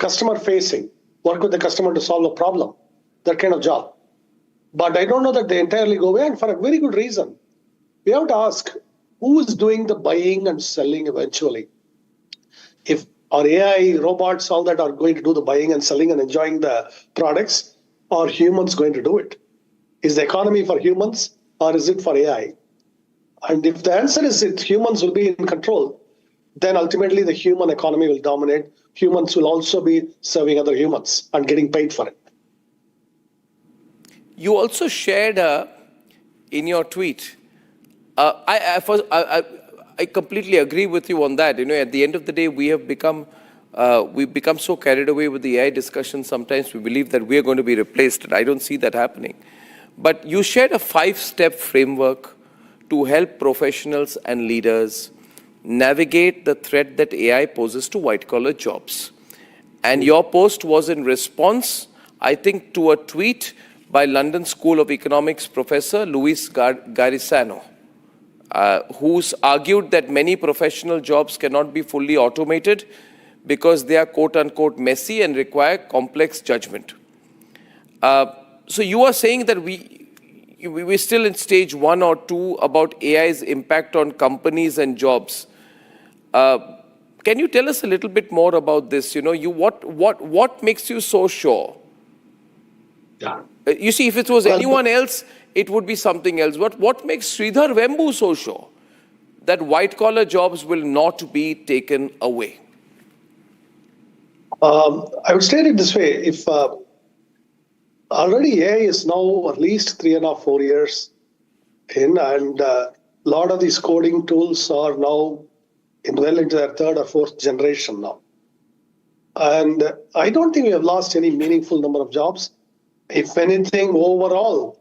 customer facing, work with the customer to solve a problem, that kind of job. But I don't know that they entirely go away, and for a very good reason. We have to ask, who is doing the buying and selling eventually? If our AI, robots, all that are going to do the buying and selling and enjoying the products, or humans going to do it? Is the economy for humans or is it for AI? And if the answer is that humans will be in control, then ultimately the human economy will dominate. Humans will also be serving other humans and getting paid for it. You also shared in your tweet, I completely agree with you on that. At the end of the day, we've become so carried away with the AI discussion. Sometimes we believe that we are going to be replaced, and I don't see that happening. But you shared a 5-step framework to help professionals and leaders navigate the threat that AI poses to white-collar jobs. And your post was in response, I think, to a tweet by London School of Economics professor Luis Garisano, who's argued that many professional jobs cannot be fully automated because they are quote-unquote messy and require complex judgment. So you are saying that we're still in stage 1 or 2 about AI's impact on companies and jobs. Can you tell us a little bit more about this? What makes you so sure? Yeah. You see, if it was anyone else, it would be something else. What makes Sridhar Vembu so sure that white-collar jobs will not be taken away? I would state it this way. If already AI is now at least 3.5, 4 years in, and a lot of these coding tools are now well into their 3rd or 4th generation now. And I don't think we have lost any meaningful number of jobs. If anything, overall,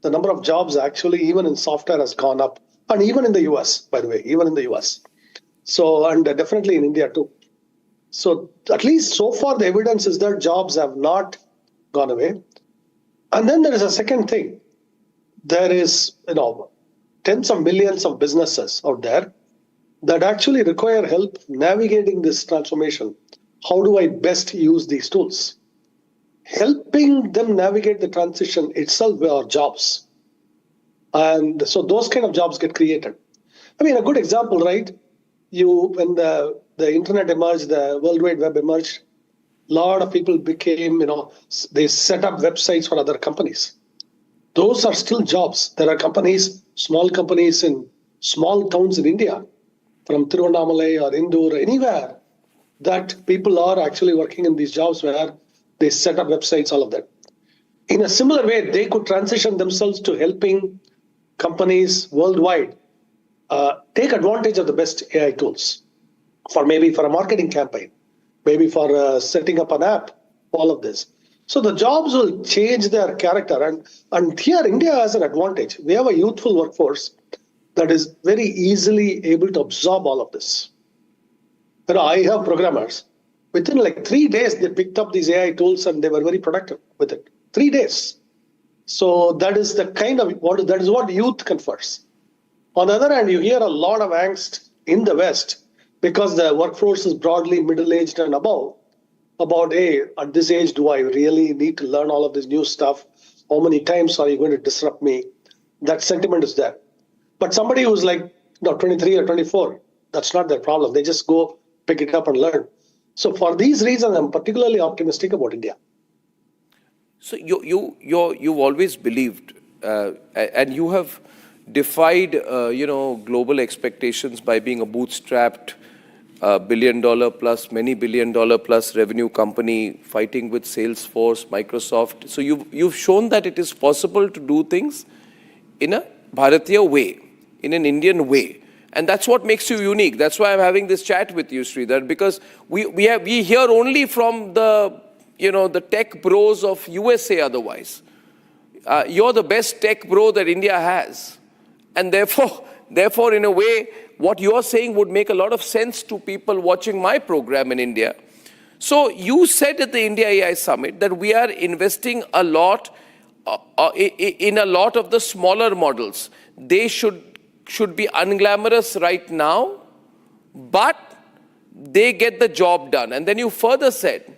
the number of jobs actually, even in software, has gone up. And even in the US, by the way, even in the US. So, and definitely in India too. So at least so far, the evidence is that jobs have not gone away. And then there is a second thing. There is, tens of millions of businesses out there that actually require help navigating this transformation. How do I best use these tools? Helping them navigate the transition itself are jobs. And so those kind of jobs get created. I mean, a good example, right? When the internet emerged, the World Wide Web emerged, a lot of people became, they set up websites for other companies. Those are still jobs. There are companies, small companies in small towns in India, from Tiruvannamalai or Indore, anywhere, that people are actually working in these jobs where they set up websites, all of that. In a similar way, they could transition themselves to helping companies worldwide take advantage of the best AI tools for a marketing campaign, maybe for setting up an app, all of this. So the jobs will change their character. And here India has an advantage. We have a youthful workforce that is very easily able to absorb all of this. I have programmers. Within like 3 days, they picked up these AI tools and they were very productive with it. 3 days. So that is what youth confers. On the other hand, you hear a lot of angst in the West because the workforce is broadly middle-aged and above about, hey, at this age, do I really need to learn all of this new stuff? How many times are you going to disrupt me? That sentiment is there. But somebody who's like 23 or 24, that's not their problem. They just go pick it up and learn. So for these reasons, I'm particularly optimistic about India. So you've always believed, and you have defied, global expectations by being a bootstrapped, billion-dollar plus, many billion-dollar plus revenue company fighting with Salesforce, Microsoft. So you've shown that it is possible to do things in a Bharatiya way, in an Indian way. And that's what makes you unique. That's why I'm having this chat with you, Sridhar, because we hear only from the tech bros of USA otherwise. You're the best tech bro that India has. And therefore, in a way, what you're saying would make a lot of sense to people watching my program in India. So you said at the India AI Summit that we are investing a lot in a lot of the smaller models. They should be unglamorous right now, but they get the job done. And then you further said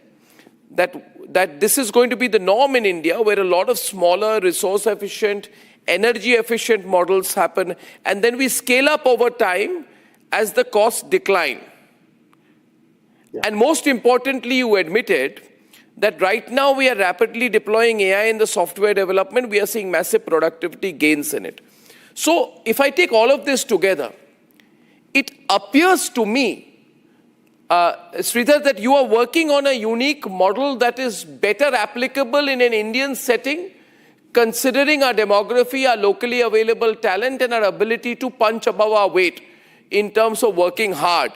that this is going to be the norm in India, where a lot of smaller, resource-efficient, energy-efficient models happen, and then we scale up over time as the costs decline. Yeah. And most importantly, you admitted that right now we are rapidly deploying AI in the software development. We are seeing massive productivity gains in it. So if I take all of this together, it appears to me, Sridhar, that you are working on a unique model that is better applicable in an Indian setting, considering our demography, our locally available talent, and our ability to punch above our weight in terms of working hard.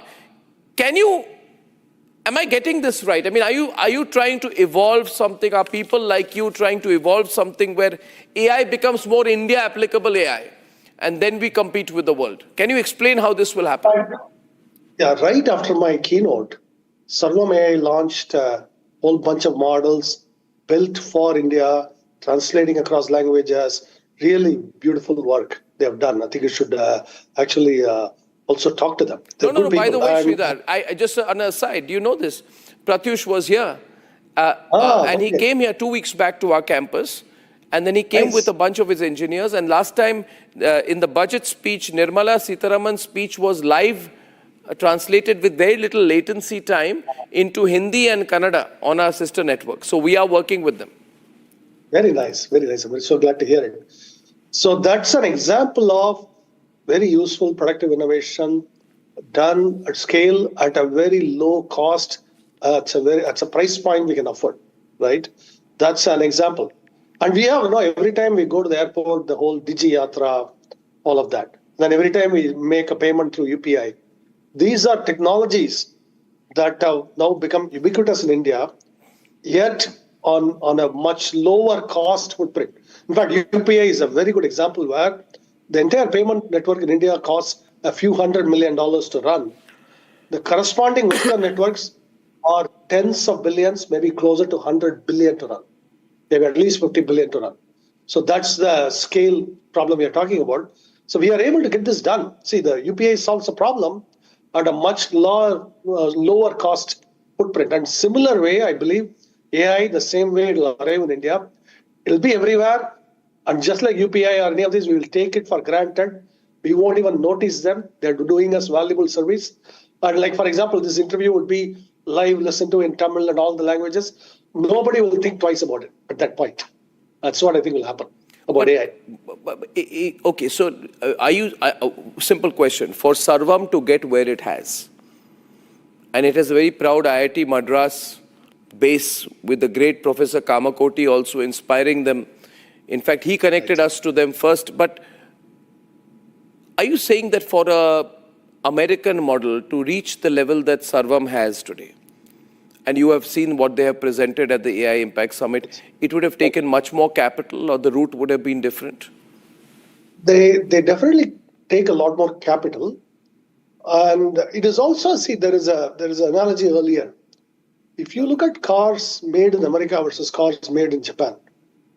Am I getting this right? I mean, are you trying to evolve something? Are people like you trying to evolve something where AI becomes more India applicable AI, and then we compete with the world? Can you explain how this will happen? Yeah, right after my keynote, Sarvam AI launched a whole bunch of models built for India, translating across languages. Really beautiful work they have done. I think you should actually also talk to them. They're No. good By the people. way, Sridhar, I just on a side, do you know this? Pratyush was here, and he okay. came here 2 weeks back to our campus, and then he came Nice. with a bunch of his engineers. And last time, in the budget speech, Nirmala Sitharaman's speech was live, translated with very little latency time into Hindi and Kannada on our sister network. So we are working with them. Very nice, very nice. I'm so glad to hear it. So that's an example of very useful productive innovation done at scale at a very low cost. It's a price point we can afford, right? That's an example. And we have, every time we go to the airport, the whole Digi Yatra, all of that. Then every time we make a payment through UPI. These are technologies that have now become ubiquitous in India, yet on a much lower cost footprint. In fact, UPI is a very good example where the entire payment network in India costs a few $100 million to run. The corresponding Western networks are tens of billions, maybe closer to 100 billion to run. They have at least 50 billion to run. So that's the scale problem we are talking about. So we are able to get this done. See, the UPI solves a problem at a much lower cost footprint. And similar way, I believe, AI, the same way it will arrive in India, it will be everywhere. And just like UPI or any of these, we will take it for granted. We won't even notice them. They're doing us valuable service. And like, for example, this interview would be live, listened to in Tamil and all the languages. Nobody will think twice about it at that point. That's what I think will happen about AI. Okay, so simple question. For Sarvam to get where it has, and it has a very proud IIT Madras base with the great Professor Kamakoti also inspiring them. In fact, he connected us to them first. But are you saying that for a American model to reach the level that Sarvam has today, and you have seen what they have presented at the AI Impact Summit, it would have taken much more capital, or the route would have been different? They definitely take a lot more capital. And it is also, see, there is an analogy earlier. If you look at cars made in America versus cars made in Japan,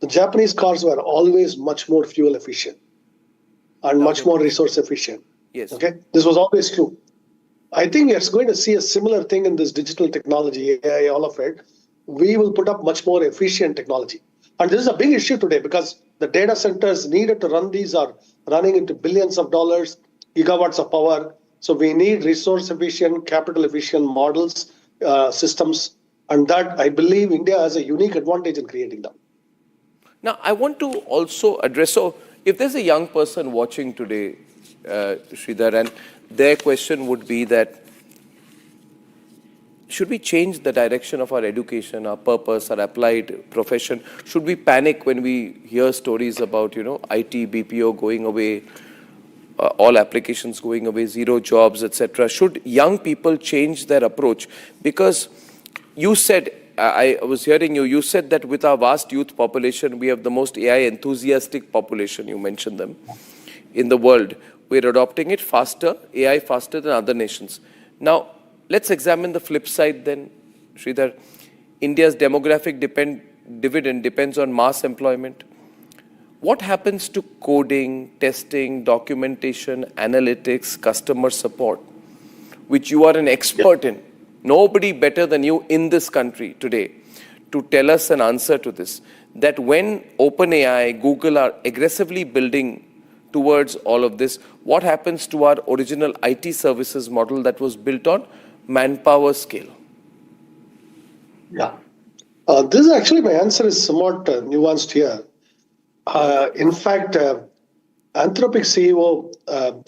the Japanese cars were always much more fuel efficient and much more resource efficient. Yes. Okay, this was always true. I think we are going to see a similar thing in this digital technology, AI, all of it. We will put up much more efficient technology. And this is a big issue today because the data centers needed to run these are running into billions of dollars, gigawatts of power. So we need resource efficient, capital efficient models, systems. And that, I believe, India has a unique advantage in creating them. Now, I want to also address, so if there's a young person watching today, Sridhar, and their question would be that, should we change the direction of our education, our purpose, our applied profession? Should we panic when we hear stories about, IT, BPO going away, all applications going away, zero jobs, etc.? Should young people change their approach? Because you said, I was hearing you said that with our vast youth population, we have the most AI enthusiastic population, you mentioned them, in the world. We're adopting it faster, AI faster than other nations. Now, let's examine the flip side then, Sridhar. India's demographic dividend depends on mass employment. What happens to coding, testing, documentation, analytics, customer support, which you are an expert in? nobody better than you in this country today to tell us an answer to this. That when OpenAI, Google are aggressively building towards all of this, what happens to our original IT services model that was built on manpower scale? Yeah. This is actually, my answer is somewhat nuanced here. In fact, Anthropic CEO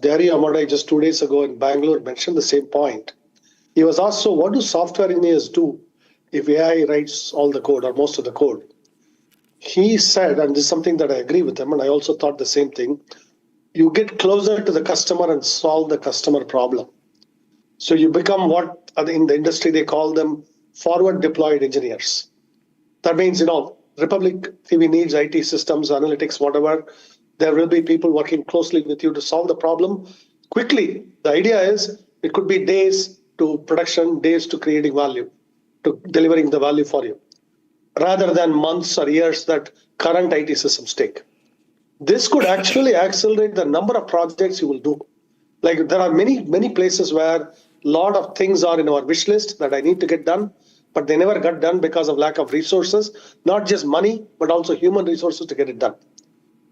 Dario Amodei just 2 days ago in Bangalore mentioned the same point. He was asked, so what do software engineers do if AI writes all the code or most of the code? He said, and this is something that I agree with him, and I also thought the same thing, you get closer to the customer and solve the customer problem. So you become what in the industry they call them forward deployed engineers. That means, Republic TV needs IT systems, analytics, whatever. There will be people working closely with you to solve the problem quickly. The idea is it could be days to production, days to creating value, to delivering the value for you, rather than months or years that current IT systems take. This could actually accelerate the number of projects you will do. Like there are many places where a lot of things are in our wish list that I need to get done, but they never got done because of lack of resources, not just money, but also human resources to get it done.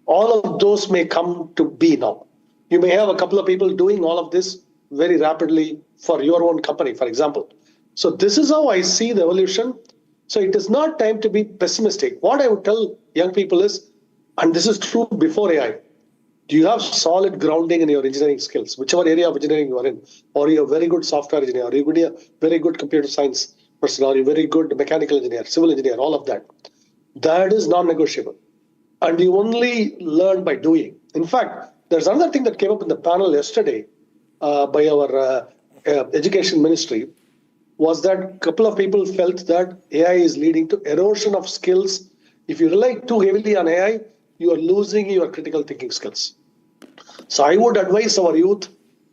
All of those may come to be now. You may have a couple of people doing all of this very rapidly for your own company, for example. So this is how I see the evolution. So it is not time to be pessimistic. What I would tell young people is, and this is true before AI, do you have solid grounding in your engineering skills, whichever area of engineering you are in, or you're a very good software engineer, or you're a very good computer science person, or you're a very good mechanical engineer, civil engineer, all of that. That is non-negotiable. And you only learn by doing. In fact, there's another thing that came up in the panel yesterday by our education ministry, was that a couple of people felt that AI is leading to erosion of skills. If you rely too heavily on AI, you are losing your critical thinking skills. So I would advise our youth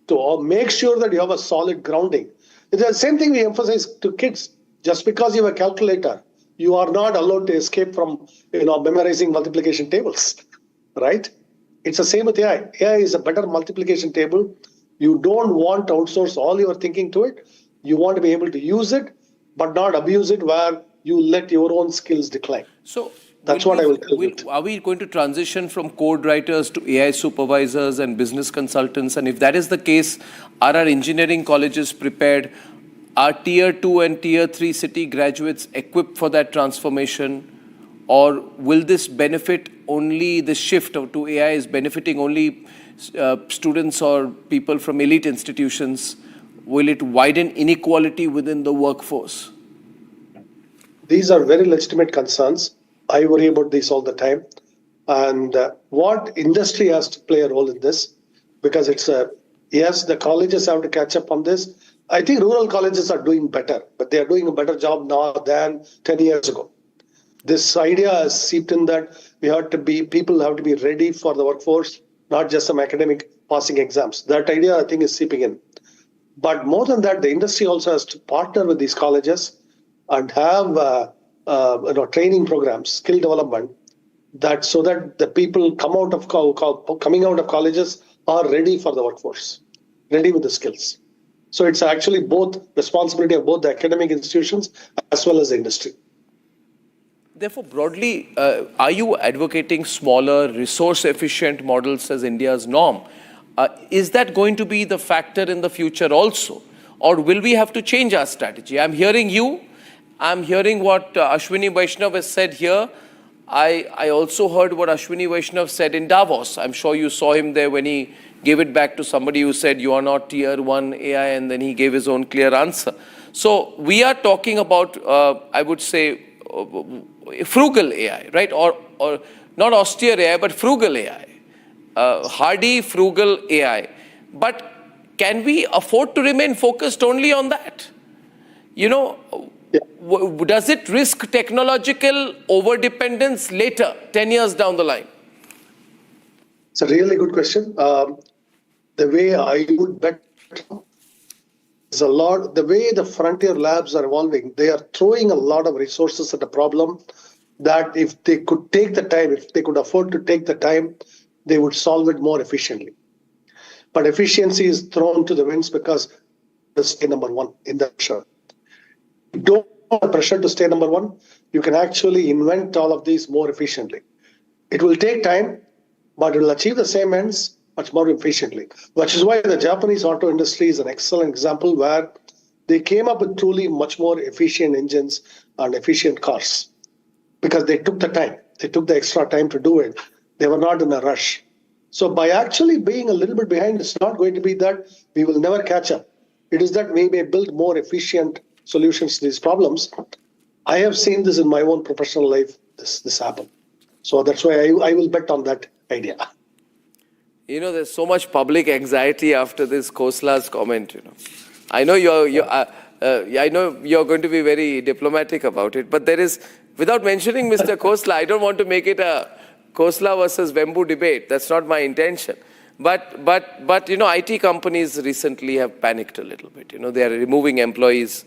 to make sure that you have a solid grounding. It's the same thing we emphasize to kids. Just because you have a calculator, you are not allowed to escape from memorizing multiplication tables, right? It's the same with AI. AI is a better multiplication table. You don't want to outsource all your thinking to it. You want to be able to use it, but not abuse it where you let your own skills decline. So that's what I will tell you. Are we going to transition from code writers to AI supervisors and business consultants? And if that is the case, are our engineering colleges prepared? Are Tier 2 and Tier 3 city graduates equipped for that transformation? Or will this benefit only, the shift to AI is benefiting only students or people from elite institutions? Will it widen inequality within the workforce? These are very legitimate concerns. I worry about this all the time. And what industry has to play a role in this, because yes, the colleges have to catch up on this. I think rural colleges are doing better, but they are doing a better job now than 10 years ago. This idea has seeped in that people have to be ready for the workforce, not just some academic passing exams. That idea, I think, is seeping in. But more than that, the industry also has to partner with these colleges and have training programs, skill development, so that the people coming out of colleges are ready for the workforce, ready with the skills. So it's actually both responsibility of both the academic institutions as well as the industry. Therefore, broadly, are you advocating smaller, resource-efficient models as India's norm? Is that going to be the factor in the future also? Or will we have to change our strategy? I'm hearing you. I'm hearing what Ashwini Vaishnav has said here. I also heard what Ashwini Vaishnav said in Davos. I'm sure you saw him there when he gave it back to somebody who said, you are not tier 1 AI, and then he gave his own clear answer. So we are talking about, I would say, frugal AI, right? Or not austere AI, but frugal AI. Hardy, frugal AI. But can we afford to remain focused only on that? Does it risk technological overdependence later, 10 years down the line? It's a really good question. The way I would bet is the way the frontier labs are evolving, they are throwing a lot of resources at a problem that if they could take the time, if they could afford to take the time, they would solve it more efficiently. But efficiency is thrown to the winds because that's number one in the show. don't have pressure to stay number one. You can actually invent all of these more efficiently. It will take time, but it will achieve the same ends much more efficiently. Which is why the Japanese auto industry is an excellent example where they came up with truly much more efficient engines and efficient cars because they took the time. They took the extra time to do it. They were not in a rush. So by actually being a little bit behind, it's not going to be that we will never catch up. It is that we may build more efficient solutions to these problems. I have seen this in my own professional life, this happen. So that's why I will bet on that idea. There's so much public anxiety after this Khosla's comment, I know I know you're going to be very diplomatic about it, but there is, without mentioning Mr. Khosla, I don't want to make it a Khosla versus Vembu debate. That's not my intention. But IT companies recently have panicked a little bit. They are removing employees,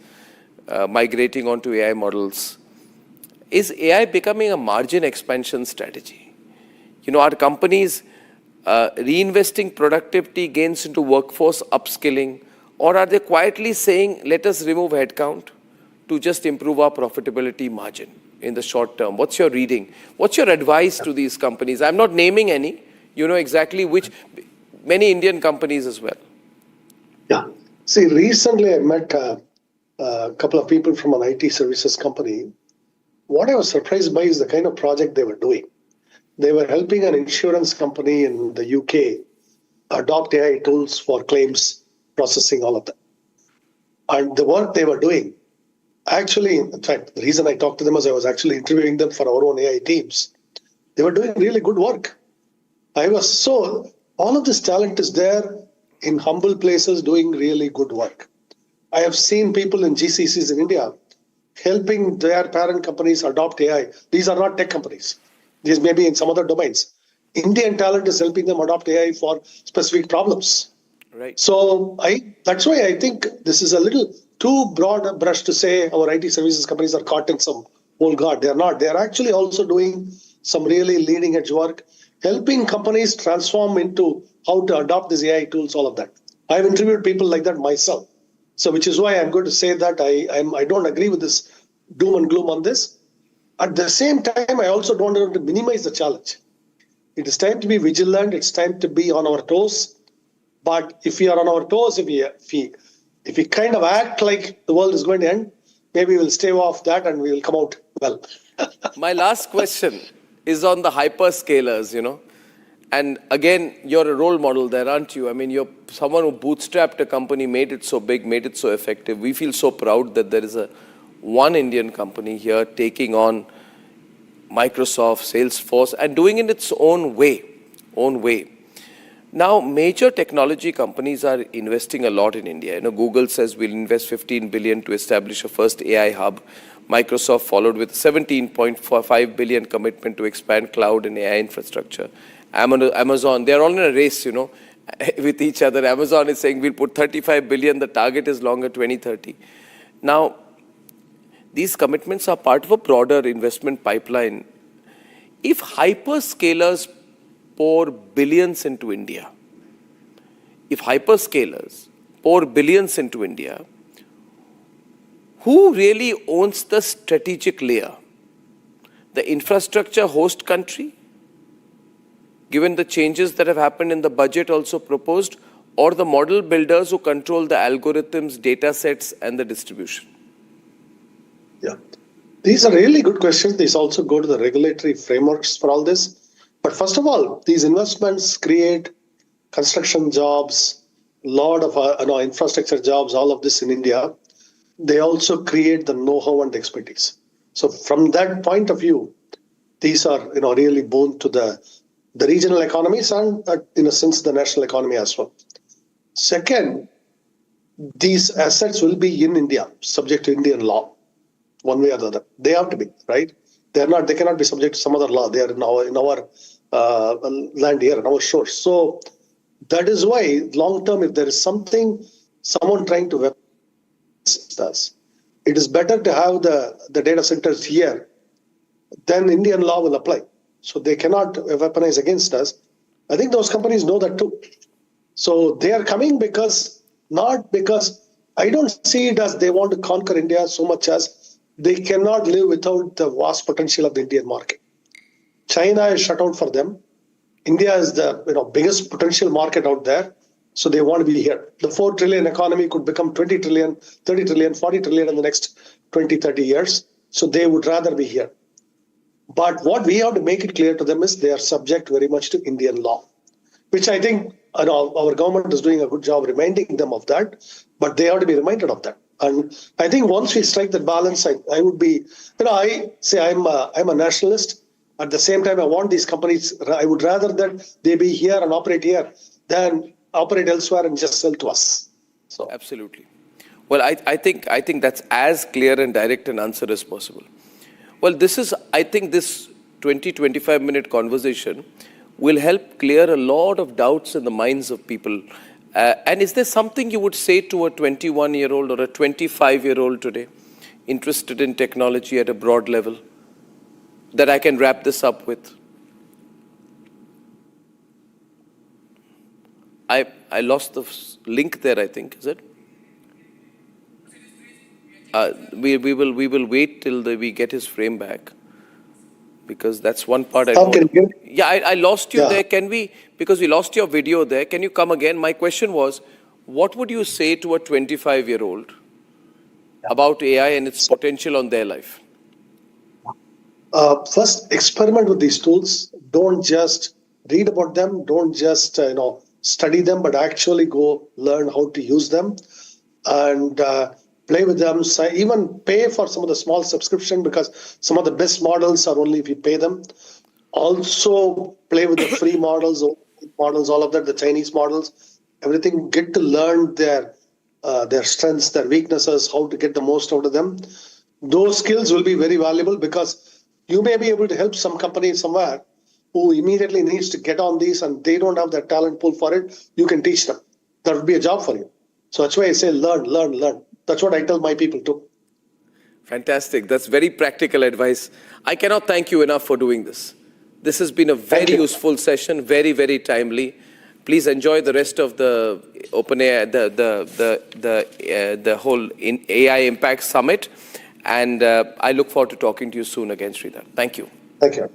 migrating onto AI models. Is AI becoming a margin expansion strategy? Are companies reinvesting productivity gains into workforce upskilling, or are they quietly saying, let us remove headcount to just improve our profitability margin in the short term? What's your reading? What's your advice to these companies? I'm not naming any. You know exactly which, many Indian companies as well. Yeah. See, recently I met a couple of people from an IT services company. What I was surprised by is the kind of project they were doing. They were helping an insurance company in the UK adopt AI tools for claims processing, all of that. And the work they were doing, actually, in fact, the reason I talked to them was I was actually interviewing them for our own AI teams. They were doing really good work. All of this talent is there in humble places doing really good work. I have seen people in GCCs in India helping their parent companies adopt AI. These are not tech companies. These may be in some other domains. Indian talent is helping them adopt AI for specific problems. Right. So that's why I think this is a little too broad a brush to say our IT services companies are caught in some old guard. They're not. They're actually also doing some really leading edge work, helping companies transform into how to adopt these AI tools, all of that. I've interviewed people like that myself. So which is why I'm going to say that I don't agree with this doom and gloom on this. At the same time, I also don't want to minimize the challenge. It is time to be vigilant. It's time to be on our toes. But if we are on our toes, if we kind of act like the world is going to end, maybe we'll stave off that and we will come out well. My last question is on the hyperscalers, And again, you're a role model there, aren't you? I mean, you're someone who bootstrapped a company, made it so big, made it so effective. We feel so proud that there is one Indian company here taking on Microsoft, Salesforce, and doing it its own way. Now, major technology companies are investing a lot in India. Google says we'll invest 15 billion to establish a first AI hub. Microsoft followed with 17.45 billion commitment to expand cloud and AI infrastructure. Amazon, they're all in a race, with each other. Amazon is saying we'll put 35 billion. The target is longer, 2030. Now, these commitments are part of a broader investment pipeline. If hyperscalers pour billions into India, who really owns the strategic layer? The infrastructure host country, given the changes that have happened in the budget also proposed, or the model builders who control the algorithms, data sets, and the distribution? Yeah, these are really good questions. These also go to the regulatory frameworks for all this. But first of all, these investments create construction jobs, a lot of infrastructure jobs, all of this in India. They also create the know-how and expertise. So from that point of view, these are really boon to the regional economies and, in a sense, the national economy as well. Second, these assets will be in India, subject to Indian law. One way or the other, they have to be, right? They cannot be subject to some other law. They are in our land here, in our shores. So that is why, long term, if there is someone trying to weaponize us, it is better to have the data centers here. Then Indian law will apply. So they cannot weaponize against us. I think those companies know that too. So they are coming not because I don't see it as they want to conquer India so much as they cannot live without the vast potential of the Indian market. China is shut out for them. India is the biggest potential market out there. So they want to be here. The 4 trillion economy could become 20 trillion, 30 trillion, 40 trillion in the next 20, 30 years. So they would rather be here. But what we have to make it clear to them is they are subject very much to Indian law, which I think our government is doing a good job reminding them of that, but they have to be reminded of that. And I think once we strike that balance, I would be, I say I'm a nationalist. At the same time, I want these companies, I would rather that they be here and operate here than operate elsewhere and just sell to us. So absolutely. Well, I think that's as clear and direct an answer as possible. Well, I think this 20-25 minute conversation will help clear a lot of doubts in the minds of people. And is there something you would say to a 21-year-old or a 25-year-old today interested in technology at a broad level that I can wrap this up with? I lost the link there, I think. Is it? We will wait till we get his frame back, because that's one part I know. Yeah, I lost you there. Can we, because we lost your video there, can you come again? My question was, what would you say to a 25-year-old about AI and its potential on their life? First, experiment with these tools. Don't just read about them. Don't just study them, but actually go learn how to use them and play with them. So even pay for some of the small subscription, because some of the best models are only if you pay them. Also play with the free models, all of that, the Chinese models, everything. Get to learn their strengths, their weaknesses, how to get the most out of them. Those skills will be very valuable, because you may be able to help some company somewhere who immediately needs to get on these and they don't have that talent pool for it. You can teach them. That would be a job for you. So that's why I say learn. That's what I tell my people too. Fantastic. That's very practical advice. I cannot thank you enough for doing this. This has been a very useful session, very, very timely. Please enjoy the rest of the OpenAI, the whole AI Impact Summit. And I look forward to talking to you soon again, Sridhar. Thank you. Thank you.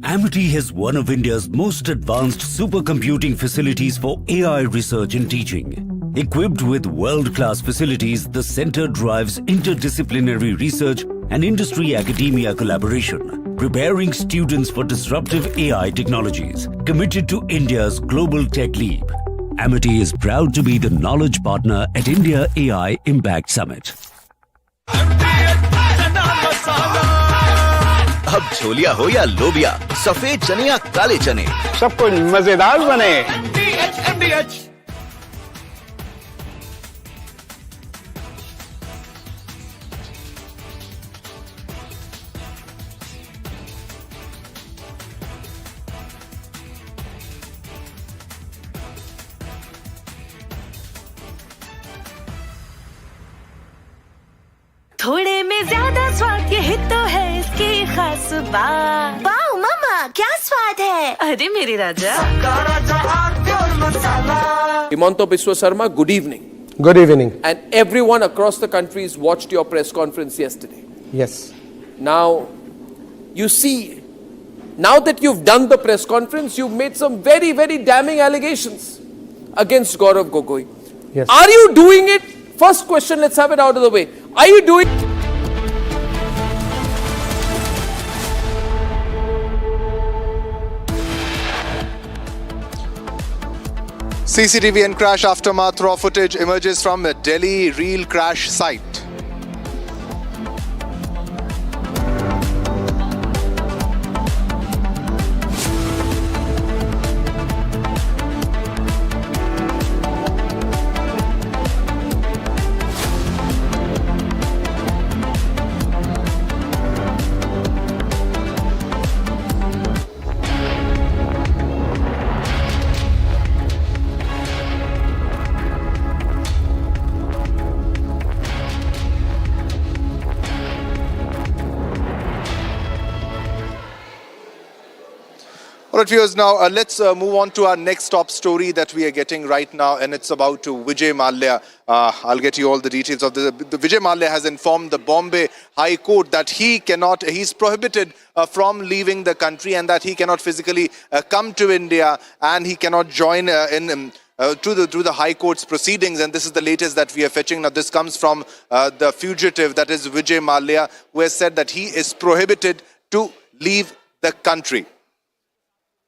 Amity has one of India's most advanced supercomputing facilities for AI research and teaching. Equipped with world-class facilities, the center drives interdisciplinary research and industry-academia collaboration, preparing students for disruptive AI technologies. Committed to India's global tech leap, Amity is proud to be the knowledge partner at India AI Impact Summit. अब छोलिया हो या लोबिया, सफेद चने या काले चने, सब कुछ मजेदार बने। थोड़े में ज्यादा स्वाद यही तो है इसकी खास बात। वाओ मामा, क्या स्वाद है? अरे मेरे राजा। Himanta Biswa Sarma, good evening. Good evening. And everyone across the countries watched your press conference yesterday. Yes. Now, you see, now that you've done the press conference, you've made some very, very damning allegations against Gaurav Gogoi. Yes. Are you doing it? First question, let's have it out of the way. Are you doing it? CCTV and crash aftermath raw footage emerges from a Delhi real crash site. All right, viewers, now let's move on to our next top story that we are getting right now, and it's about Vijay Mallya. I'll get you all the details of this. The Vijay Mallya has informed the Bombay High Court that he's prohibited from leaving the country, and that he cannot physically come to India, and he cannot join through the High Court's proceedings. And this is the latest that we are fetching. Now, this comes from the fugitive, that is Vijay Mallya, who has said that he is prohibited to leave the country.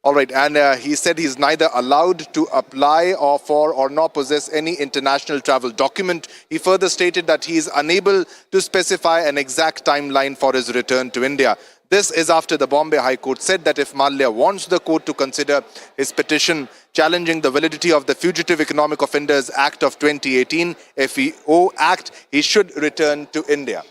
All right, and he said he's neither allowed to apply for or nor possess any international travel document. He further stated that he is unable to specify an exact timeline for his return to India. This is after the Bombay High Court said that if Mallya wants the court to consider his petition challenging the validity of the Fugitive Economic Offenders Act of 2018, FEO Act, he should return to India.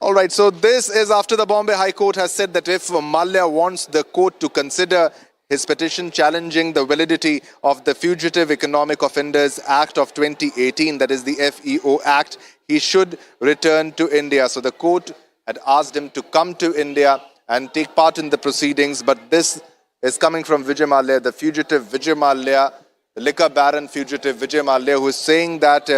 All right, so this is after the Bombay High Court has said that if Mallya wants the court to consider his petition challenging the validity of the Fugitive Economic Offenders Act of 2018, that is the FEO Act, he should return to India. So the court had asked him to come to India and take part in the proceedings, but this is coming from Vijay Mallya, the fugitive Vijay Mallya, the liquor baron fugitive Vijay Mallya, who is saying that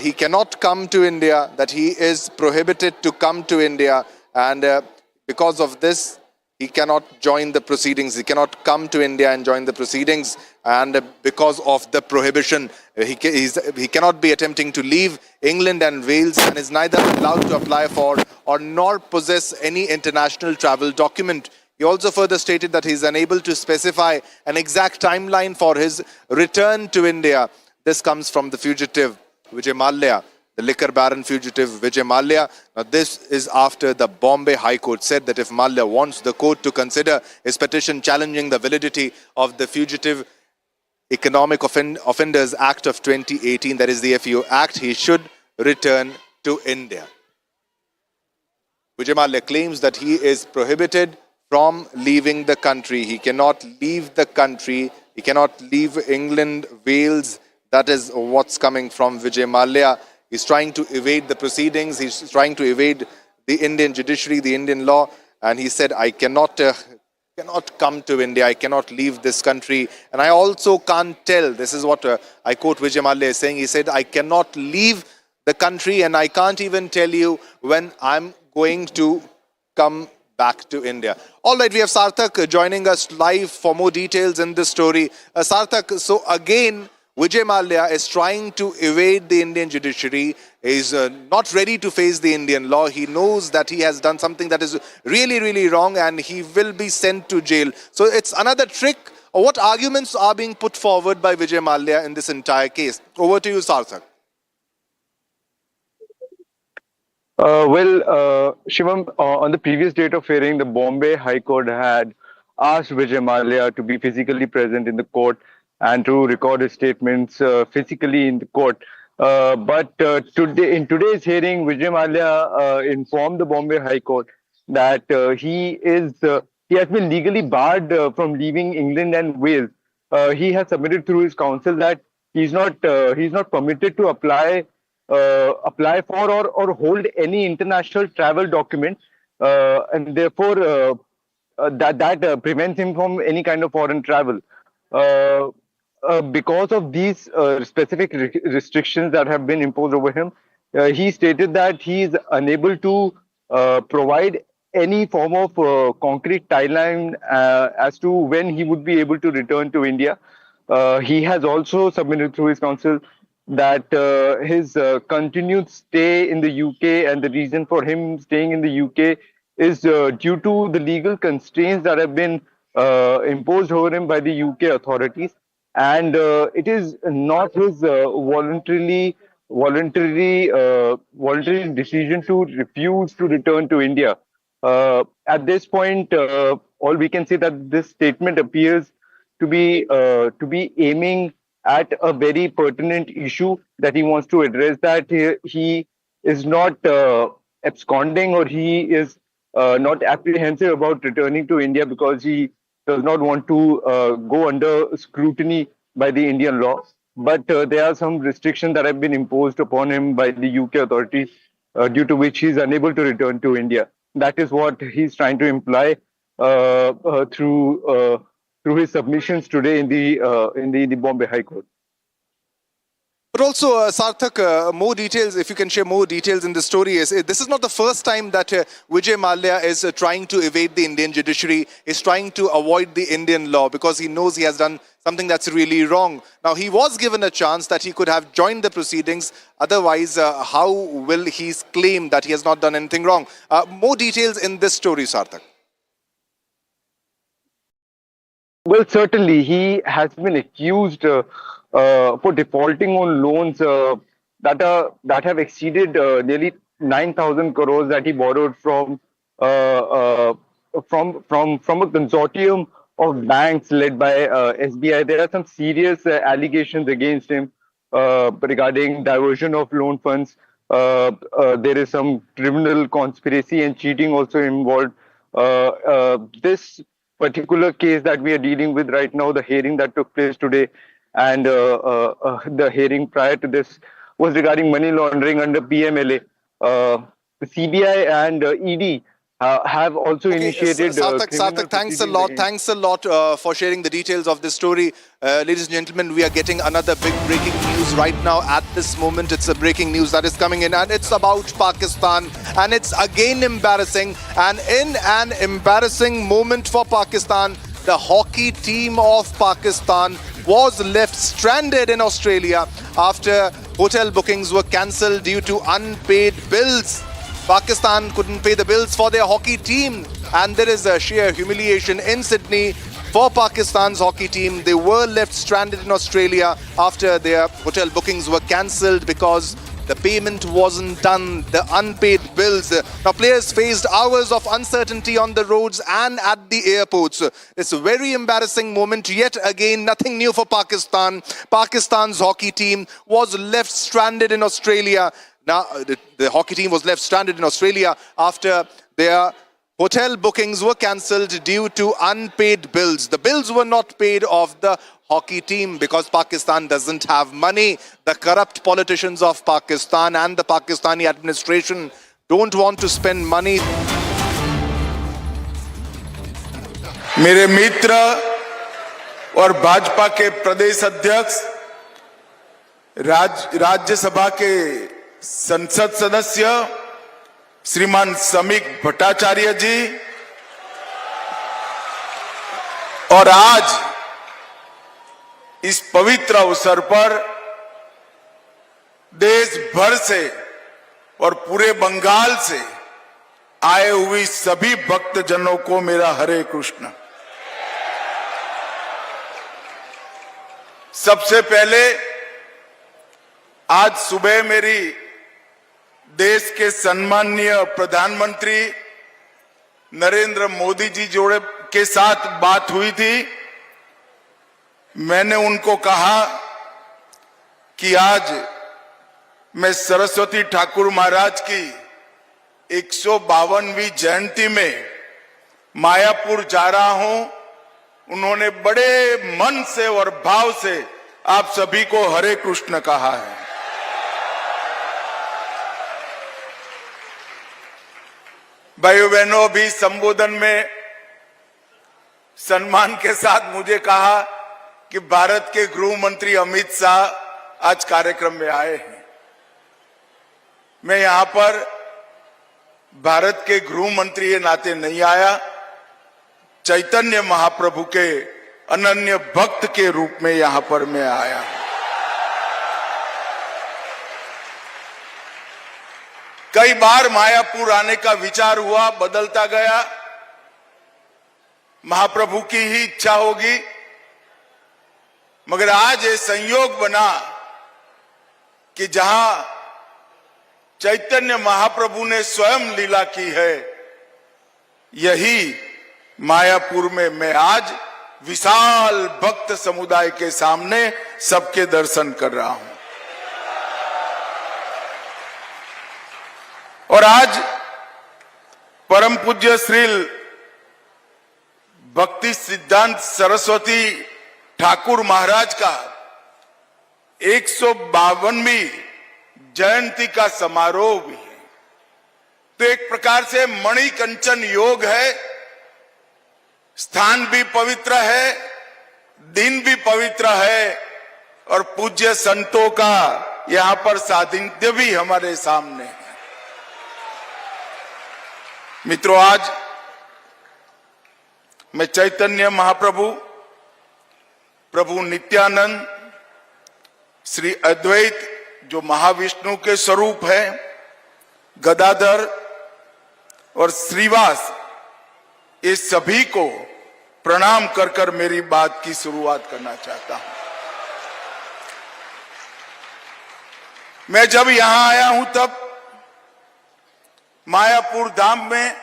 he cannot come to India, that he is prohibited to come to India, and because of this, he cannot join the proceedings. He cannot come to India and join the proceedings, and because of the prohibition, he cannot be attempting to leave England and Wales, and is neither allowed to apply for or nor possess any international travel document. He also further stated that he is unable to specify an exact timeline for his return to India. This comes from the fugitive Vijay Mallya, the liquor baron fugitive Vijay Mallya. Now, this is after the Bombay High Court said that if Mallya wants the court to consider his petition challenging the validity of the Fugitive Economic Offenders Act of 2018, that is the FEO Act, he should return to India. Vijay Mallya claims that he is prohibited from leaving the country. He cannot leave the country. He cannot leave England, Wales. That is what's coming from Vijay Mallya. He's trying to evade the proceedings. He's trying to evade the Indian judiciary, the Indian law. And he said, I cannot come to India. I cannot leave this country. And I also can't tell. This is what I quote Vijay Mallya is saying. He said, I cannot leave the country, and I can't even tell you when I'm going to come back to India. All right, we have Sarthak joining us live for more details in this story. Sarthak, so again, Vijay Mallya is trying to evade the Indian judiciary, is not ready to face the Indian law. He knows that he has done something that is really, really wrong, and he will be sent to jail. So it's another trick. What arguments are being put forward by Vijay Mallya in this entire case? Over to you, Sarthak. Shivam, on the previous date of hearing, the Bombay High Court had asked Vijay Mallya to be physically present in the court and to record his statements physically in the court. But in today's hearing, Vijay Mallya informed the Bombay High Court that he has been legally barred from leaving England and Wales. He has submitted through his counsel that he's not permitted to apply for or hold any international travel document, and therefore that prevents him from any kind of foreign travel. Because of these specific restrictions that have been imposed over him, he stated that he is unable to provide any form of concrete timeline as to when he would be able to return to India. He has also submitted through his counsel that his continued stay in the UK, and the reason for him staying in the UK is due to the legal constraints that have been imposed over him by the UK authorities. And it is not his voluntary decision to refuse to return to India. At this point, all we can say that this statement appears to be aiming at a very pertinent issue that he wants to address, that he is not absconding, or he is not apprehensive about returning to India because he does not want to go under scrutiny by the Indian law. but there are some restrictions that have been imposed upon him by the UK authorities, due to which he is unable to return to India. That is what he's trying to imply through his submissions today in the Bombay High Court. But also, Sarthak, more details, if you can share more details in the story. This is not the first time that Vijay Mallya is trying to evade the Indian judiciary, is trying to avoid the Indian law because he knows he has done something that's really wrong. Now, he was given a chance that he could have joined the proceedings. Otherwise, how will he claim that he has not done anything wrong? More details in this story, Sarthak. Well, certainly, he has been accused for defaulting on loans that have exceeded nearly 9,000 crores that he borrowed from a consortium of banks led by SBI. There are some serious allegations against him regarding diversion of loan funds. There is some criminal conspiracy and cheating also involved. This particular case that we are dealing with right now, the hearing that took place today, and the hearing prior to this was regarding money laundering under PMLA. The CBI and ED have also initiated. Sarthak, thanks a lot. Thanks a lot for sharing the details of this story. Ladies and gentlemen, we are getting another big breaking news right now. At this moment, it's a breaking news that is coming in, and it's about Pakistan. And it's again embarrassing. And in an embarrassing moment for Pakistan, the hockey team of Pakistan was left stranded in Australia after hotel bookings were cancelled due to unpaid bills. Pakistan couldn't pay the bills for their hockey team, and there is a sheer humiliation in Sydney for Pakistan's hockey team. They were left stranded in Australia after their hotel bookings were cancelled because the payment wasn't done, the unpaid bills. Now, players faced hours of uncertainty on the roads and at the airports. It's a very embarrassing moment. Yet again, nothing new for Pakistan. Pakistan's hockey team was left stranded in Australia. Now, the hockey team was left stranded in Australia after their hotel bookings were cancelled due to unpaid bills. The bills were not paid of the hockey team because Pakistan doesn't have money. The corrupt politicians of Pakistan and the Pakistani administration don't want to spend money. मेरे मित्र और भाजपा के प्रदेश अध्यक्ष, राज्यसभा के संसद सदस्य श्रीमान समीक भट्टाचार्य जी और आज इस पवित्र अवसर पर देश भर से और पूरे बंगाल से आए हुए सभी भक्तजनों को मेरा हरे कृष्ण। सबसे पहले आज सुबह मेरी देश के सम्माननीय प्रधानमंत्री नरेंद्र मोदी जी जोड़े के साथ बात हुई थी। मैंने उनको कहा कि आज मैं सरस्वती ठाकुर महाराज की 152वीं जयंती में मायापुर जा रहा हूं। उन्होंने बड़े मन से और भाव से आप सभी को हरे कृष्ण कहा है। भाइयों बहनों, भी संबोधन में सम्मान के साथ मुझे कहा कि भारत के गृह मंत्री अमित शाह आज कार्यक्रम में आए हैं। मैं यहां पर भारत के गृह मंत्री के नाते नहीं आया, चैतन्य महाप्रभु के अनन्य भक्त के रूप में यहां पर मैं आया। कई बार मायापुर आने का विचार हुआ, बदलता गया। महाप्रभु की ही इच्छा होगी, मगर आज ये संयोग बना कि जहां चैतन्य महाप्रभु ने स्वयं लीला की है, यही मायापुर में मैं आज विशाल भक्त समुदाय के सामने सबके दर्शन कर रहा हूं। और आज परम पूज्य श्री भक्ति सिद्धांत सरस्वती ठाकुर महाराज का 152वीं जयंती का समारोह भी है। तो एक प्रकार से मणिकंचन योग है, स्थान भी पवित्र है, दिन भी पवित्र है और पूज्य संतों का यहां पर सानिध्य भी हमारे सामने है। मित्रों, आज मैं चैतन्य महाप्रभु, प्रभु नित्यानंद, श्री अद्वैत जो महाविष्णु के स्वरूप है, गदाधर और श्रीवास, ये सभी को प्रणाम कर कर मेरी बात की शुरुआत करना चाहता हूं। मैं जब यहां आया हूं तब मायापुर धाम में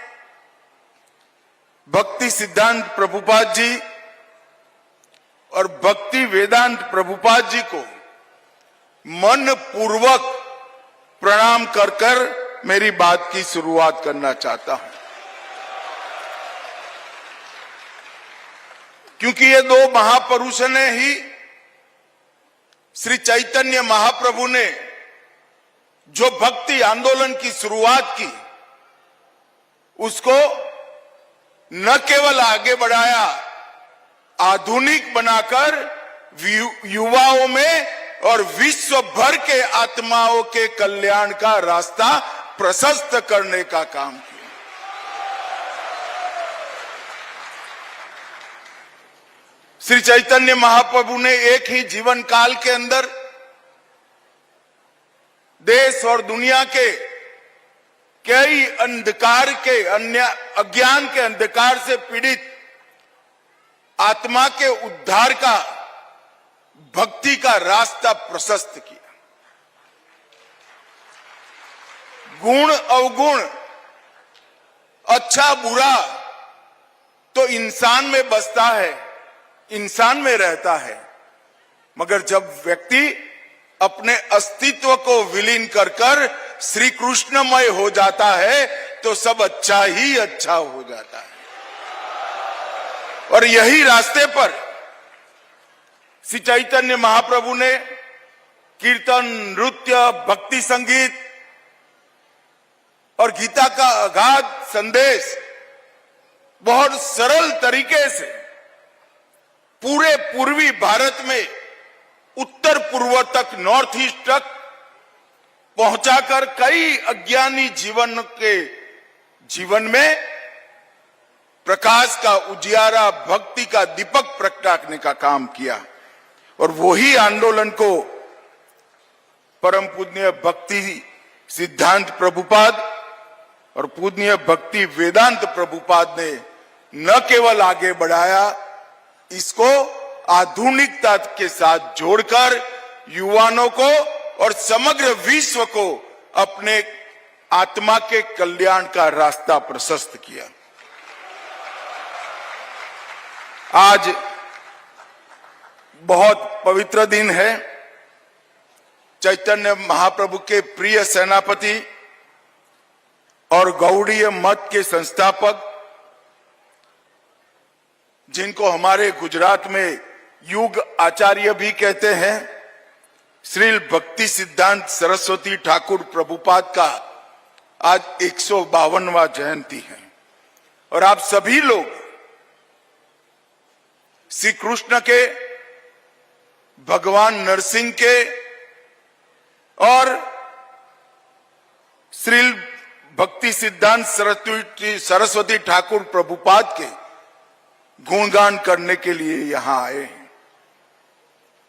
भक्ति सिद्धांत प्रभुपाद जी और भक्ति वेदांत प्रभुपाद जी को मन पूर्वक प्रणाम कर कर मेरी बात की शुरुआत करना चाहता हूं, क्योंकि ये दो महापुरुषों ने ही श्री चैतन्य महाप्रभु ने जो भक्ति आंदोलन की शुरुआत की, उसको न केवल आगे बढ़ाया, आधुनिक बनाकर युवाओं में और विश्व भर के आत्माओं के कल्याण का रास्ता प्रशस्त करने का काम किया। श्री चैतन्य महाप्रभु ने एक ही जीवन काल के अंदर देश और दुनिया के कई अंधकार के अन्य अज्ञान के अंधकार से पीड़ित आत्मा के उद्धार का, भक्ति का रास्ता प्रशस्त किया। गुण अवगुण, अच्छा बुरा तो इंसान में बसता है, इंसान में रहता है, मगर जब व्यक्ति अपने अस्तित्व को विलीन कर कर श्री कृष्णमय हो जाता है तो सब अच्छा ही अच्छा हो जाता है। और यही रास्ते पर श्री चैतन्य महाप्रभु ने कीर्तन, नृत्य, भक्ति संगीत और गीता का अगाध संदेश बहुत सरल तरीके से पूरे पूर्वी भारत में उत्तर पूर्व तक, नॉर्थ ईस्ट तक पहुंचाकर कई अज्ञानी जीवन में प्रकाश का उजियारा, भक्ति का दीपक प्रगटाने का काम किया। और वही आंदोलन को परम पूज्य भक्ति सिद्धांत प्रभुपाद और पूज्य भक्ति वेदांत प्रभुपाद ने न केवल आगे बढ़ाया, इसको आधुनिकता के साथ जोड़कर युवाओं को और समग्र विश्व को अपने आत्मा के कल्याण का रास्ता प्रशस्त किया। आज बहुत पवित्र दिन है। चैतन्य महाप्रभु के प्रिय सेनापति और गौड़ीय मत के संस्थापक, जिनको हमारे गुजरात में युग आचार्य भी कहते हैं, श्री भक्ति सिद्धांत सरस्वती ठाकुर प्रभुपाद का आज 152वां जयंती है। और आप सभी लोग श्री कृष्ण के, भगवान नरसिंह के और श्री भक्ति सिद्धांत सरस्वती ठाकुर प्रभुपाद के गुणगान करने के लिए यहां आए हैं।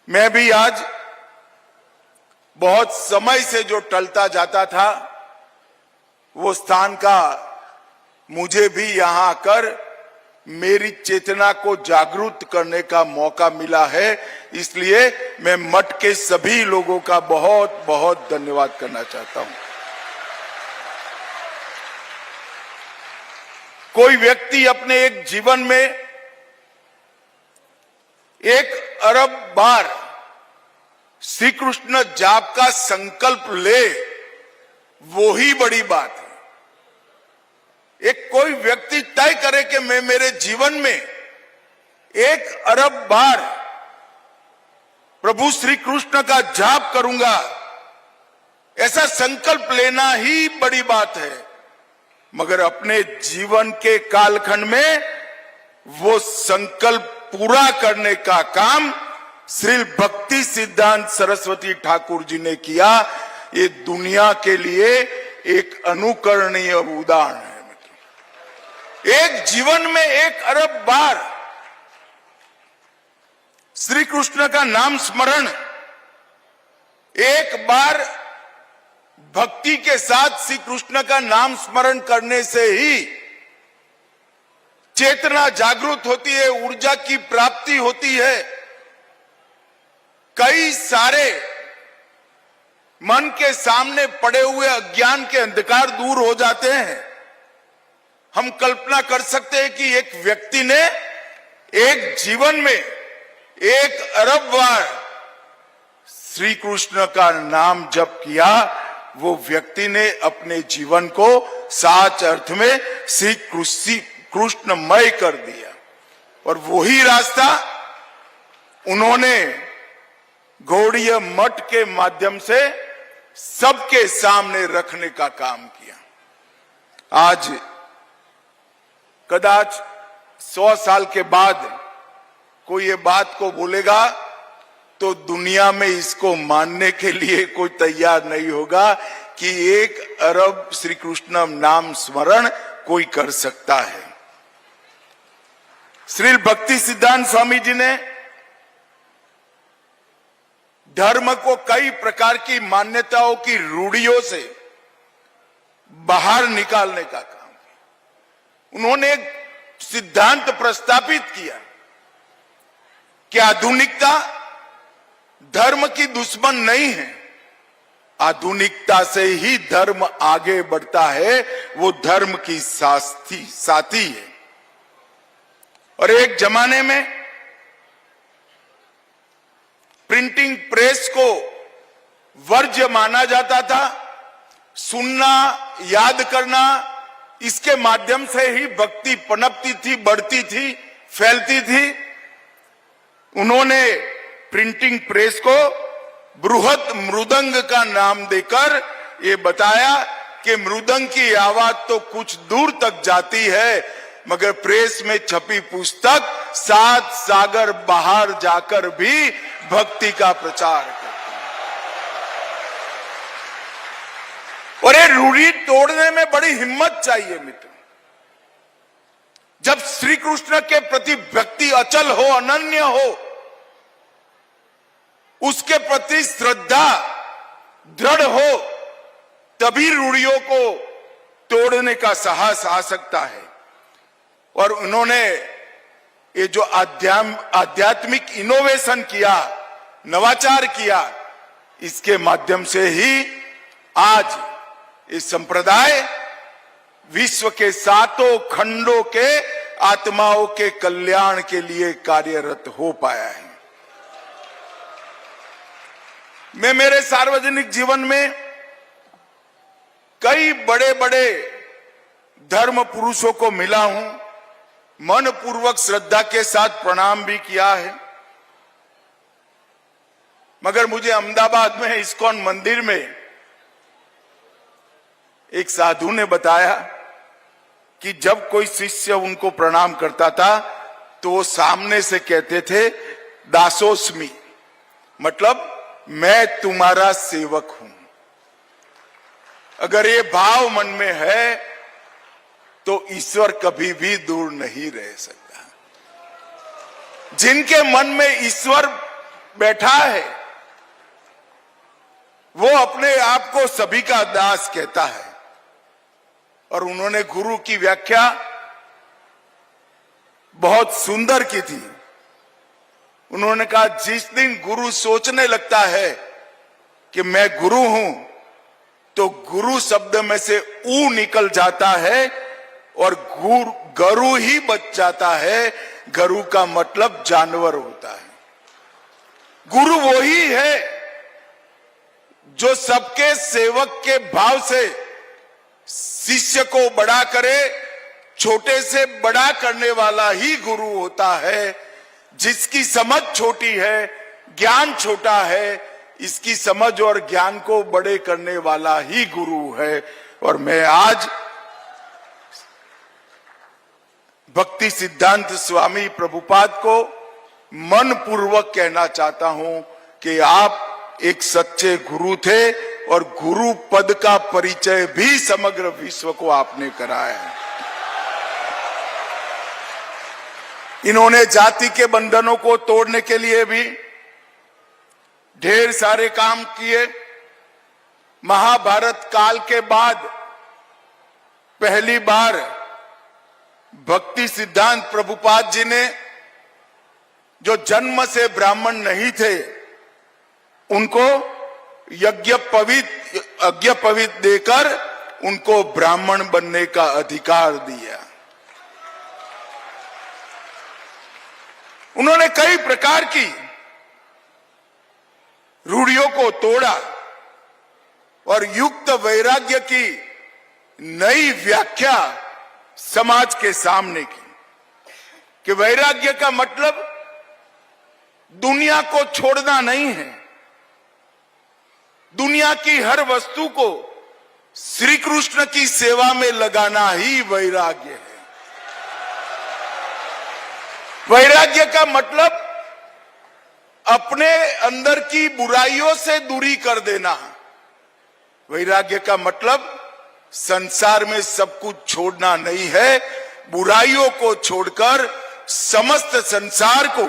मैं भी आज बहुत समय से जो टलता जाता था, वो स्थान का मुझे भी यहां आकर मेरी चेतना को जागरूक करने का मौका मिला है। इसलिए मैं मठ के सभी लोगों का बहुत बहुत धन्यवाद करना चाहता हूं। कोई व्यक्ति अपने एक जीवन में 1 अरब बार श्री कृष्ण जाप का संकल्प ले, वो ही बड़ी बात है। एक कोई व्यक्ति तय करे कि मैं मेरे जीवन में 1 अरब बार प्रभु श्री कृष्ण का जाप करूंगा, ऐसा संकल्प लेना ही बड़ी बात है। मगर अपने जीवन के कालखंड में वो संकल्प पूरा करने का काम श्री भक्ति सिद्धांत सरस्वती ठाकुर जी ने किया। ये दुनिया के लिए एक अनुकरणीय उदाहरण है मित्रों। एक जीवन में 1 अरब बार श्री कृष्ण का नाम स्मरण, एक बार भक्ति के साथ श्री कृष्ण का नाम स्मरण करने से ही चेतना जागृत होती है, ऊर्जा की प्राप्ति होती है। कई सारे मन के सामने पड़े हुए अज्ञान के अंधकार दूर हो जाते हैं। हम कल्पना कर सकते हैं कि एक व्यक्ति ने एक जीवन में 1 अरब बार श्री कृष्ण का नाम जप किया, वो व्यक्ति ने अपने जीवन को सच अर्थ में श्री कृष्णमय कर दिया। और वही रास्ता उन्होंने गौड़ीय मठ के माध्यम से सबके सामने रखने का काम किया। आज कदाच 100 साल के बाद कोई ये बात को बोलेगा तो दुनिया में इसको मानने के लिए कोई तैयार नहीं होगा कि 1 अरब श्री कृष्ण नाम स्मरण कोई कर सकता है। श्री भक्ति सिद्धांत स्वामी जी ने धर्म को कई प्रकार की मान्यताओं की रूढ़ियों से बाहर निकालने का काम किया। उन्होंने एक सिद्धांत प्रस्तापित किया कि आधुनिकता धर्म की दुश्मन नहीं है, आधुनिकता से ही धर्म आगे बढ़ता है, वो धर्म की साथी है। और एक जमाने में प्रिंटिंग प्रेस को वर्ज्य माना जाता था। सुनना, याद करना, इसके माध्यम से ही भक्ति पनपती थी, बढ़ती थी, फैलती थी। उन्होंने प्रिंटिंग प्रेस को बृहत मृदंग का नाम देकर ये बताया कि मृदंग की आवाज तो कुछ दूर तक जाती है, मगर प्रेस में छपी पुस्तक 7 सागर बाहर जाकर भी भक्ति का प्रचार करती है। और ये रूढ़ी तोड़ने में बड़ी हिम्मत चाहिए मित्र। जब श्री कृष्ण के प्रति भक्ति अचल हो, अनन्य हो, उसके प्रति श्रद्धा दृढ़ हो, तभी रूढ़ियों को तोड़ने का साहस आ सकता है। और उन्होंने ये जो आध्यात्मिक इनोवेशन किया, नवाचार किया, इसके माध्यम से ही आज इस संप्रदाय विश्व के 7 खंडों के आत्माओं के कल्याण के लिए कार्यरत हो पाया है। मैं मेरे सार्वजनिक जीवन में कई बड़े बड़े धर्म पुरुषों को मिला हूं, मन पूर्वक श्रद्धा के साथ प्रणाम भी किया है। मगर मुझे अहमदाबाद में इस्कॉन मंदिर में एक साधु ने बताया कि जब कोई शिष्य उनको प्रणाम करता था तो वो सामने से कहते थे दासोस्मि, मतलब मैं तुम्हारा सेवक हूं। अगर ये भाव मन में है तो ईश्वर कभी भी दूर नहीं रह सकता। जिनके मन में ईश्वर बैठा है वो अपने आप को सभी का दास कहता है। और उन्होंने गुरु की व्याख्या बहुत सुंदर की थी। उन्होंने कहा, जिस दिन गुरु सोचने लगता है कि मैं गुरु हूं, तो गुरु शब्द में से ऊ निकल जाता है और गरु ही बच जाता है। गरु का मतलब जानवर होता है। गुरु वही है जो सबके सेवक के भाव से शिष्य को बड़ा करे, छोटे से बड़ा करने वाला ही गुरु होता है। जिसकी समझ छोटी है, ज्ञान छोटा है, इसकी समझ और ज्ञान को बड़े करने वाला ही गुरु है। और मैं आज भक्ति सिद्धांत स्वामी प्रभुपाद को मन पूर्वक कहना चाहता हूं कि आप एक सच्चे गुरु थे और गुरु पद का परिचय भी समग्र विश्व को आपने कराया है। इन्होंने जाति के बंधनों को तोड़ने के लिए भी ढेर सारे काम किए। महाभारत काल के बाद पहली बार भक्ति सिद्धांत प्रभुपाद जी ने, जो जन्म से ब्राह्मण नहीं थे, उनको यज्ञ पवित्र देकर उनको ब्राह्मण बनने का अधिकार दिया। उन्होंने कई प्रकार की रूढ़ियों को तोड़ा और युक्त वैराग्य की नई व्याख्या समाज के सामने की, कि वैराग्य का मतलब दुनिया को छोड़ना नहीं है, दुनिया की हर वस्तु को श्री कृष्ण की सेवा में लगाना ही वैराग्य है। वैराग्य का मतलब अपने अंदर की बुराइयों से दूरी कर देना। वैराग्य का मतलब संसार में सब कुछ छोड़ना नहीं है, बुराइयों को छोड़कर समस्त संसार को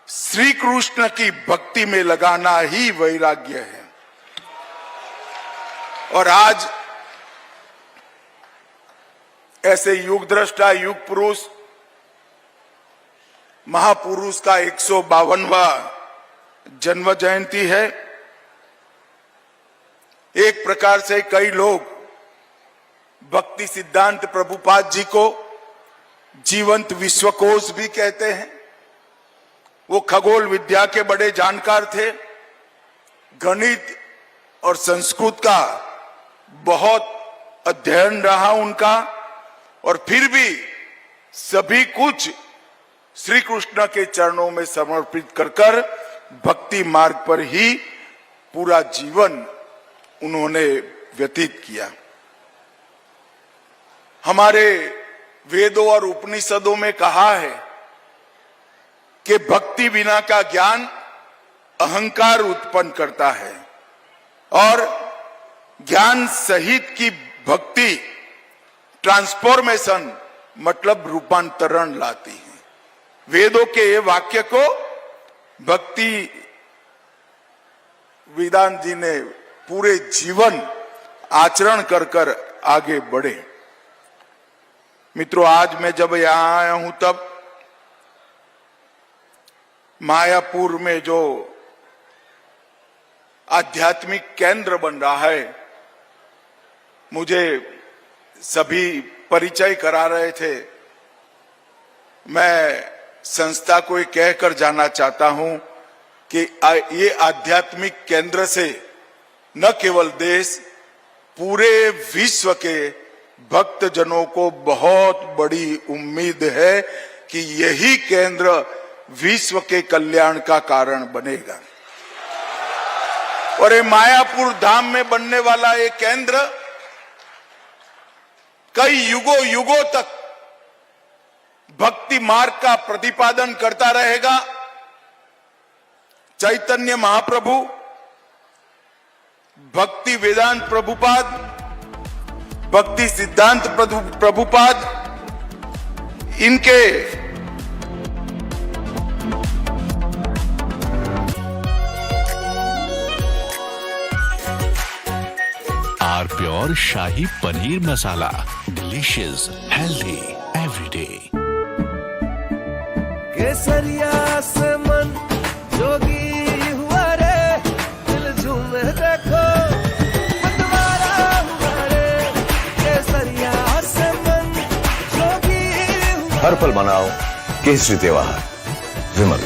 श्री कृष्ण की भक्ति में लगाना ही वैराग्य है। और आज ऐसे युग दृष्टा, युग पुरुष, महापुरुष का 152वां जन्म जयंती है। एक प्रकार से कई लोग भक्ति सिद्धांत प्रभुपाद जी को जीवंत विश्वकोश भी कहते हैं। वो खगोल विद्या के बड़े जानकार थे, गणित और संस्कृत का बहुत अध्ययन रहा उनका, और फिर भी सभी कुछ श्री कृष्ण के चरणों में समर्पित कर भक्ति मार्ग पर ही पूरा जीवन उन्होंने व्यतीत किया। हमारे वेदों और उपनिषदों में कहा है कि भक्ति बिना का ज्ञान अहंकार उत्पन्न करता है और ज्ञान सहित की भक्ति ट्रांसफॉर्मेशन मतलब रूपांतरण लाती है। वेदों के ये वाक्य को भक्ति वेदांत जी ने पूरे जीवन आचरण कर आगे बढ़े। मित्रों, आज मैं जब यहां आया हूं तब मायापुर में जो आध्यात्मिक केंद्र बन रहा है, मुझे सभी परिचय करा रहे थे। मैं संस्था को ये कहकर जाना चाहता हूं कि ये आध्यात्मिक केंद्र से न केवल देश, पूरे विश्व के भक्तजनों को बहुत बड़ी उम्मीद है कि यही केंद्र विश्व के कल्याण का कारण बनेगा। और ये मायापुर धाम में बनने वाला ये केंद्र कई युगों तक भक्ति मार्ग का प्रतिपादन करता रहेगा। चैतन्य महाप्रभु, भक्ति वेदांत प्रभुपाद, भक्ति सिद्धांत प्रभुपाद, इनके are pure shahi paneer masala, delicious, healthy everyday. केसरिया से मन जोगी हुआ रे, दिल झूमे देखो मतवारा हुआ रे। केसरिया से मन जोगी हुआ। हर पल मनाओ केसरी त्योहार। विमल,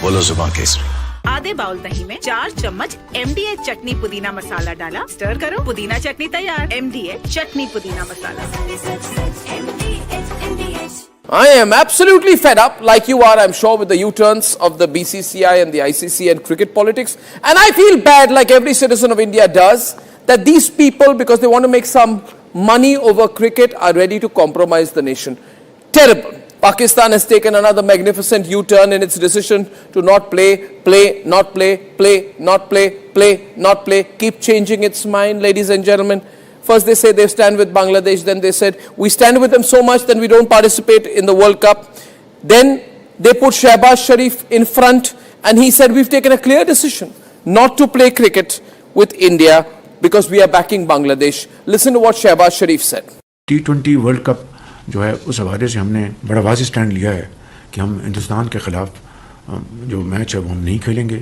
बोलो जुबान केसरी। आधे बाउल दही में 4 चम्मच MDH चटनी पुदीना मसाला डाला, स्टर करो, पुदीना चटनी तैयार। MDH चटनी पुदीना मसाला। I am absolutely fed up, like you are, I'm sure, with the U-turns of the BCCI and the ICC and cricket politics. And I feel bad, like every citizen of India does, that these people, because they want to make some money over cricket, are ready to compromise the nation. Terrible. Pakistan has taken another magnificent U-turn in its decision to not play, not play, not play, keep changing its mind, ladies and gentlemen. First they say they stand with Bangladesh, then they said we stand with them so much that we don't participate in the World Cup. Then they put Shehbaz Sharif in front and he said we've taken a clear decision not to play cricket with India because we are backing Bangladesh. Listen to what Shehbaz Sharif said. T20 World Cup जो है उस हवाले से हमने बड़ा वाज़ेह stand लिया है कि हम हिंदुस्तान के ख़िलाफ़ जो मैच है वो हम नहीं खेलेंगे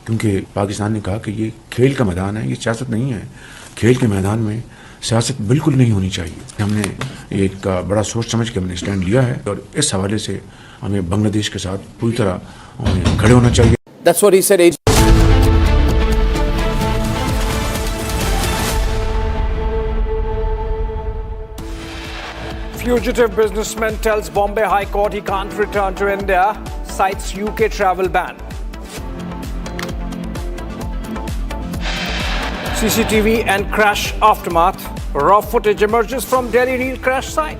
क्योंकि पाकिस्तान ने कहा कि ये खेल का मैदान है, ये सियासत नहीं है। खेल के मैदान में सियासत बिल्कुल नहीं होनी चाहिए। हमने एक बड़ा सोच समझ के हमने स्टैंड लिया है और इस हवाले से हमें बांग्लादेश के साथ पूरी तरह खड़े होना चाहिए। That's what he said. Fugitive businessman tells Bombay High Court he can't return to India, cites UK travel ban. CCTV and crash aftermath. Raw footage emerges from Delhi Real crash site.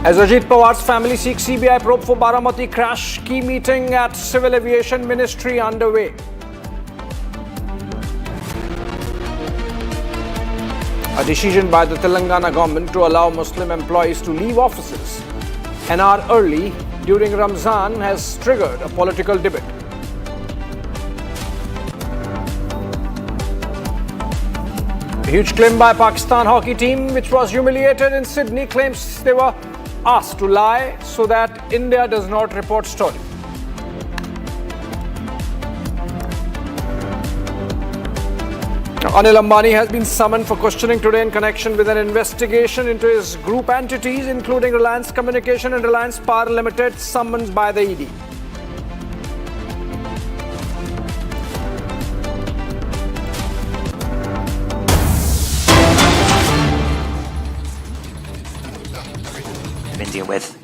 As Ajit Pawar's family seeks CBI probe for Baramati crash, key meeting at Civil Aviation Ministry underway. A decision by the Telangana government to allow Muslim employees to leave offices an hour early during Ramzan has triggered a political debate. A huge claim by Pakistan hockey team, which was humiliated in Sydney, claims they were asked to lie so that India does not report story. Anil Ambani has been summoned for questioning today in connection with an investigation into his group entities, including Reliance Communication and Reliance Power Limited, summoned by the ED. With.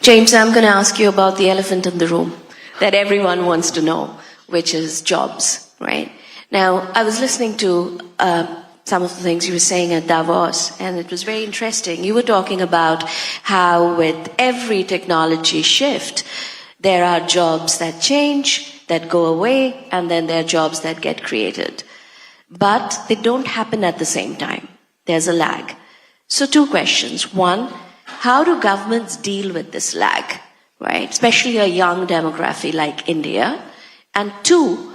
James, I'm going to ask you about the elephant in the room that everyone wants to know, which is jobs, right? Now, I was listening to some of the things you were saying at Davos, and it was very interesting. You were talking about how with every technology shift, there are jobs that change, that go away, and then there are jobs that get created. But they don't happen at the same time. There's a lag. So two questions. One, how do governments deal with this lag, right? Especially a young demography like India. And two,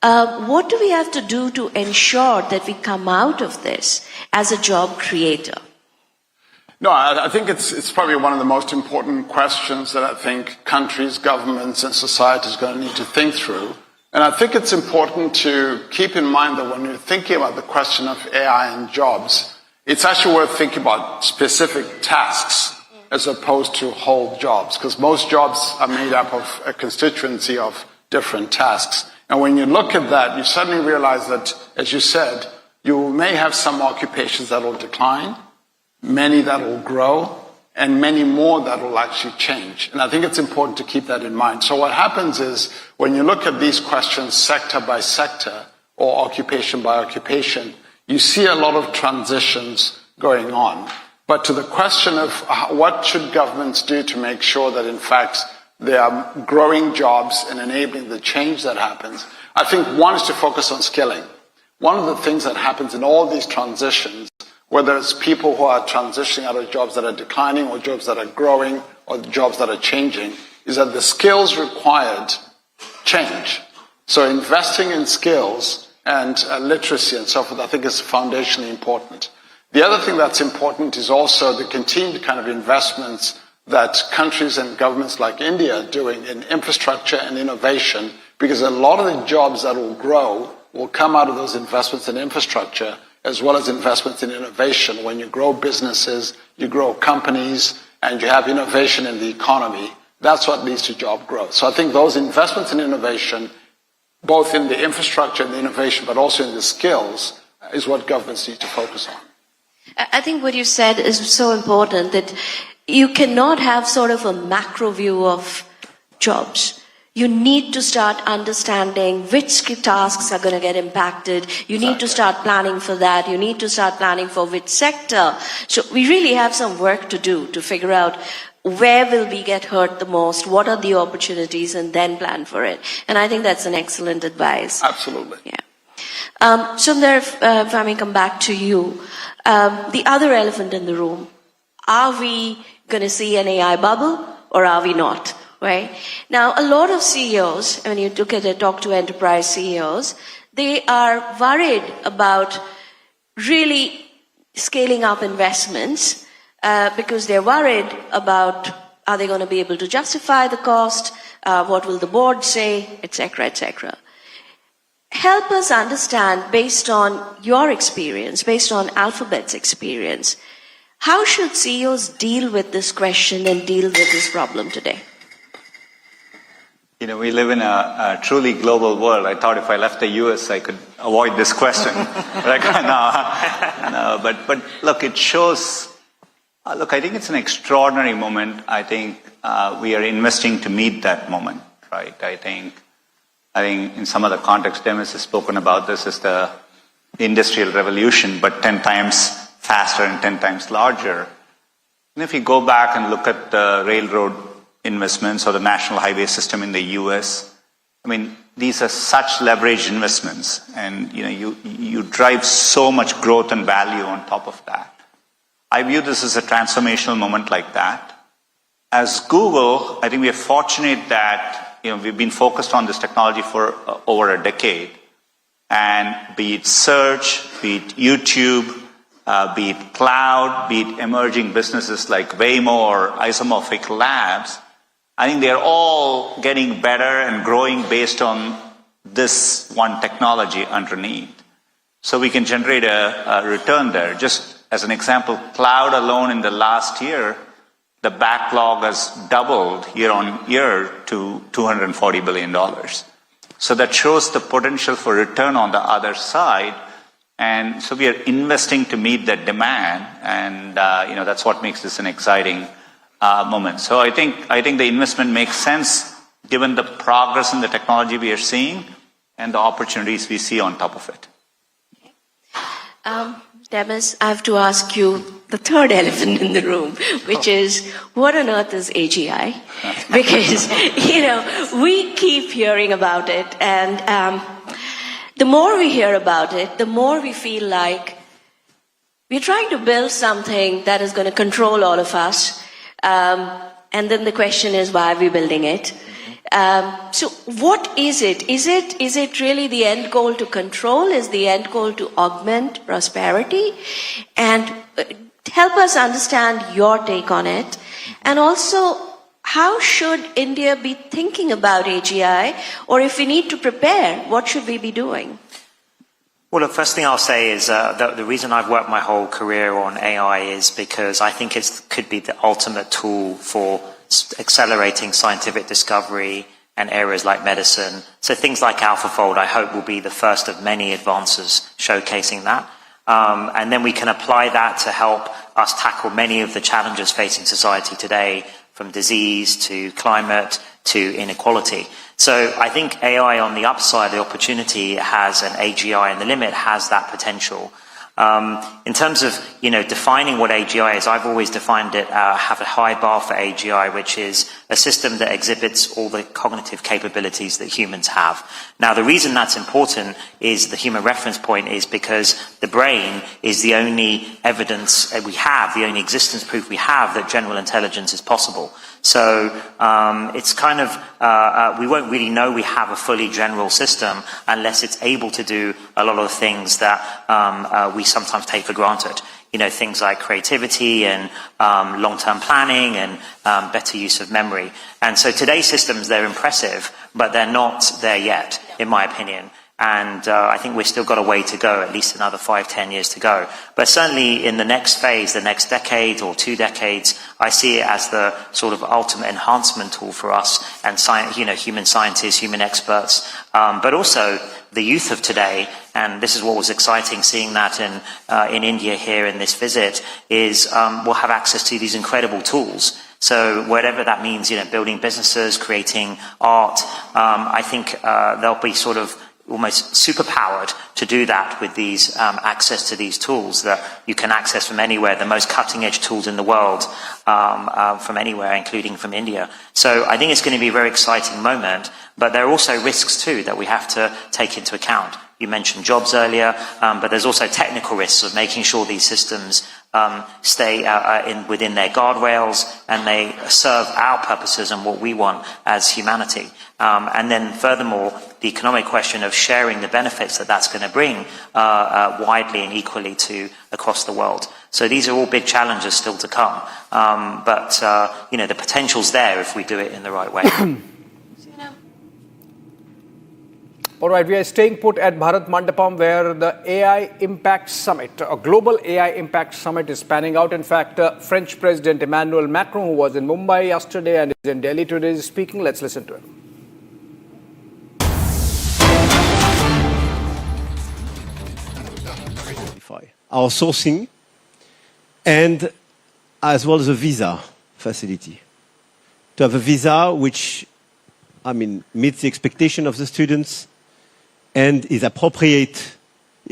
what do we have to do to ensure that we come out of this as a job creator? No, I think it's probably one of the most important questions that I think countries, governments, and society is going to need to think through. And I think it's important to keep in mind that when you're thinking about the question of AI and jobs, it's actually worth thinking about specific tasks as opposed to whole jobs, because most jobs are made up of a constituency of different tasks. And when you look at that, you suddenly realize that, as you said, you may have some occupations that will decline, many that will grow, and many more that will actually change. And I think it's important to keep that in mind. So what happens is, when you look at these questions sector by sector, or occupation by occupation, you see a lot of transitions going on. But to the question of what should governments do to make sure that, in fact, there are growing jobs and enabling the change that happens, I think one is to focus on skilling. One of the things that happens in all these transitions, whether it's people who are transitioning out of jobs that are declining or jobs that are growing or jobs that are changing, is that the skills required change. So investing in skills and literacy and so forth, I think is foundationally important. The other thing that's important is also the continued kind of investments that countries and governments like India are doing in infrastructure and innovation, because a lot of the jobs that will grow will come out of those investments in infrastructure as well as investments in innovation. When you grow businesses, you grow companies, and you have innovation in the economy, that's what leads to job growth. So I think those investments in innovation, both in the infrastructure and the innovation, but also in the skills, is what governments need to focus on. I think what you said is so important, that you cannot have sort of a macro view of jobs. You need to start understanding which tasks are going to get impacted. You need to start planning for that. You need to start planning for which sector. So we really have some work to do to figure out where will we get hurt the most, what are the opportunities, and then plan for it. And I think that's an excellent advice. Absolutely. Yeah. Sundar, if I may come back to you, the other elephant in the room, are we going to see an AI bubble or are we not? Right? Now, a lot of CEOs, when you look at it, talk to enterprise CEOs, they are worried about really scaling up investments because they're worried about, are they going to be able to justify the cost, what will the board say, etc., etc. Help us understand, based on your experience, based on Alphabet's experience, how should CEOs deal with this question and deal with this problem today? You know, we live in a truly global world. I thought if I left the US, I could avoid this question. But look, it shows, look, I think it's an extraordinary moment. I think we are investing to meet that moment, right? I think in some other context, Demis has spoken about this as the industrial revolution, but 10 times faster and 10 times larger. And if you go back and look at the railroad investments or the national highway system in the US, I mean, these are such leveraged investments, and you drive so much growth and value on top of that. I view this as a transformational moment like that. As Google, I think we are fortunate that we've been focused on this technology for over a decade, and be it search, be it YouTube, be it cloud, be it emerging businesses like Waymo or isomorphic labs, I think they're all getting better and growing based on this one technology underneath. So we can generate a return there. Just as an example, cloud alone in the last year, the backlog has doubled year on year to $240 billion. So that shows the potential for return on the other side. And so we are investing to meet that demand. And, that's what makes this an exciting moment. So I think the investment makes sense given the progress in the technology we are seeing and the opportunities we see on top of it. Demis, I have to ask you the third elephant in the room, which is, what on earth is AGI? Because, we keep hearing about it, and the more we hear about it, the more we feel like we're trying to build something that is going to control all of us. And then the question is, why are we building it? So what is it? Is it really the end goal to control? Is the end goal to augment prosperity? And help us understand your take on it. And also, how should India be thinking about AGI? Or if we need to prepare, what should we be doing? Well, the first thing I'll say is that the reason I've worked my whole career on AI is because I think it could be the ultimate tool for accelerating scientific discovery and areas like medicine. So things like AlphaFold, I hope, will be the first of many advances showcasing that. And then we can apply that to help us tackle many of the challenges facing society today, from disease to climate to inequality. So I think AI on the upside, the opportunity has, and AGI in the limit has that potential. In terms of, defining what AGI is, I've always defined it, have a high bar for AGI, which is a system that exhibits all the cognitive capabilities that humans have. Now, the reason that's important is the human reference point is because the brain is the only evidence we have, the only existence proof we have that general intelligence is possible. So it's kind of, we won't really know we have a fully general system unless it's able to do a lot of the things that we sometimes take for granted. Things like creativity and long-term planning and better use of memory. And so today's systems, they're impressive, but they're not there yet, in my opinion. And I think we've still got a way to go, at least another 5-10 years to go. But certainly in the next phase, the next decade or 2 decades, I see it as the sort of ultimate enhancement tool for us and human scientists, human experts, but also the youth of today. And this is what was exciting, seeing that in India here in this visit, is we'll have access to these incredible tools. So whatever that means, building businesses, creating art, I think they'll be sort of almost superpowered to do that with these access to these tools that you can access from anywhere, the most cutting edge tools in the world from anywhere, including from India. So I think it's going to be a very exciting moment, but there are also risks too that we have to take into account. You mentioned jobs earlier, but there's also technical risks of making sure these systems stay within their guardrails and they serve our purposes and what we want as humanity. And then furthermore, the economic question of sharing the benefits that that's going to bring widely and equally to across the world. So these are all big challenges still to come. But the potential's there if we do it in the right way. All right, we are staying put at Bharat Mandapam, where the AI Impact Summit, a global AI Impact Summit, is panning out. In fact, French President Emmanuel Macron, who was in Mumbai yesterday and is in Delhi today, is speaking. Let's listen to him. Our sourcing and as well as a visa facility. To have a visa which, meets the expectation of the students and is appropriate.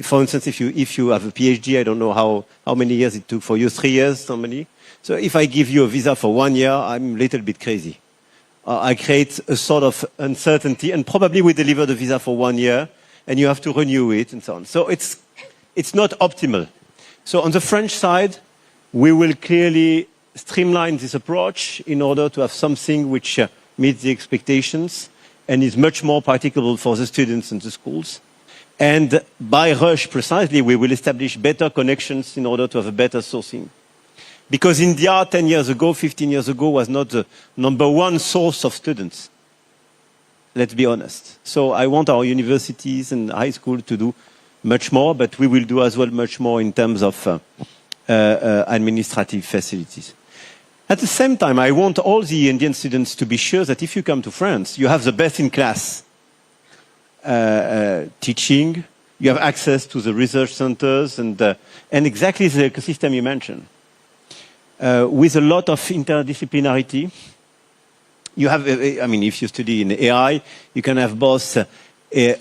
For instance, if you have a PhD, I don't know how many years it took for you, 3 years, somebody. So if I give you a visa for 1 year, I'm a little bit crazy. I create a sort of uncertainty, and probably we deliver the visa for 1 year, and you have to renew it and so on. So it's not optimal. So on the French side, we will clearly streamline this approach in order to have something which meets the expectations and is much more practicable for the students and the schools. And by Rush, precisely, we will establish better connections in order to have a better sourcing. Because India, 10 years ago, 15 years ago, was not the #1 source of students. Let's be honest. So I want our universities and high school to do much more, but we will do as well much more in terms of administrative facilities. At the same time, I want all the Indian students to be sure that if you come to France, you have the best-in-class teaching, you have access to the research centers, and exactly the ecosystem you mentioned. With a lot of interdisciplinarity, you have, if you study in AI, you can have both,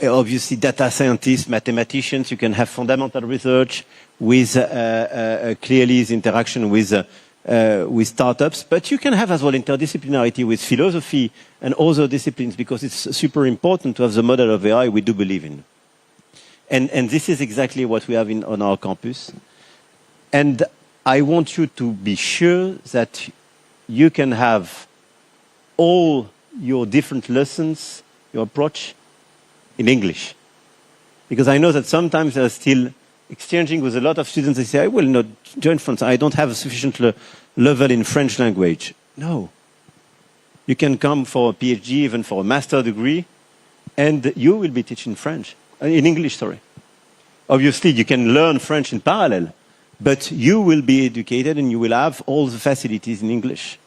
obviously, data scientists, mathematicians, you can have fundamental research with clearly the interaction with startups, but you can have as well interdisciplinarity with philosophy and other disciplines, because it's super important to have the model of AI we do believe in. And this is exactly what we have on our campus. And I want you to be sure that you can have all your different lessons, your approach, in English. Because I know that sometimes they're still exchanging with a lot of students. They say, I will not join France. I don't have a sufficient level in French language. No. You can come for a PhD, even for a master degree, and you will be teaching French. In English, sorry. Obviously, you can learn French in parallel, but you will be educated and you will have all the facilities in English.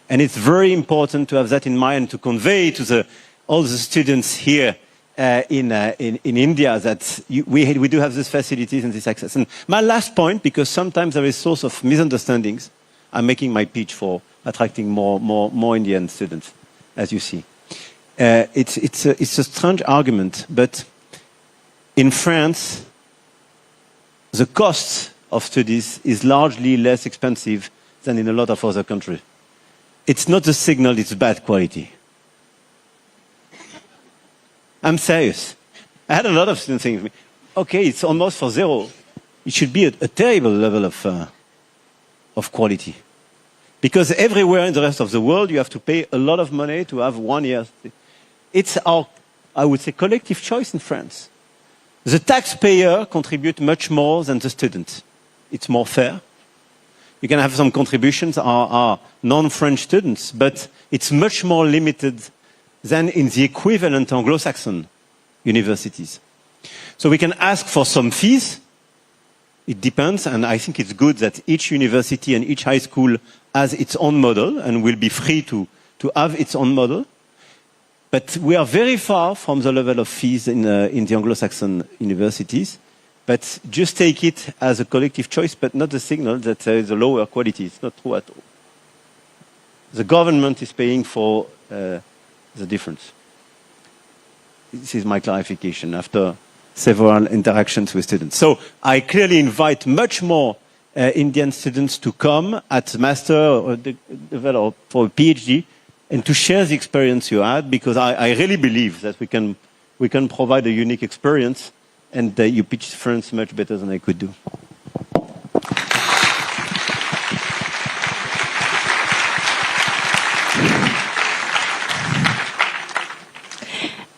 And it's very important to have that in mind, to convey to all the students here in India that we do have these facilities and this access. And my last point, because sometimes there is a source of misunderstandings, I'm making my pitch for attracting more Indian students, as you see. It's a strange argument, but in France, the cost of studies is largely less expensive than in a lot of other countries. It's not the signal, it's bad quality. I'm serious. I had a lot of students saying to me, okay, it's almost for zero. It should be a terrible level of quality. Because everywhere in the rest of the world, you have to pay a lot of money to have 1 year. It's our, I would say, collective choice in France. The taxpayer contributes much more than the student. It's more fair. You can have some contributions are non-French students, but it's much more limited than in the equivalent Anglo-Saxon universities. So we can ask for some fees. It depends, and I think it's good that each university and each high school has its own model and will be free to have its own model. But we are very far from the level of fees in the Anglo-Saxon universities. But just take it as a collective choice, but not a signal that there is a lower quality. It's not true at all. The government is paying for the difference. This is my clarification after several interactions with students. So I clearly invite much more Indian students to come at master or for a PhD and to share the experience you had, because I really believe that we can provide a unique experience, and you pitched France much better than I could do.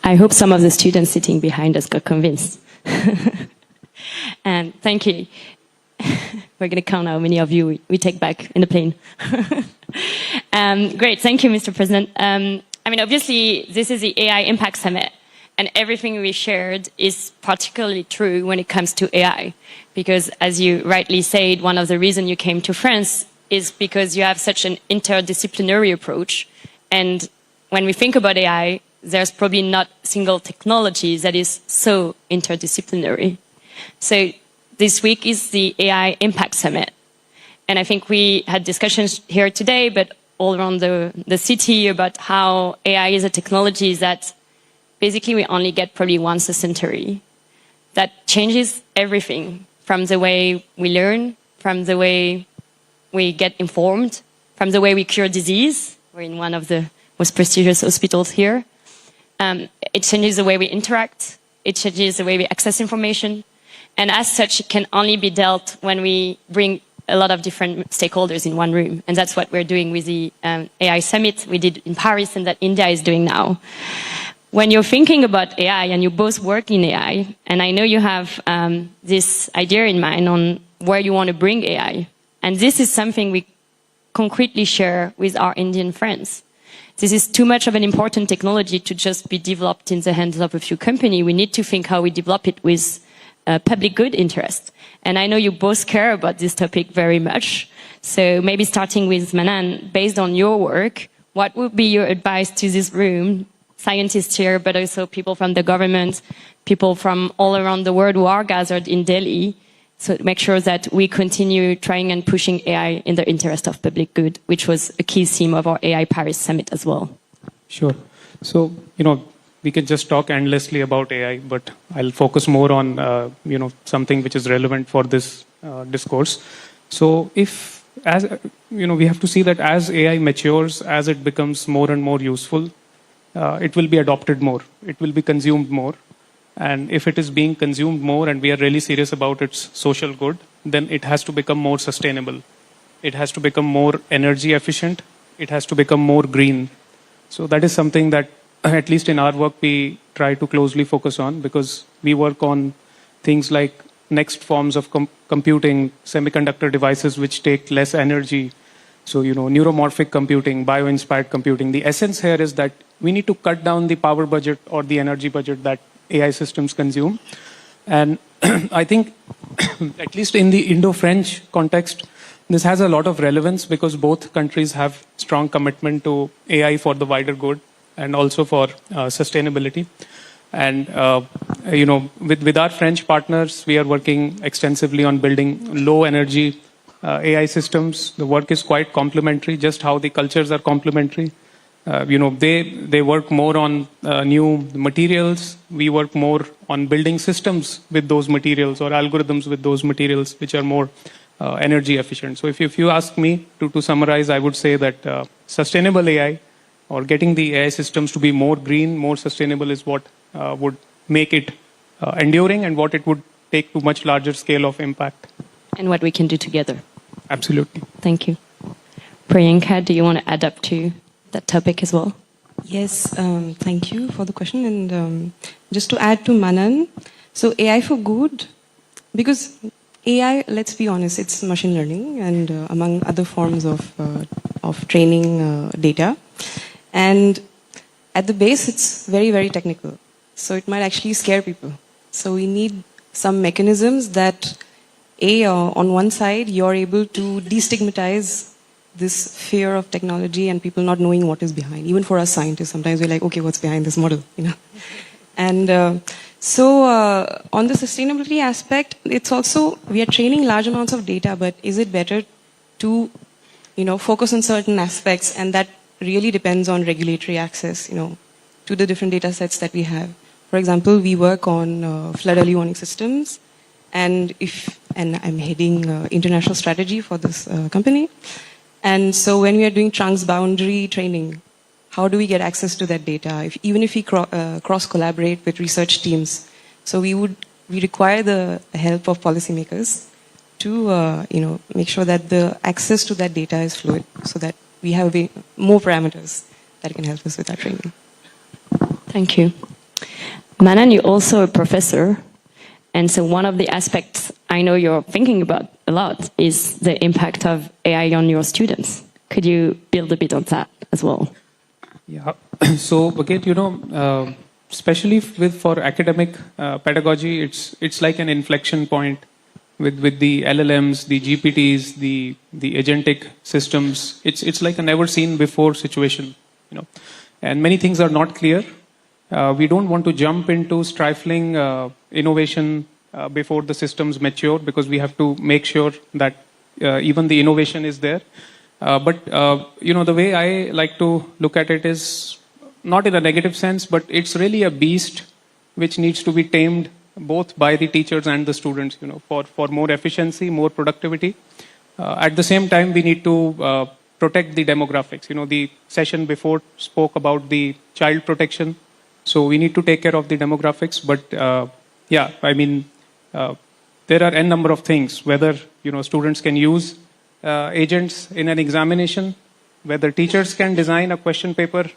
I hope some of the students sitting behind us got convinced. And thank you. We're going to count how many of you we take back in the plane. Great, thank you, Mr. President. I mean, obviously, this is the AI Impact Summit, and everything we shared is particularly true when it comes to AI, because as you rightly said, one of the reasons you came to France is because you have such an interdisciplinary approach, and when we think about AI, there's probably not single technology that is so interdisciplinary. So this week is the AI Impact Summit. And I think we had discussions here today, but all around the city about how AI is a technology that basically we only get probably once a century. That changes everything, from the way we learn, from the way we get informed, from the way we cure disease. We're in one of the most prestigious hospitals here. It changes the way we interact. It changes the way we access information. And as such, it can only be dealt when we bring a lot of different stakeholders in one room. And that's what we're doing with the AI Summit we did in Paris and that India is doing now. When you're thinking about AI, and you both work in AI, and I know you have this idea in mind on where you want to bring AI, and this is something we concretely share with our Indian friends. This is too much of an important technology to just be developed in the hands of a few companies. We need to think how we develop it with public good interest. And I know you both care about this topic very much. So maybe starting with Manan, based on your work, what would be your advice to this room, scientists here, but also people from the government, people from all around the world who are gathered in Delhi, so to make sure that we continue trying and pushing AI in the interest of public good, which was a key theme of our AI Paris Summit as well. Sure. So, we can just talk endlessly about AI, but I'll focus more on, something which is relevant for this discourse. So we have to see that as AI matures, as it becomes more and more useful, it will be adopted more. It will be consumed more. And if it is being consumed more and we are really serious about its social good, then it has to become more sustainable. It has to become more energy efficient. It has to become more green. So that is something that, at least in our work, we try to closely focus on, because we work on things like next forms of computing, semiconductor devices which take less energy. So, neuromorphic computing, bio-inspired computing. The essence here is that we need to cut down the power budget or the energy budget that AI systems consume. And I think, at least in the Indo-French context, this has a lot of relevance because both countries have strong commitment to AI for the wider good and also for sustainability. And, with our French partners, we are working extensively on building low energy AI systems. The work is quite complementary, just how the cultures are complementary. They work more on new materials. We work more on building systems with those materials or algorithms with those materials which are more energy efficient. So if you ask me to summarize, I would say that sustainable AI or getting the AI systems to be more green, more sustainable is what would make it enduring and what it would take to much larger scale of impact. And what we can do together. Absolutely. Thank you. Priyanka, do you want to add up to that topic as well? Yes, thank you for the question. And just to add to Manan, so AI for good, because AI, let's be honest, it's machine learning and among other forms of training data. And at the base, it's very, very technical. So it might actually scare people. So we need some mechanisms that, on one side, you're able to destigmatize this fear of technology and people not knowing what is behind. Even for us scientists, sometimes we're like, okay, what's behind this model? And on the sustainability aspect, it's also, we are training large amounts of data, but is it better to, focus on certain aspects? And that really depends on regulatory access, to the different data sets that we have. For example, we work on flood early warning systems, and I'm heading international strategy for this company. And so when we are doing trans-boundary training, how do we get access to that data? Even if we cross-collaborate with research teams, so we require the help of policymakers to make sure that the access to that data is fluid, so that we have more parameters that can help us with our training. Thank you. Manan, you're also a professor, and so one of the aspects I know you're thinking about a lot is the impact of AI on your students. Could you build a bit on that as well? Yeah. So again, especially for academic pedagogy, it's like an inflection point with the LLMs, the GPTs, the agentic systems. It's like a never seen before situation, and many things are not clear. We don't want to jump into stifling innovation before the systems mature, because we have to make sure that even the innovation is there. But the way I like to look at it is not in a negative sense, but it's really a beast which needs to be tamed both by the teachers and the students, for more efficiency, more productivity. At the same time, we need to protect the demographics. The session before spoke about the child protection. So we need to take care of the demographics. But there are n number of things, whether students can use agents in an examination, whether teachers can design a question paper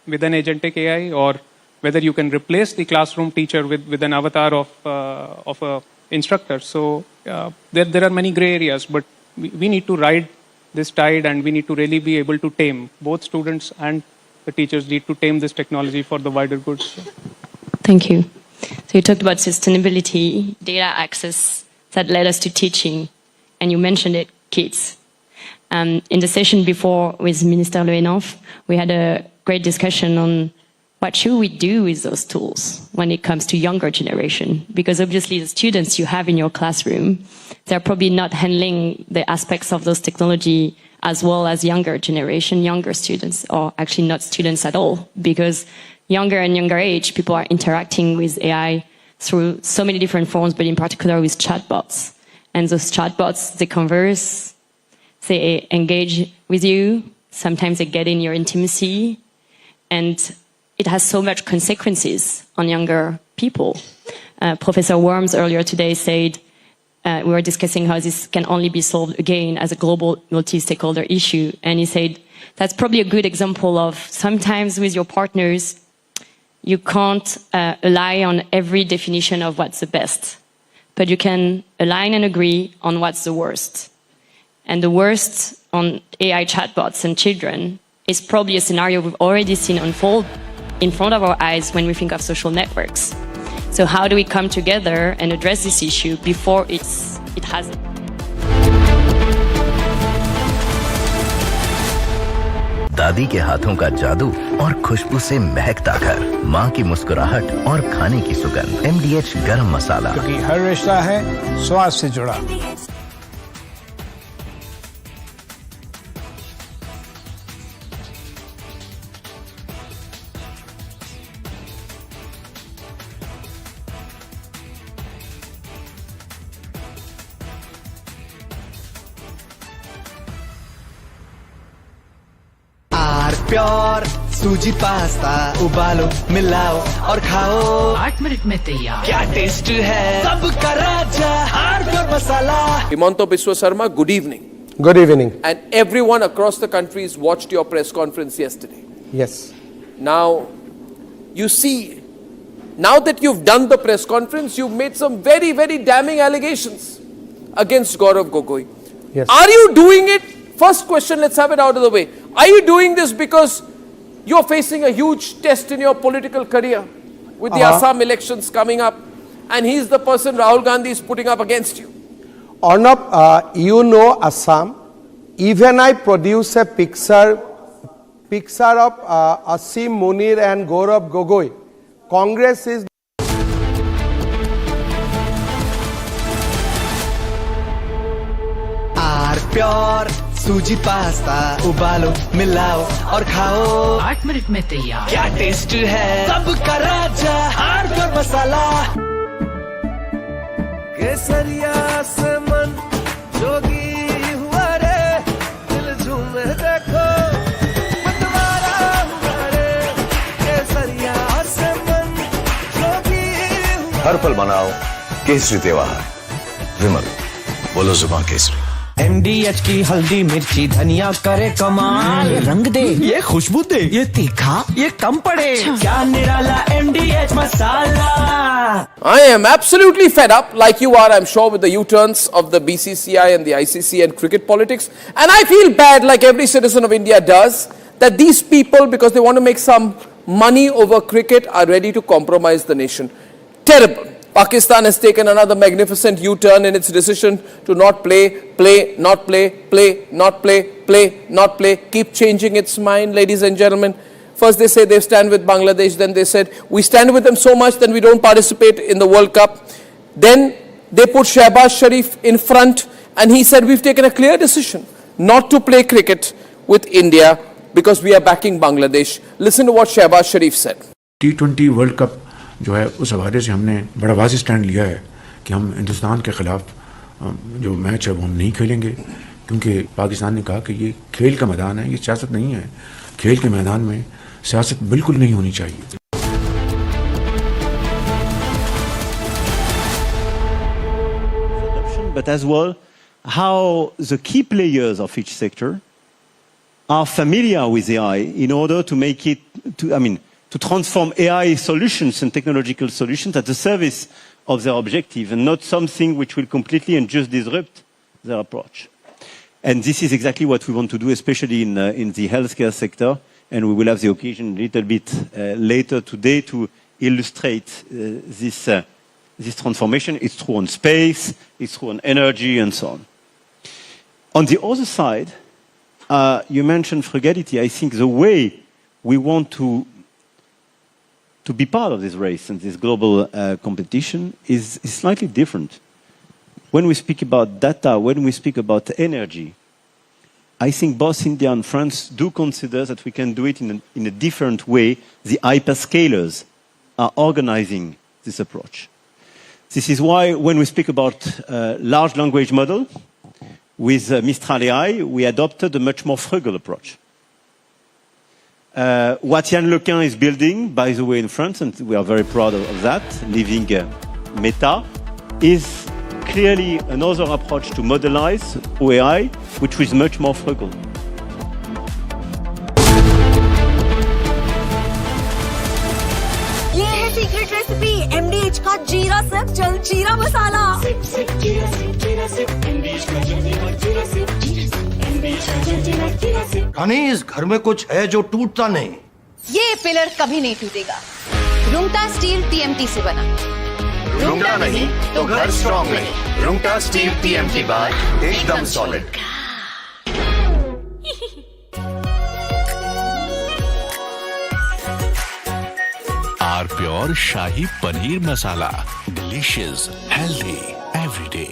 with an agentic AI, or whether you can replace the classroom teacher with an avatar of a instructor. So there are many gray areas, but we need to ride this tide, and we need to really be able to tame. Both students and the teachers need to tame this technology for the wider good. Thank you. So you talked about sustainability, data access that led us to teaching, and you mentioned it, kids. In the session before with Minister Le Henaf, we had a great discussion on what should we do with those tools when it comes to younger generation? Because obviously the students you have in your classroom, they're probably not handling the aspects of those technology as well as younger generation, younger students, or actually not students at all, because younger and younger age, people are interacting with AI through so many different forms, but in particular with chatbots. And those chatbots, they converse, they engage with you, sometimes they get in your intimacy, and it has so much consequences on younger people. Professor Worms earlier today said, we were discussing how this can only be solved again as a global multi-stakeholder issue. And he said, that's probably a good example of sometimes with your partners, you can't rely on every definition of what's the best, but you can align and agree on what's the worst. And the worst on AI chatbots and children is probably a scenario we've already seen unfold in front of our eyes when we think of social networks. So how do we come together and address this issue before it has... दादी के हाथों का जादू और खुशबू से महकता घर, माँ की मुस्कुराहट और खाने की सुगंध, MDH गरम मसाला, क्योंकि हर रिश्ता है स्वाद से जुड़ा। प्योर सूजी पास्ता उबालो मिलाओ और खाओ 8 मिनट में तैयार क्या टेस्ट है सबका राजा pure masala Himanta Biswa Sarma, good evening. Good evening. And everyone across the countries watched your press conference yesterday. Yes. Now, you see, now that you've done the press conference, you've made some very, very damning allegations against Gaurav Gogoi. Yes. Are you doing it? First question, let's have it out of the way. Are you doing this because you're facing a huge test in your political career? with the Assam elections coming up, and he's the person Rahul Gandhi is putting up against you. Arnab, you know Assam. Even I produce a picture of Asim Munir and Gaurav Gogoi. Congress is pure सूजी pasta उबालो मिलाओ और खाओ 8 minute में तैयार। क्या taste है सबका राजा हार्डकोर मसाला केसरिया से मन जोगी हुआ रे दिल झूमे देखो मतवारा हुआ रे केसरिया से मन जोगी हर पल मनाओ केसरी त्योहार। विमल बोलो जुबान केसरी। MDH की हल्दी मिर्ची धनिया करे कमाल रंग दे ये खुशबू दे ये तीखा ये कम पड़े क्या निराला MDH masala. I am absolutely fed up, like you are, I'm sure, with the U-turns of the BCCI and the ICC and cricket politics. And I feel bad, like every citizen of India does, that these people, because they want to make some money over cricket, are ready to compromise the nation. Terrible. Pakistan has taken another magnificent U-turn in its decision to not play, not play, keep changing its mind, ladies and gentlemen. First they say they stand with Bangladesh, then they said we stand with them so much that we don't participate in the World Cup. Then they put Shehbaz Sharif in front and he said we've taken a clear decision not to play cricket with India because we are backing Bangladesh. Listen to what Shehbaz Sharif said. T20 world cup जो है उस हवाले से हमने बड़ा वाज़ेह stand लिया है कि हम हिंदुस्तान के ख़िलाफ़ जो मैच है वो हम नहीं खेलेंगे क्योंकि पाकिस्तान ने कहा कि ये खेल का मैदान है, ये सियासत नहीं है। खेल के मैदान में सियासत बिल्कुल नहीं होनी चाहिए। But as well, how the key players of each sector are familiar with AI in order to make it, to transform AI solutions and technological solutions at the service of their objective and not something which will completely and just disrupt their approach. And this is exactly what we want to do, especially in the healthcare sector. And we will have the occasion a little bit later today to illustrate this transformation. It's true on space, it's true on energy, and so on. On the other side, you mentioned frugality. I think the way we want to be part of this race and this global competition is slightly different. When we speak about data, when we speak about energy, I think both India and France do consider that we can do it in a different way. The hyperscalers are organizing this approach. This is why when we speak about large language model, with Mistral AI, we adopted a much more frugal approach. What Yann Lequin is building, by the way, in France, and we are very proud of that, leaving Meta, is clearly another approach to modelize AI, which is much more frugal. ये है secret recipe MDH का जीरा सिर्फ जल जीरा मसाला। रानी, इस घर में कुछ है जो टूटता नहीं। ये पिलर कभी नहीं टूटेगा। रुंगटा स्टील TMT से बना। रुंगटा नहीं तो घर स्ट्रॉन्ग नहीं। रुंगटा स्टील TMT बार एकदम solid. R pure shahi paneer masala, delicious, healthy everyday.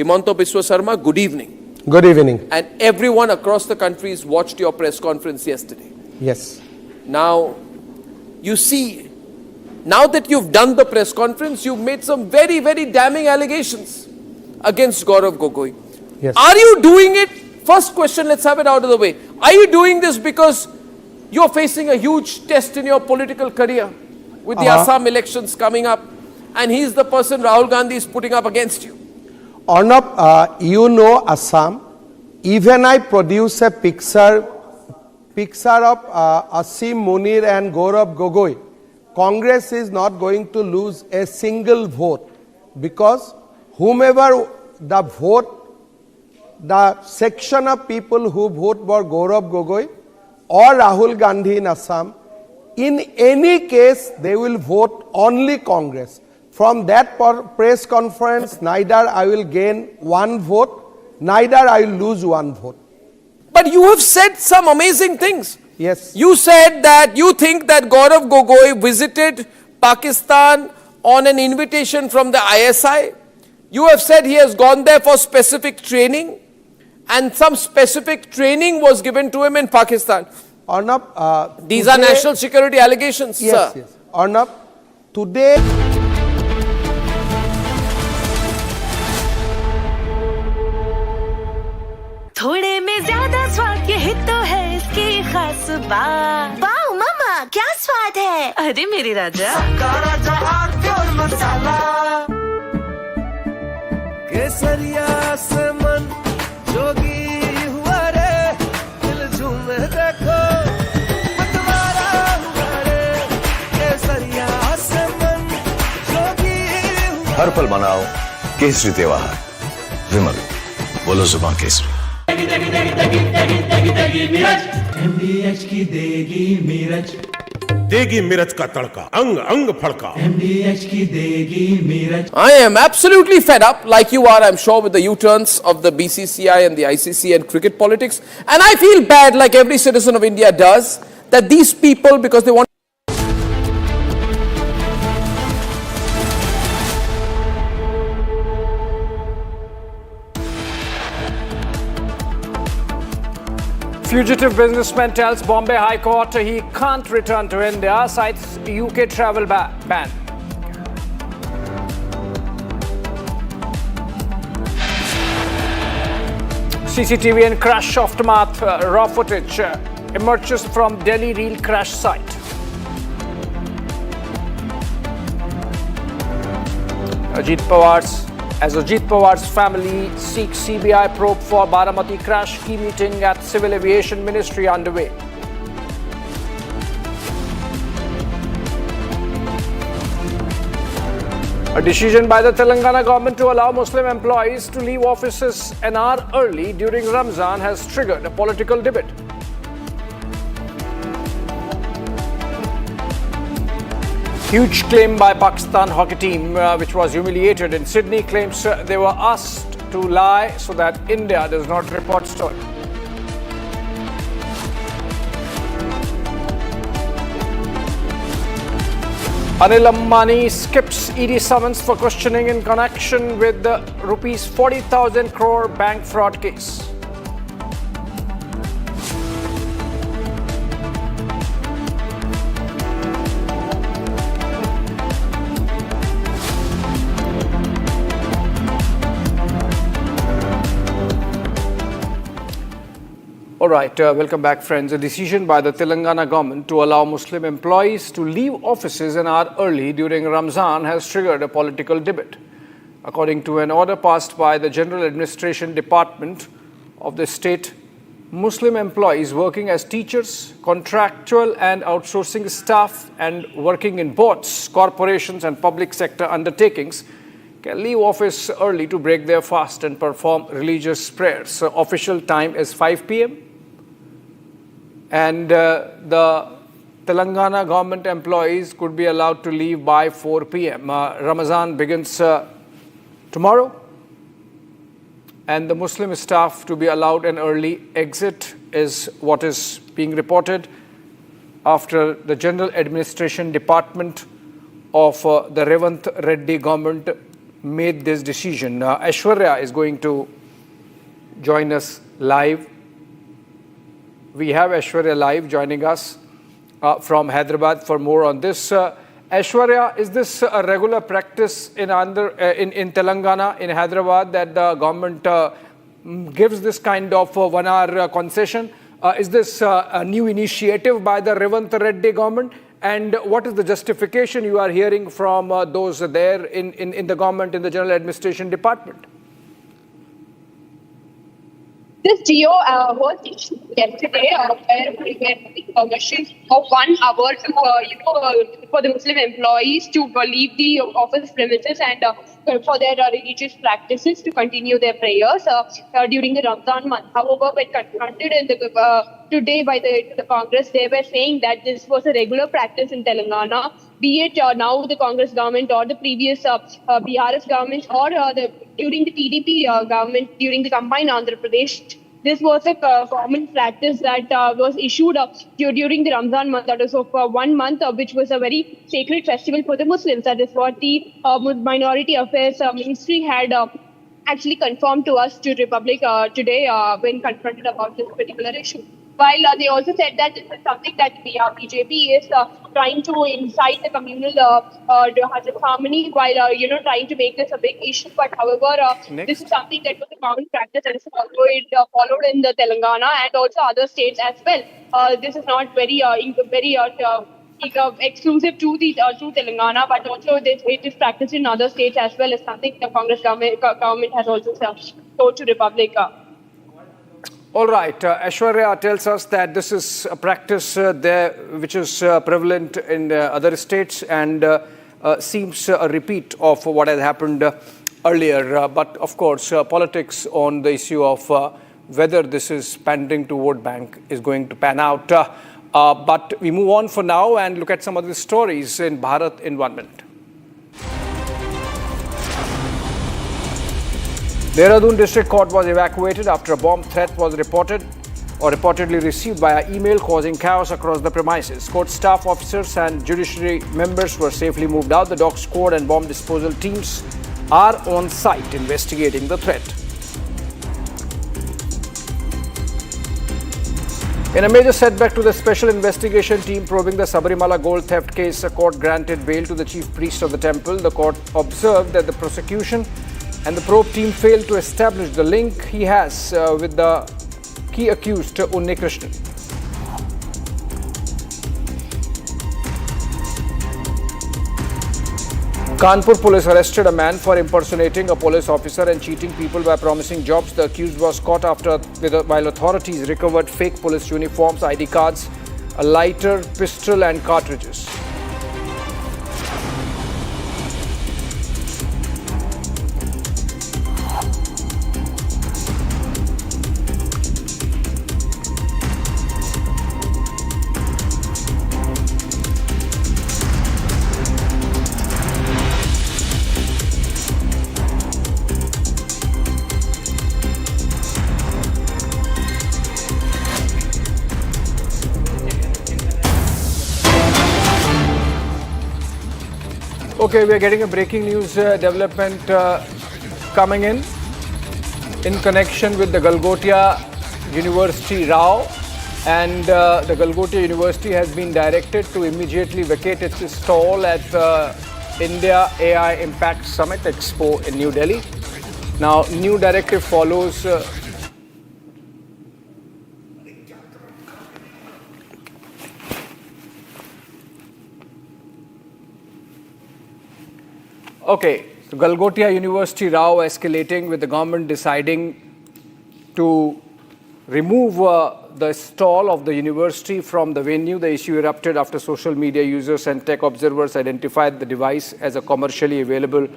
Himanta Biswa Sarma, good evening. Good evening. And everyone across the countries watched your press conference yesterday. Yes. Now, you see, now that you've done the press conference, you've made some very, very damning allegations against Gaurav Gogoi. Yes. Are you doing it? First question, let's have it out of the way. Are you doing this because you're facing a huge test in your political career with the Assam elections coming up, and he's the person Rahul Gandhi is putting up against you? Arnab, you know Assam. Even I produce a picture picture of Asim Munir and Gaurav Gogoi, Congress is not going to lose a single vote, because whomever the vote, the section of people who vote for Gaurav Gogoi or Rahul Gandhi in Assam, in any case they will vote only Congress. From that press conference, neither I will gain one vote, neither I will lose one vote. But you have said some amazing things. Yes. You said that you think that Gaurav Gogoi visited Pakistan on an invitation from the ISI. You have said he has gone there for specific training, and some specific training was given to him in Pakistan. Arnab, these are national security allegations, yes, sir. Yes. Arnab, today थोड़े में ज्यादा स्वाद यही तो है इसकी खास बात। वाओ मामा, क्या स्वाद है? अरे मेरी राजा, राजा और मसाला, केसरिया से मन जोगी हुआ रे, दिल झूमे देखो मतवारा हुआ रे, केसरिया से मन जोगी हुआ। हर पल मनाओ केसरी त्योहार। विमल, बोलो जुबान केसरी। MDH की देगी मिर्च, देगी मिर्च का तड़का, अंग अंग फड़का। MDH की देगी मिर्च। I am absolutely fed up, like you are, I'm sure, with the U-turns of the BCCI and the ICC and cricket politics. And I feel bad, like every citizen of India does, that these people, because they want Fugitive businessman tells Bombay High Court he can't return to India, cites UK travel ban. CCTV and crash aftermath, raw footage emerges from Delhi real crash site. As Ajit Pawar's family seeks CBI probe for Baramati crash, key meeting at Civil Aviation Ministry underway. A decision by the Telangana government to allow Muslim employees to leave offices an hour early during Ramzan has triggered a political debate. Huge claim by Pakistan hockey team, which was humiliated in Sydney, claims they were asked to lie so that India does not report story. Anil Ambani skips ED summons for questioning in connection with the rupees 40,000 crore bank fraud case. All right, welcome back, friends. A decision by the Telangana government to allow Muslim employees to leave offices an hour early during Ramzan has triggered a political debate. According to an order passed by the General Administration Department of the state, Muslim employees working as teachers, contractual and outsourcing staff, and working in boards, corporations, and public sector undertakings can leave office early to break their fast and perform religious prayers. So official time is 5 p.m. And the Telangana government employees could be allowed to leave by 4 p.m. Ramadan begins tomorrow, and the Muslim staff to be allowed an early exit is what is being reported after the General Administration Department of the Revant Reddy government made this decision. Aishwarya is going to join us live. We have Aishwarya live joining us from Hyderabad for more on this. Aishwarya, is this a regular practice in Telangana, in Hyderabad, that the government gives this kind of 1 hour concession? Is this a new initiative by the Revant Reddy government? And what is the justification you are hearing from those there in the government, in the General Administration Department? This GO was issued yesterday, where we get the permission of 1 hour to, for the Muslim employees to leave the office premises and for their religious practices to continue their prayers during the Ramadan month. However, when confronted in today by the Congress, they were saying that this was a regular practice in Telangana, be it now the Congress government or the previous BRS government or during the TDP government during the combined Andhra Pradesh. This was a common practice that was issued during the Ramadan month, that is for 1 month, which was a very sacred festival for the Muslims. That is what the Minority Affairs Ministry had actually confirmed to us, to Republic, today when confronted about this particular issue. While they also said that this is something that the BJP is trying to incite the communal harmony while trying to make this a big issue. But however, this is something that was a common practice and is followed in the Telangana and also other states as well. This is not very exclusive to Telangana, but also it is practiced in other states as well, as something the Congress government has also told to Republic. All right, Aishwarya tells us that this is a practice there which is prevalent in other states and seems a repeat of what had happened earlier. But of course, politics on the issue of whether this is pandering to vote bank is going to pan out. But we move on for now and look at some of the stories in Bharat in 1 minute. Dehradun District Court was evacuated after a bomb threat was reportedly received via email, causing chaos across the premises. Court staff officers and judiciary members were safely moved out. The dog squad and bomb disposal teams are on site investigating the threat. In a major setback to the special investigation team probing the Sabarimala gold theft case, a court granted bail to the chief priest of the temple. The court observed that the prosecution and the probe team failed to establish the link he has with the key accused, Unni Krishnan. Kanpur police arrested a man for impersonating a police officer and cheating people by promising jobs. The accused was caught while authorities recovered fake police uniforms, ID cards, a lighter, pistol and cartridges. Okay, we are getting a breaking news development coming in connection with the Galgotias University row, and the Galgotias University has been directed to immediately vacate its stall at India AI Impact Summit Expo in New Delhi. Now, new directive follows Okay, so Galgotias University row escalating with the government deciding to remove the stall of the university from the venue. The issue erupted after social media users and tech observers identified the device as a commercially available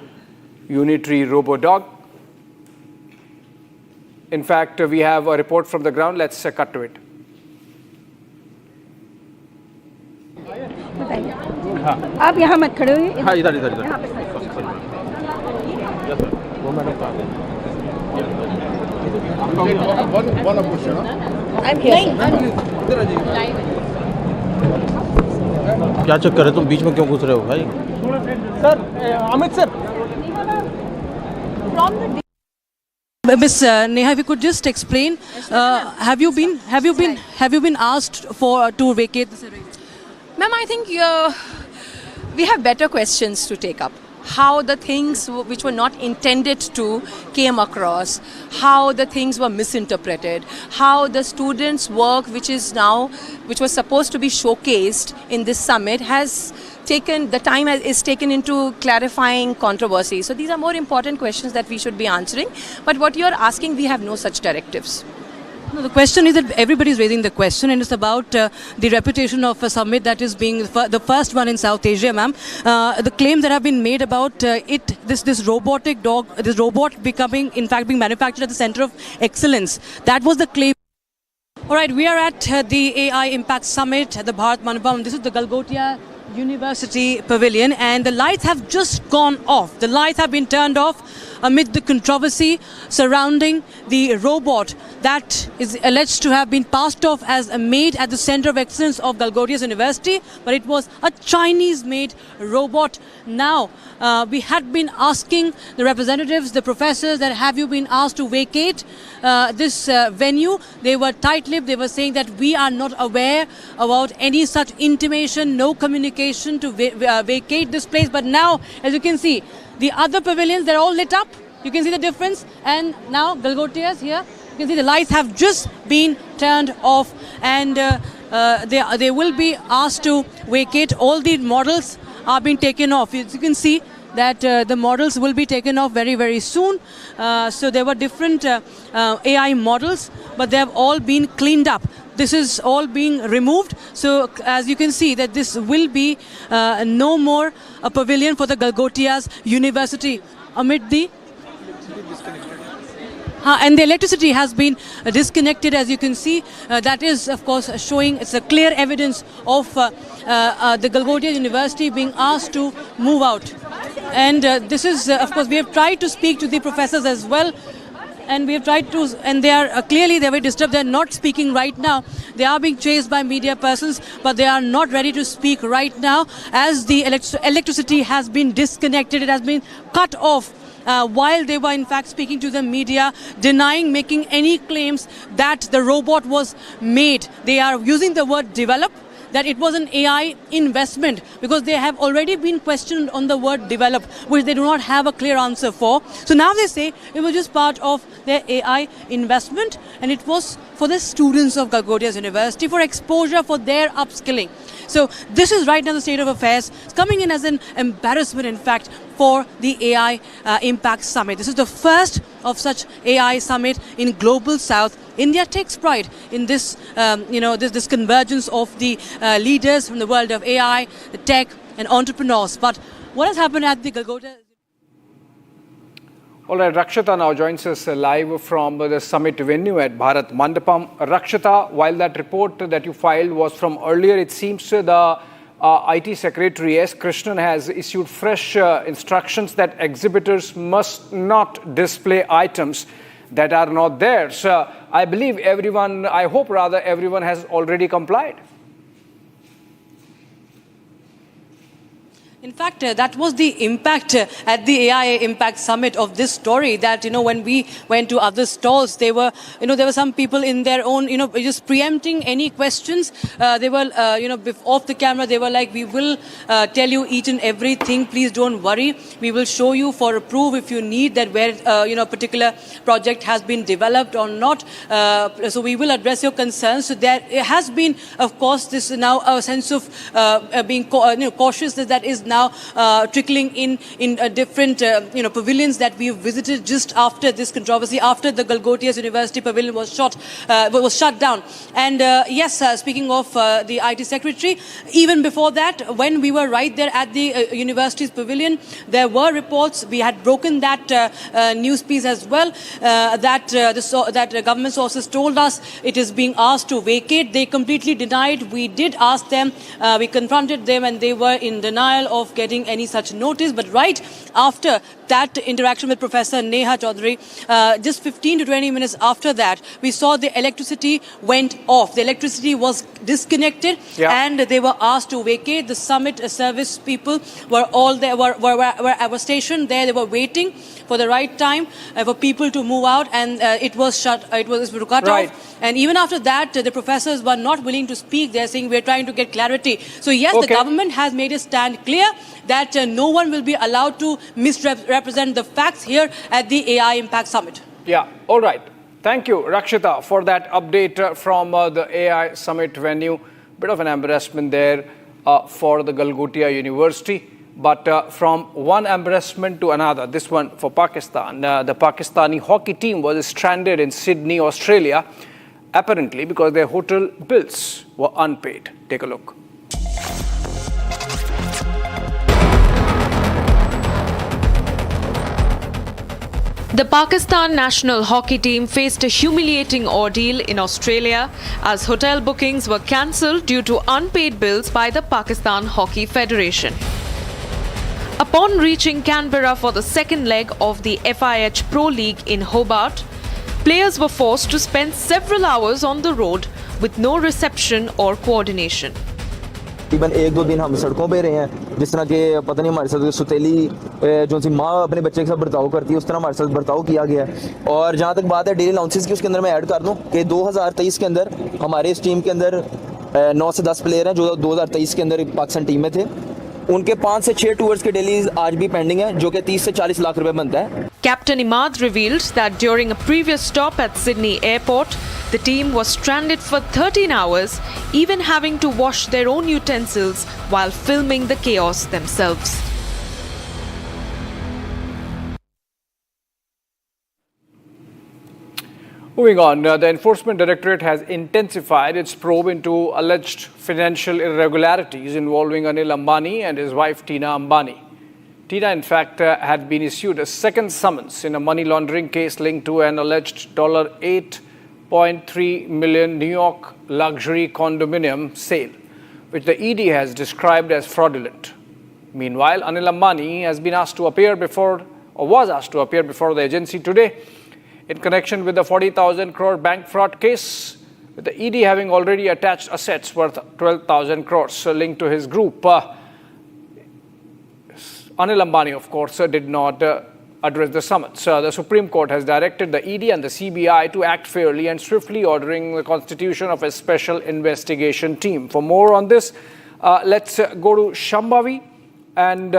unitary robo-dog. In fact, we have a report from the ground. Let's cut to it. आप यहाँ मत खड़े होइए। हाँ, इधर इधर इधर। वो मैंने कहा। One of question, I'm here. इधर आ जाइए। क्या चक्कर है, तुम बीच में क्यों घुस रहे हो भाई? Sir, Amit sir. Miss Neha, if you could just explain, have you been asked to vacate this arrangement? Ma'am, I think we have better questions to take up. How the things which were not intended to came across, how the things were misinterpreted, how the students' work which was supposed to be showcased in this summit is taken into clarifying controversy. So these are more important questions that we should be answering. But what you're asking, we have no such directives. No, the question is that everybody is raising the question, and it's about the reputation of a summit that is being the first one in South Asia, ma'am. The claims that have been made about this robotic dog, this robot becoming, in fact, being manufactured at the center of excellence. That was the claim. All right, we are at the AI Impact Summit at the Bharat Mandapam. This is the Galgotias University Pavilion, and the lights have just gone off. The lights have been turned off amid the controversy surrounding the robot that is alleged to have been passed off as a maid at the Center of Excellence of Galgotias University, but it was a Chinese-made robot. Now, we had been asking the representatives, the professors, that have you been asked to vacate this venue? They were tight-lipped. They were saying that we are not aware about any such intimation, no communication to vacate this place. But now, as you can see, the other pavilions, they're all lit up. You can see the difference. And now, Galgotias here, you can see the lights have just been turned off, and they will be asked to vacate. All the models are being taken off. As you can see that the models will be taken off very, very soon. So there were different AI models, but they have all been cleaned up. This is all being removed. So as you can see that this will be no more a pavilion for the Galgotias University amid the and the electricity has been disconnected, as you can see. That is, of course, showing it's a clear evidence of the Galgotias University being asked to move out. And this is, of course, we have tried to speak to the professors as well. And we have tried to, and they are clearly they're very disturbed. They're not speaking right now. They are being chased by media persons, but they are not ready to speak right now as the electricity has been disconnected. It has been cut off. While they were in fact speaking to the media, denying making any claims that the robot was made. They are using the word develop, that it was an AI investment, because they have already been questioned on the word develop, which they do not have a clear answer for. So now they say it was just part of their AI investment, and it was for the students of Galgotias University, for exposure, for their upskilling. So this is right now the state of affairs. It's coming in as an embarrassment, in fact, for the AI Impact Summit. This is the first of such AI summit in Global South. India takes pride in this, this convergence of the leaders from the world of AI, the tech, and entrepreneurs. But what has happened at the Galgotias? All right, Rakshita now joins us live from the summit venue at Bharat Mandapam. Rakshita, while that report that you filed was from earlier, it seems the IT Secretary S. Krishnan has issued fresh instructions that exhibitors must not display items that are not there. So I believe everyone, I hope rather everyone has already complied. In fact, that was the impact at the AI Impact Summit of this story, that, when we went to other stalls, they were, there were some people in their own, just preempting any questions. They were, off the camera, they were like, we will tell you each and everything. Please don't worry. We will show you for a proof if you need that where, a particular project has been developed or not. So we will address your concerns. So there has been, of course, this now a sense of being cautious that is now trickling in different pavilions that we have visited just after this controversy, after the Galgotias University pavilion was shut down. And yes, speaking of the IT Secretary, even before that, when we were right there at the university's pavilion, there were reports. We had broken that news piece as well, that government sources told us it is being asked to vacate. They completely denied. We did ask them, we confronted them, and they were in denial of getting any such notice. But right after that interaction with Professor Neha Chaudhary, just 15 to 20 minutes after that, we saw the electricity went off. The electricity was disconnected, and they were asked to vacate. The summit service people were all there, were stationed there. They were waiting for the right time for people to move out, and it was cut off. And even after that, the professors were not willing to speak. They're saying we're trying to get clarity. So yes, the government has made a stand clear that no one will be allowed to misrepresent the facts here at the AI Impact Summit. Yeah, all right. Thank you, Rakshita, for that update from the AI Summit venue. Bit of an embarrassment there for the Galgotias University. But from one embarrassment to another, this one for Pakistan. The Pakistani hockey team was stranded in Sydney, Australia, apparently because their hotel bills were unpaid. Take a look. The Pakistan national hockey team faced a humiliating ordeal in Australia as hotel bookings were cancelled due to unpaid bills by the Pakistan Hockey Federation. Upon reaching Canberra for the second leg of the FIH Pro League in Hobart, players were forced to spend several hours on the road with no reception or coordination. तकरीबन 1-2 दिन हम सड़कों पे रहे हैं, जिस तरह के पता नहीं हमारे साथ सुतेली जो सी माँ अपने बच्चे के साथ बर्ताव करती है उस तरह हमारे साथ बर्ताव किया गया है। और जहाँ तक बात है डेली अलाउंसेस की, उसके अंदर मैं ऐड कर दूँ कि 2023 के अंदर हमारे इस टीम के अंदर 9 से 10 प्लेयर हैं जो 2023 के अंदर पाकिस्तान टीम में थे। उनके 5 से 6 टूर्स के डेली आज भी पेंडिंग है, जो कि 30 से 40 लाख रुपए बनता है। Captain Imad revealed that during a previous stop at Sydney Airport, the team was stranded for 13 hours, even having to wash their own utensils while filming the chaos themselves. Moving on, the Enforcement Directorate has intensified its probe into alleged financial irregularities involving Anil Ambani and his wife Tina Ambani. Tina, in fact, had been issued a second summons in a money laundering case linked to an alleged $8.3 million New York luxury condominium sale, which the ED has described as fraudulent. Meanwhile, Anil Ambani has been asked to appear before, or was asked to appear before the agency today in connection with the 40,000 crore bank fraud case, with the ED having already attached assets worth 12,000 crores linked to his group. Anil Ambani, of course, did not address the summons. The Supreme Court has directed the ED and the CBI to act fairly and swiftly, ordering the constitution of a special investigation team. For more on this, let's go to Shambhavi, and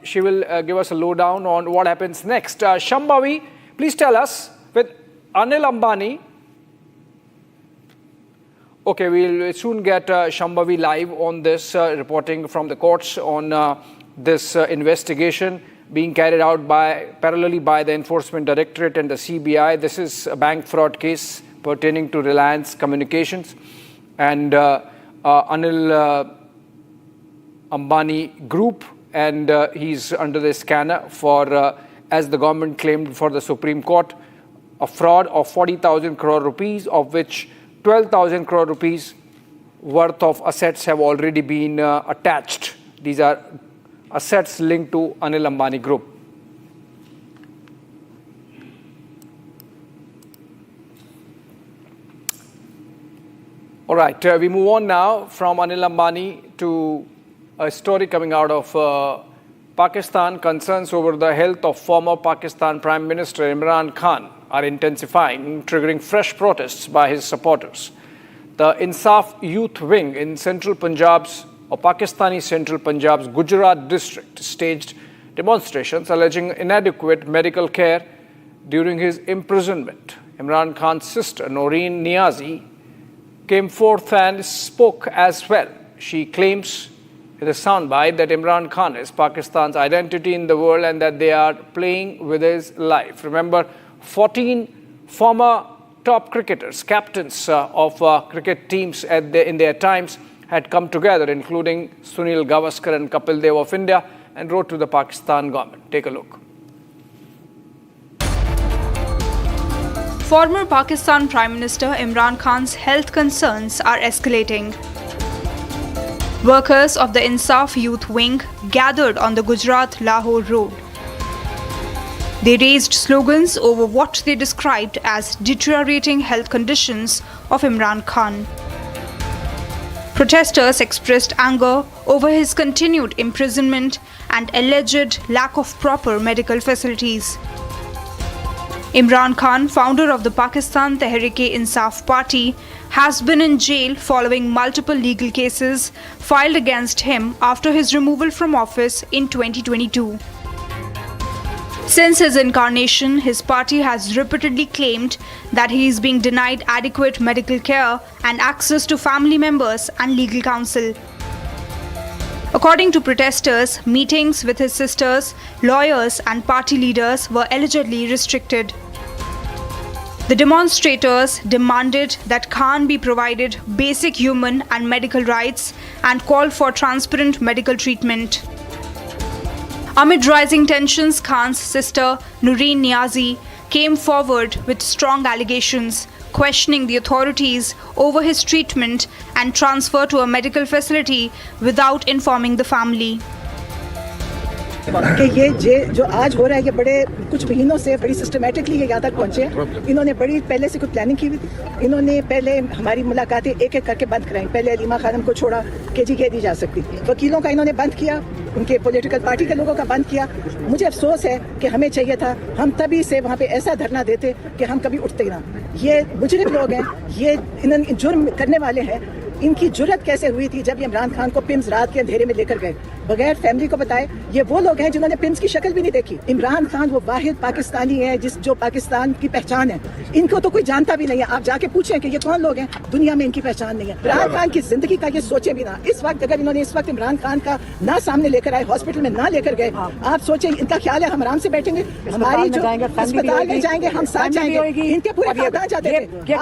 she will give us a lowdown on what happens next. Shambhavi, please tell us, with Anil Ambani, okay, we'll soon get Shambhavi live on this, reporting from the courts on this investigation being carried out parallelly by the Enforcement Directorate and the CBI. This is a bank fraud case pertaining to Reliance Communications and Anil Ambani Group, and he's under the scanner for, as the government claimed before the Supreme Court, a fraud of 40,000 crore rupees, of which 12,000 crore rupees worth of assets have already been attached. These are assets linked to Anil Ambani Group. All right, we move on now from Anil Ambani to a story coming out of Pakistan. Concerns over the health of former Pakistan Prime Minister Imran Khan are intensifying, triggering fresh protests by his supporters. The Insaf Youth Wing in Central Punjab's or Pakistani Central Punjab's Gujarat district staged demonstrations alleging inadequate medical care during his imprisonment. Imran Khan's sister, Noreen Niazi, came forth and spoke as well. She claims with a soundbite that Imran Khan is Pakistan's identity in the world and that they are playing with his life. Remember, 14 former top cricketers, captains of cricket teams in their times, had come together, including Sunil Gavaskar and Kapil Dev of India, and wrote to the Pakistan government. Take a look. Former Pakistan Prime Minister Imran Khan's health concerns are escalating. Workers of the Insaf Youth Wing gathered on the Gujarat-Lahore road. They raised slogans over what they described as deteriorating health conditions of Imran Khan. Protesters expressed anger over his continued imprisonment and alleged lack of proper medical facilities. Imran Khan, founder of the Pakistan Tehreek-e-Insaf Party, has been in jail following multiple legal cases filed against him after his removal from office in 2022. Since his incarnation, his party has repeatedly claimed that he is being denied adequate medical care and access to family members and legal counsel. According to protesters, meetings with his sisters, lawyers and party leaders were allegedly restricted. The demonstrators demanded that Khan be provided basic human and medical rights and called for transparent medical treatment. Amid rising tensions, Khan's sister Noreen Niazi came forward with strong allegations, questioning the authorities over his treatment and transfer to a medical facility without informing the family. कि ये जो आज हो रहा है, ये बड़े कुछ महीनों से बड़ी सिस्टमेटिकली ये यहाँ तक पहुँचे। इन्होंने बड़ी पहले से कुछ प्लानिंग की हुई थी। इन्होंने पहले हमारी मुलाकातें एक एक करके बंद कराई। पहले अलीमा खानम को छोड़ा कि जी कह दी जा सकती, वकीलों का इन्होंने बंद किया, उनके पॉलिटिकल पार्टी के लोगों का बंद किया। मुझे अफसोस है कि हमें चाहिए था हम तभी से वहाँ पे ऐसा धरना देते कि हम कभी उठते ही ना। ये मुजरिम लोग हैं, ये इन्होंने जुर्म करने वाले हैं। इनकी जुर्रत कैसे हुई थी जब ये इमरान खान को पिम्स रात के अंधेरे में लेकर गए बगैर फैमिली को बताए? ये वो लोग हैं जिन्होंने पिम्स की शक्ल भी नहीं देखी। इमरान खान वो वाहिद पाकिस्तानी है जो पाकिस्तान की पहचान है। इनको तो कोई जानता भी नहीं है। आप जाके पूछें कि ये कौन लोग हैं, दुनिया में इनकी पहचान नहीं है। इमरान खान की जिंदगी का ये सोचे भी ना। इस वक्त अगर इन्होंने इस वक्त इमरान खान का ना सामने लेकर आए, हॉस्पिटल में ना लेकर गए, आप सोचें इनका ख्याल है हम आराम से बैठेंगे? हमारी जो अस्पताल में जाएंगे, हम साथ जाएंगे। इनके पूरे खानदान जाते थे।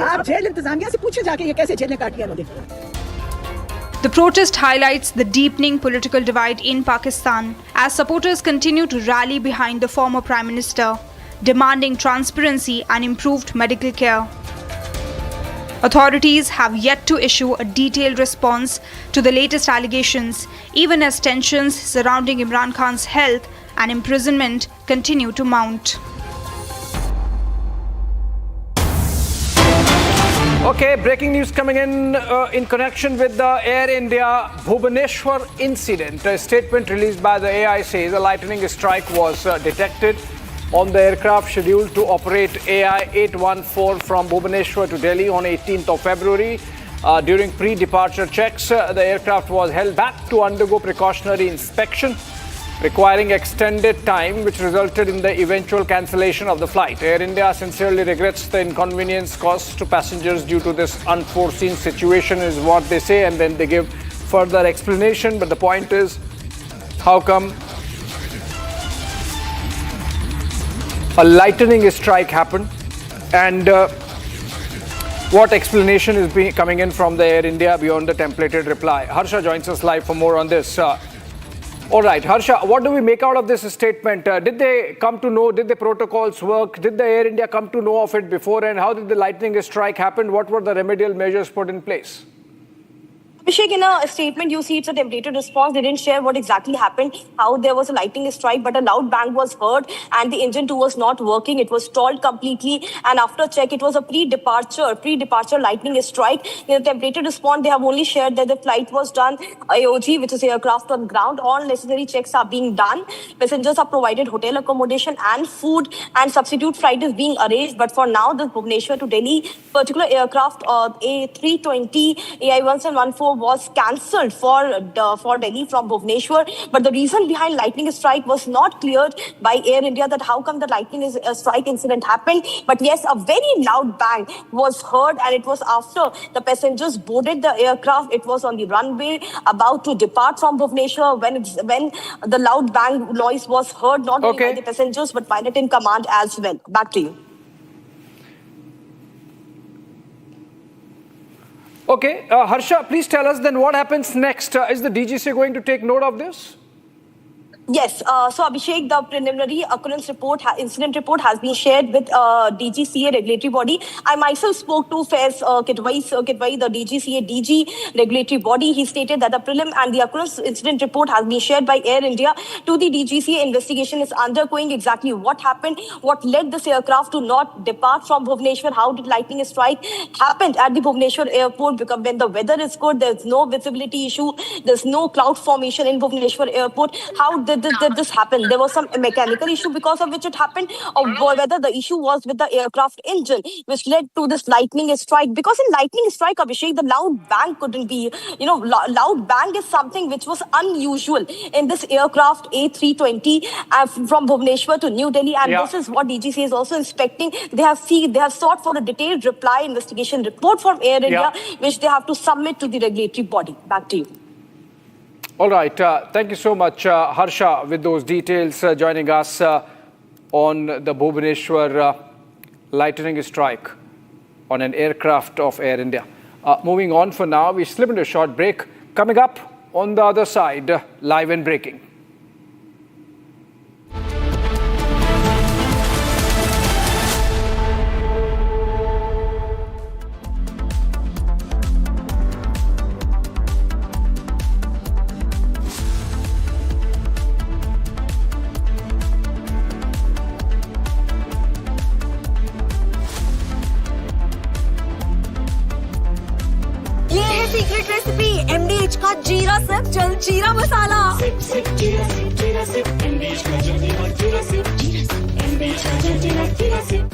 आप जेल इंतजामिया से पूछे जाके ये कैसे जेलें काटी इन्होंने। The protest highlights the deepening political divide in Pakistan as supporters continue to rally behind the former Prime Minister, demanding transparency and improved medical care. Authorities have yet to issue a detailed response to the latest allegations, even as tensions surrounding Imran Khan's health and imprisonment continue to mount. Okay, breaking news coming in connection with the Air India Bhubaneswar incident. A statement released by the AI says a lightning strike was detected on the aircraft scheduled to operate AI 814 from Bhubaneswar to Delhi on 18th of February. During pre-departure checks, the aircraft was held back to undergo precautionary inspection, requiring extended time, which resulted in the eventual cancellation of the flight. Air India sincerely regrets the inconvenience caused to passengers due to this unforeseen situation, is what they say, and then they give further explanation. But the point is, how come a lightning strike happened, and what explanation is coming in from the Air India beyond the templated reply? Harsha joins us live for more on this. All right, Harsha, what do we make out of this statement? Did they come to know, did the protocols work? Did the Air India come to know of it before? And how did the lightning strike happen? What were the remedial measures put in place? Abhishek, in a statement, you see it's a templated response. They didn't share what exactly happened, how there was a lightning strike, but a loud bang was heard and the engine too was not working. It was stalled completely. And after check, it was a pre-departure lightning strike. In a templated response, they have only shared that the flight was done, AOG, which is aircraft on ground. All necessary checks are being done. Passengers are provided hotel accommodation and food, and substitute flight is being arranged. But for now, the Bhubaneswar to Delhi particular aircraft, A320, AI-1714, was cancelled for Delhi from Bhubaneswar. But the reason behind lightning strike was not cleared by Air India, that how come the lightning strike incident happened. But yes, a very loud bang was heard, and it was after the passengers boarded the aircraft. It was on the runway about to depart from Bhubaneswar when the loud bang noise was heard, not only by the passengers but pilot in command as well. Back to you. Okay, Harsha, please tell us then what happens next. Is the DGCA going to take note of this? Yes. So, Abhishek, the preliminary occurrence report, incident report has been shared with DGCA regulatory body. I myself spoke to Faiz Kidwai, the DGCA DG regulatory body. He stated that the prelim and the occurrence incident report has been shared by Air India to the DGCA. Investigation is undergoing exactly what happened, what led this aircraft to not depart from Bhubaneswar, how did lightning strike happened at the Bhubaneswar airport, because when the weather is good, there's no visibility issue, there's no cloud formation in Bhubaneswar airport. How did this happen? There was some mechanical issue because of which it happened, or whether the issue was with the aircraft engine which led to this lightning strike. Because in lightning strike, Abhishek, the loud bang couldn't be, loud bang is something which was unusual in this aircraft A320 from Bhubaneswar to New Delhi, and this is what DGCA is also inspecting. They have sought for a detailed reply investigation report from Air India, which they have to submit to the regulatory body. Back to you. All right. Thank you so much, Harsha, with those details, joining us on the Bhubaneswar lightning strike on an aircraft of Air India. Moving on for now, we slip into a short break. Coming up on the other side, live and breaking. Secret recipe MDH का जीरा SIP जल जीरा मसाला SIP जीरा SIP MDH का जीरा SIP MDH का जीरा SIP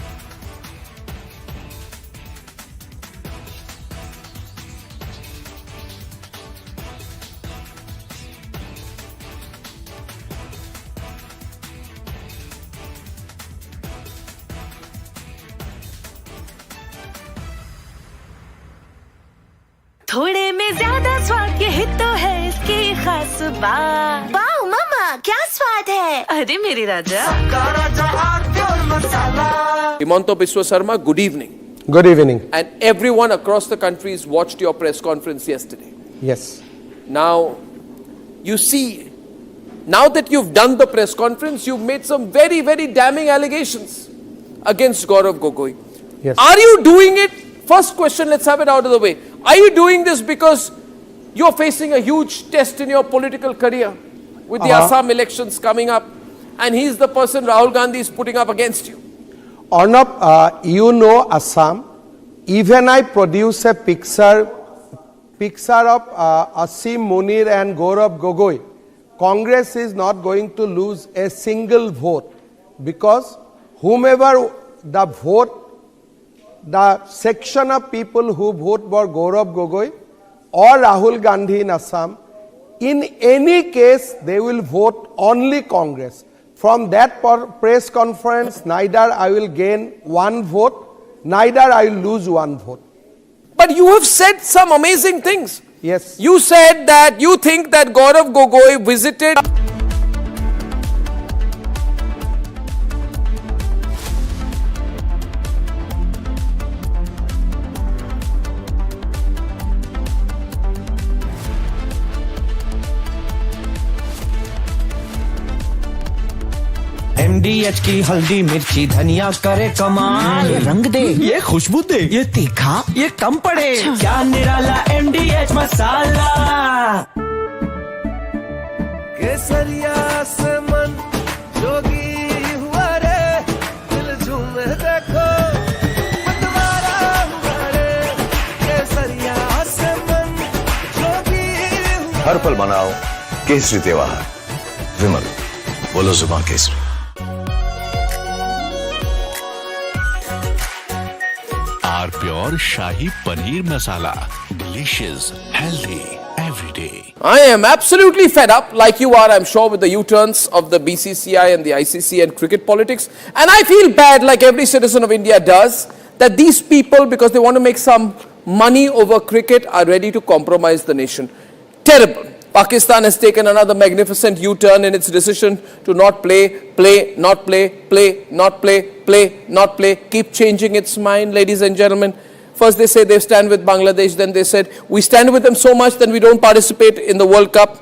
थोड़े में ज्यादा स्वाद ये हित तो है इसकी खास बात वाओ मामा क्या स्वाद है अरे मेरी राजा Himanta Biswa Sarma, good evening. Good evening. And everyone across the country watched your press conference yesterday. Yes. Now, you see, now that you've done the press conference, you've made some very, very damning allegations against Gaurav Gogoi. Yes. Are you doing it? First question, let's have it out of the way. Are you doing this because you're facing a huge test in your political career with the Assam elections coming up, and he's the person Rahul Gandhi is putting up against you? Arnab, you know Assam. Even I produce a picture of Asim Munir and Gaurav Gogoi. Congress is not going to lose a single vote because whomever the vote, the section of people who vote for Gaurav Gogoi or Rahul Gandhi in Assam, in any case they will vote only Congress. From that press conference, neither I will gain one vote, neither I will lose one vote. But you have said some amazing things. Yes. You said that you think that Gaurav Gogoi visited MDH की हल्दी मिर्ची धनिया करे कमाल ये रंग दे ये खुशबू दे ये तीखा ये कम पड़े क्या निराला MDH मसाला केसरिया से मन जोगी हुआ रे दिल झूमे देखो मतवारा हुआ रे केसरिया से मन जोगी हुआ हर पल मनाओ केसरी त्योहार विमल बोलो जुबान Kesari Our pure Shahi Paneer Masala. Delicious, healthy, every day. I am absolutely fed up, like you are, I'm sure, with the U-turns of the BCCI and the ICC and cricket politics. And I feel bad, like every citizen of India does, that these people, because they want to make some money over cricket, are ready to compromise the nation. Terrible. Pakistan has taken another magnificent U-turn in its decision to not play, not play, not play, keep changing its mind, ladies and gentlemen. First they say they stand with Bangladesh, then they said we stand with them so much that we don't participate in the World Cup.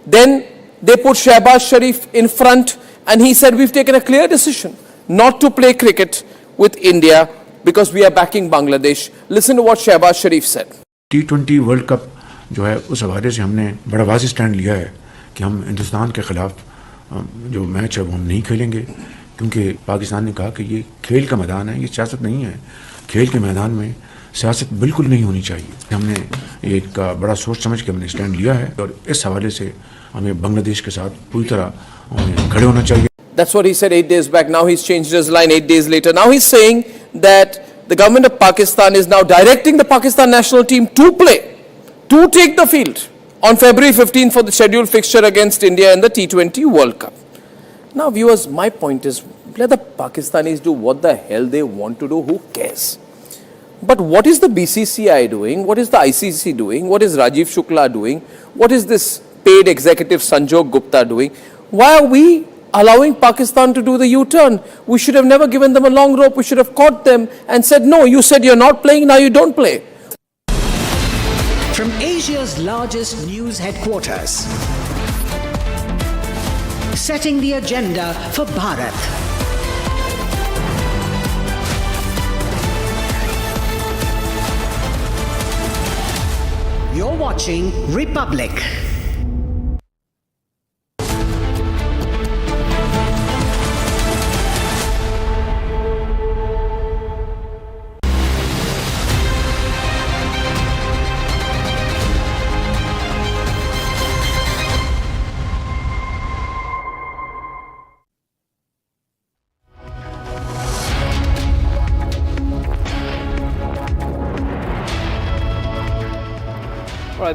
Then they put Shehbaz Sharif in front and he said we've taken a clear decision not to play cricket with India because we are backing Bangladesh. Listen to what Shehbaz Sharif said. T20 World Cup जो है उस हवाले से हमने बड़ा वाज़ेह stand लिया है कि हम हिंदुस्तान के ख़िलाफ़ जो मैच है वो हम नहीं खेलेंगे क्योंकि पाकिस्तान ने कहा कि ये खेल का मैदान है, ये सियासत नहीं है। खेल के मैदान में सियासत बिल्कुल नहीं होनी चाहिए। हमने एक बड़ा सोच समझ के हमने स्टैंड लिया है और इस हवाले से हमें बांग्लादेश के साथ पूरी तरह खड़े होना चाहिए। That's what he said 8 days back. Now he's changed his line 8 days later. Now he's saying that the government of Pakistan is now directing the Pakistan national team to take the field on February 15 for the scheduled fixture against India in the T20 World Cup. Now viewers, my point is, let the Pakistanis do what the hell they want to do, who cares? But what is the BCCI doing? What is the ICC doing? What is Rajiv Shukla doing? What is this paid executive Sanjog Gupta doing? Why are we allowing Pakistan to do the U-turn. We should have never given them a long rope. We should have caught them and said, no, you said you're not playing, now you don't play. From Asia's largest news headquarters, setting the agenda for Bharat. You're watching Republic.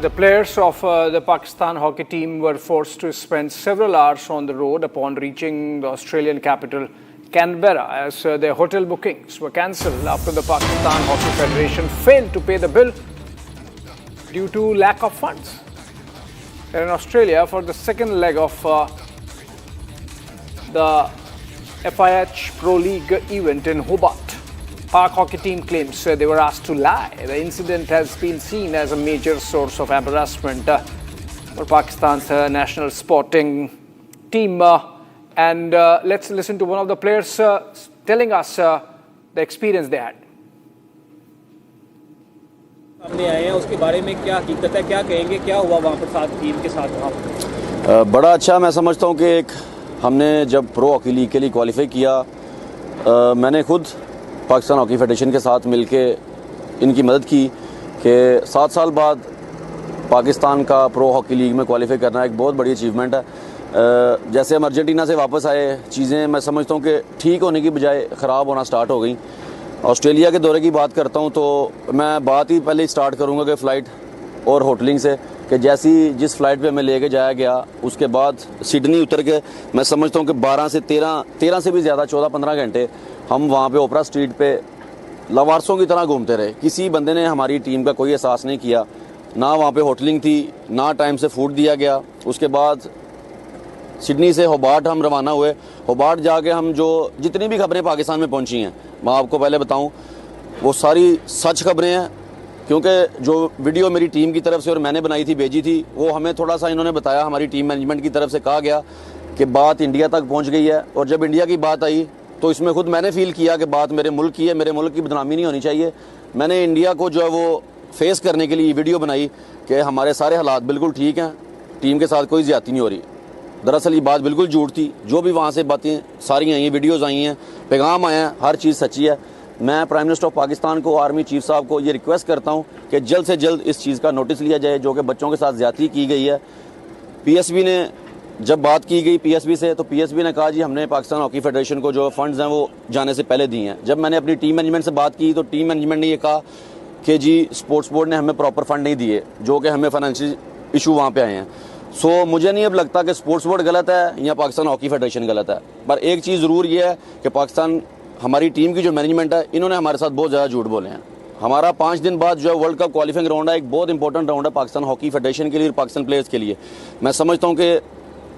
The players of the Pakistan hockey team were forced to spend several hours on the road upon reaching the Australian capital, Canberra, as their hotel bookings were cancelled after the Pakistan Hockey Federation failed to pay the bill due to lack of funds. They're in Australia for the second leg of the FIH Pro League event in Hobart. Pak hockey team claims they were asked to lie. The incident has been seen as a major source of embarrassment for Pakistan's national sporting team. And let's listen to one of the players telling us the experience they had. सामने आए हैं उसके बारे में क्या हकीकत है, क्या कहेंगे, क्या हुआ वहाँ पर साथ टीम के साथ वहाँ पर? बड़ा अच्छा मैं समझता हूँ कि एक हमने जब प्रो हॉकी लीग के लिए क्वालिफाई किया, मैंने खुद पाकिस्तान हॉकी फेडरेशन के साथ मिलके इनकी मदद की कि 7 साल बाद पाकिस्तान का प्रो हॉकी लीग में क्वालिफाई करना एक बहुत बड़ी अचीवमेंट है। जैसे हम अर्जेंटीना से वापस आए, चीज़ें मैं समझता हूँ कि ठीक होने की बजाय ख़राब होना स्टार्ट हो गई। ऑस्ट्रेलिया के दौरे की बात करता हूँ तो मैं बात ही पहले स्टार्ट करूँगा कि फ़्लाइट और होटलिंग से, कि जैसी जिस फ़्लाइट पे हमें लेके जाया गया उसके बाद सिडनी उतर के मैं समझता हूँ कि 12 से 13 से भी ज़्यादा 14-15 घंटे हम वहाँ पे ओपरा स्ट्रीट पे लवारसों की तरह घूमते रहे। किसी बंदे ने हमारी टीम का कोई एहसास नहीं किया, ना वहाँ पे होटलिंग थी, ना टाइम से फूड दिया गया। उसके बाद सिडनी से होबार्ट हम रवाना हुए। होबार्ट जाके हम जो जितनी भी खबरें पाकिस्तान में पहुँची हैं, मैं आपको पहले बताऊँ वो सारी सच खबरें हैं, क्योंकि जो वीडियो मेरी टीम की तरफ से और मैंने बनाई थी, भेजी थी, वो हमें थोड़ा सा इन्होंने बताया, हमारी टीम मैनेजमेंट की तरफ से कहा गया कि बात इंडिया तक पहुँच गई है। और जब इंडिया की बात आई तो इसमें खुद मैंने फ़ील किया कि बात मेरे मुल्क की है, मेरे मुल्क की बदनामी नहीं होनी चाहिए। मैंने इंडिया को जो है वो फेस करने के लिए वीडियो बनाई कि हमारे सारे हालात बिल्कुल ठीक हैं, टीम के साथ कोई ज़्यादती नहीं हो रही। दरअसल ये बात बिल्कुल झूठ थी। जो भी वहाँ से बातें सारी आई हैं, वीडियोज़ आई हैं, पैगाम आए हैं, हर चीज़ सच्ची है। मैं प्राइम मिनिस्टर ऑफ पाकिस्तान को, आर्मी चीफ साहब को ये रिक्वेस्ट करता हूँ कि जल्द से जल्द इस चीज़ का नोटिस लिया जाए जो कि बच्चों के साथ ज़्यादती की गई है। पीएसबी ने जब बात की गई पीएसबी से, तो पीएसबी ने कहा जी हमने पाकिस्तान हॉकी फेडरेशन को जो फंड्स हैं वो जाने से पहले दिए हैं। जब मैंने अपनी टीम मैनेजमेंट से बात की तो टीम मैनेजमेंट ने ये कहा कि जी स्पोर्ट्स बोर्ड ने हमें प्रॉपर फंड नहीं दिए, जो कि हमें फाइनेंशियल इशू वहाँ पे आए हैं। सो मुझे नहीं अब लगता कि स्पोर्ट्स बोर्ड गलत है या पाकिस्तान हॉकी फेडरेशन गलत है, पर एक चीज़ ज़रूर ये है कि पाकिस्तान हमारी टीम की जो मैनेजमेंट है, इन्होंने हमारे साथ बहुत ज़्यादा झूठ बोले हैं। हमारा 5 दिन बाद जो है वर्ल्ड कप क्वालिफाइंग राउंड है, एक बहुत इंपॉर्टेंट राउंड है पाकिस्तान हॉकी फेडरेशन के लिए और पाकिस्तान प्लेयर्स के लिए। मैं समझता हूँ कि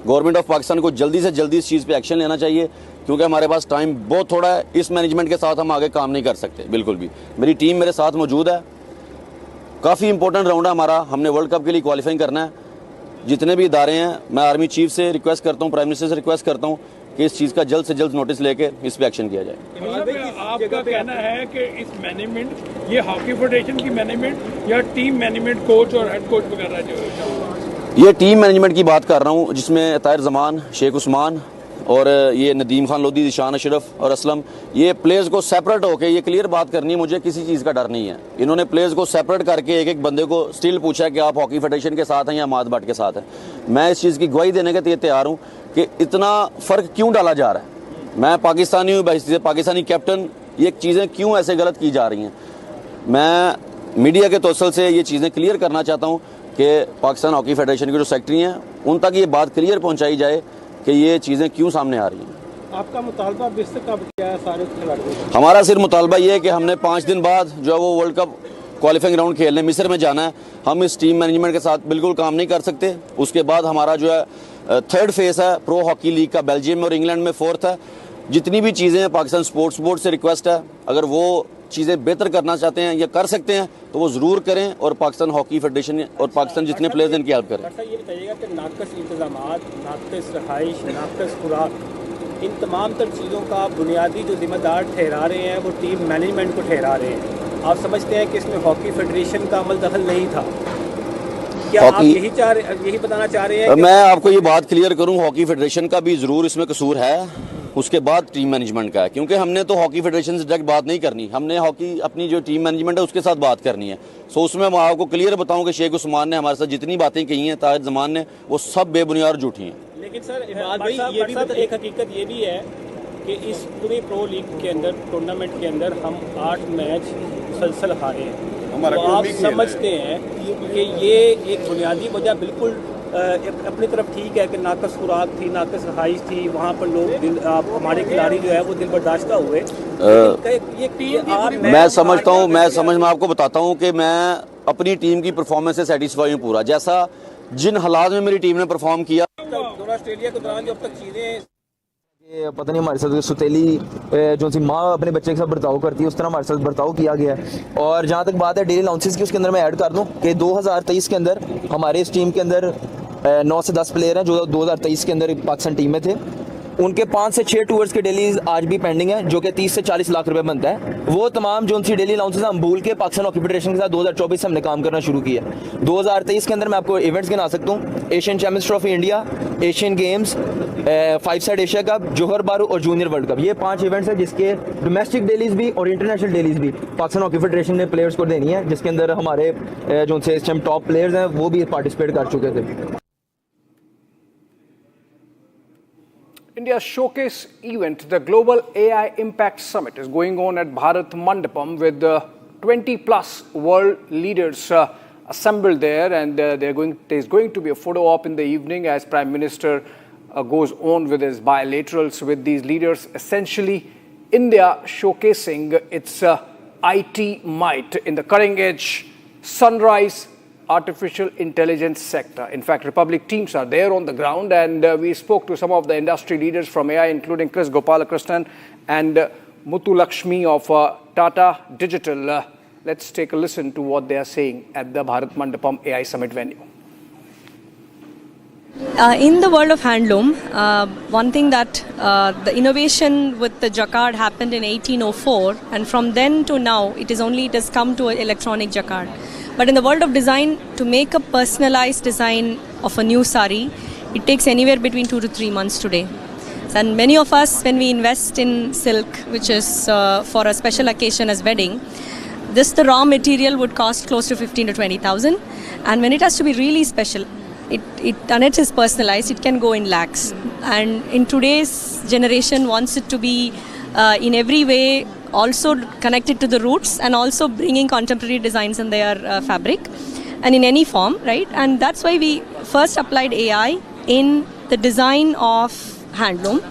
गवर्नमेंट ऑफ पाकिस्तान को जल्दी से जल्दी इस चीज़ पे एक्शन लेना चाहिए, क्योंकि हमारे पास टाइम बहुत थोड़ा है। इस मैनेजमेंट के साथ हम आगे काम नहीं कर सकते बिल्कुल भी। मेरी टीम मेरे साथ मौजूद है, काफ़ी इंपॉर्टेंट राउंड है हमारा, हमने वर्ल्ड कप के लिए क्वालिफाइंग करना है। जितने भी इदारे हैं, मैं आर्मी चीफ से रिक्वेस्ट करता हूँ, प्राइम मिनिस्टर से रिक्वेस्ट करता हूँ कि इस चीज़ का जल्द से जल्द नोटिस लेके इस पे एक्शन किया जाए। आपका कहना है कि इस मैनेजमेट, ये हॉकी फेडरेशन की मैनेजमेंट या टीम मैनेजमेंट, कोच और हेड कोच वगैरह जो, ये टीम मैनेजमेंट की बात कर रहा हूँ, जिसमें ताहिर जमान, शेख उस्मान और ये नदीम खान लोधी, दिशान अशरफ और असलम, ये प्लेयर्स को सेपरेट होके ये क्लियर बात करनी है, मुझे किसी चीज़ का डर नहीं है। इन्होंने प्लेयर्स को सेपरेट करके एक एक बंदे को स्टिल पूछा कि आप हॉकी फेडरेशन के साथ हैं या माद भट्ट के साथ हैं। मैं इस चीज़ की गवाही देने के लिए तैयार हूँ कि इतना फ़र्क क्यों डाला जा रहा है। मैं पाकिस्तानी हूँ, पाकिस्तानी कैप्टन, ये चीज़ें क्यों ऐसे गलत की जा रही हैं। मैं मीडिया के तौसल से ये चीज़ें क्लियर करना चाहता हूँ कि पाकिस्तान हॉकी फेडरेशन के जो सेक्रेटरी हैं उन तक ये बात क्लियर पहुँचाई जाए कि ये चीज़ें क्यों सामने आ रही हैं। आपका मुतालबा बिस्तर कब क्या है सारे खिलाड़ियों? हमारा सिर्फ मुतालबा ये है कि हमने 5 दिन बाद जो है वो वर्ल्ड कप क्वालिफाइंग राउंड खेलने मिस्र में जाना है। हम इस टीम मैनेजमेंट के साथ बिल्कुल काम नहीं कर सकते। उसके बाद हमारा जो है थर्ड फेस है प्रो हॉकी लीग का, बेल्जियम में और इंग्लैंड में फोर्थ है। जितनी भी चीज़ें हैं पाकिस्तान स्पोर्ट्स बोर्ड से रिक्वेस्ट है, अगर वो चीज़ें बेहतर करना चाहते हैं या कर सकते हैं तो वो ज़रूर करें, और पाकिस्तान हॉकी फेडरेशन और पाकिस्तान जितने प्लेयर्स हैं इनकी हेल्प करें। सर ये बताइएगा कि नाकस इंतजामात, नाकस रहाइश, नाकस खुराक, इन तमाम तर चीज़ों का बुनियादी जो जिम्मेदार ठहरा रहे हैं वो टीम मैनेजमेंट को ठहरा रहे हैं। आप समझते हैं कि इसमें हॉकी फेडरेशन का अमल दखल नहीं था? क्या आप यही बताना चाह रहे हैं? मैं आपको ये बात क्लियर करूं, हॉकी फेडरेशन का भी ज़रूर इसमें कसूर है, उसके बाद टीम मैनेजमेंट का है, क्योंकि हमने तो हॉकी फेडरेशन से डायरेक्ट बात नहीं करनी, हमने हॉकी अपनी जो टीम मैनेजमेंट है उसके साथ बात करनी है। सो उसमें मैं आपको क्लियर बताऊं कि शेख उस्मान ने हमारे साथ जितनी बातें कही हैं, ताहिर जमान ने, वो सब बेबुनियाद झूठी हैं। लेकिन सर इमरान भाई ये भी एक हकीकत ये भी है कि इस पूरी प्रो लीग के अंदर, टूर्नामेंट के अंदर हम 8 मैच मुसलसल हारे हैं। तो आप समझते हैं कि ये एक बुनियादी वजह बिल्कुल अपनी तरफ ठीक है कि नाकस खुराक थी, नाकस रहाइश थी, वहाँ पर लोग हमारे खिलाड़ी जो है वो दिल बर्दाश्ता हुए। मैं आपको बताता हूँ कि मैं अपनी टीम की परफॉर्मेंस से सेटिस्फाई हूँ पूरा, जैसा जिन हालात में मेरी टीम ने परफॉर्म किया। ऑस्ट्रेलिया के दौरान जो अब तक चीज़ें पता नहीं हमारे साथ सुतेली जो सी माँ अपने बच्चे के साथ बर्ताव करती है उस तरह हमारे साथ बर्ताव किया गया है। और जहाँ तक बात है डेली अलाउंसेस की, उसके अंदर मैं ऐड कर दूँ कि 2023 के अंदर हमारे इस टीम के अंदर 9 से 10 प्लेयर हैं जो 2023 के अंदर पाकिस्तान टीम में थे। उनके 5 से 6 टूर्स के डेली आज भी पेंडिंग है, जो कि 30 से 40 लाख रुपए बनता है। वो तमाम जो उनकी डेली अलाउंसेस हम भूल के पाकिस्तान हॉकी फेडरेशन के साथ 2024 से हमने काम करना शुरू किया। 2023 के अंदर मैं आपको इवेंट्स गिना सकता हूँ, Asian Champions Trophy India, Asian Games, 5 side Asia Cup, Johor Bahru और जूनियर वर्ल्ड कप। ये 5 इवेंट्स हैं जिसके डोमेस्टिक डेलीज भी और इंटरनेशनल डेलीज भी पाकिस्तान हॉकी फेडरेशन ने प्लेयर्स को देनी है, जिसके अंदर हमारे जो से इस टाइम टॉप प्लेयर्स हैं वो भी पार्टिसिपेट कर चुके थे। India's showcase event, the Global AI Impact Summit, is going on at Bharat Mandapam with 20 plus world leaders assembled there, and there's going to be a photo op in the evening as Prime Minister goes on with his bilaterals with these leaders. Essentially, India showcasing its IT might in the cutting edge sunrise artificial intelligence sector. In fact, Republic teams are there on the ground, and we spoke to some of the industry leaders from AI, including Chris Gopalakrishnan and Muthu Lakshmi of Tata Digital. Let's take a listen to what they are saying at the Bharat Mandapam AI Summit venue. In the world of handloom, one thing that the innovation with the jacquard happened in 1804, and from then to now, it has come to electronic jacquard. But in the world of design, to make a personalized design of a new sari, it takes anywhere between 2 to 3 months today. And many of us, when we invest in silk, which is for a special occasion as wedding, the raw material would cost close to 15 to 20,000. And when it has to be really special, and it is personalized, it can go in lakhs. And in today's generation wants it to be in every way also connected to the roots, and also bringing contemporary designs in their fabric and in any form, right? And that's why we first applied AI in the design of handloom,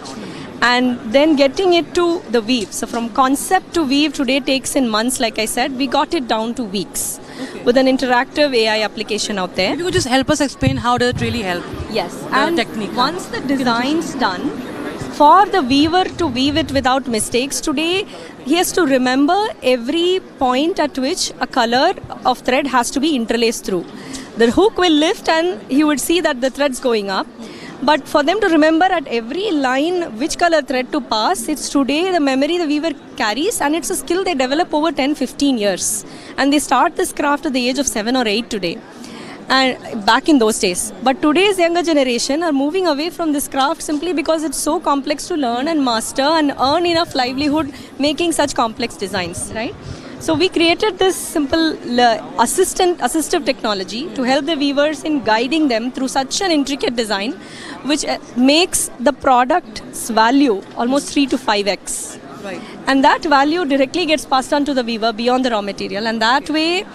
and then getting it to the weave. So from concept to weave today takes in months, like I said. We got it down to weeks with an interactive AI application out there. If you could just help us explain how does it really help? Yes, and technique. Once the design's done, for the weaver to weave it without mistakes, today he has to remember every point at which a color of thread has to be interlaced through. The hook will lift and he would see that the thread's going up. But for them to remember at every line which color thread to pass, it's today the memory the weaver carries, and it's a skill they develop over 10-15 years. And they start this craft at the age of 7 or 8 today. And back in those days. But today's younger generation are moving away from this craft simply because it's so complex to learn and master and earn enough livelihood making such complex designs, right? So we created this simple assistive technology to help the weavers in guiding them through such an intricate design, which makes the product's value almost 3 to 5x. Right. And that value directly gets passed on to the weaver beyond the raw material, and that way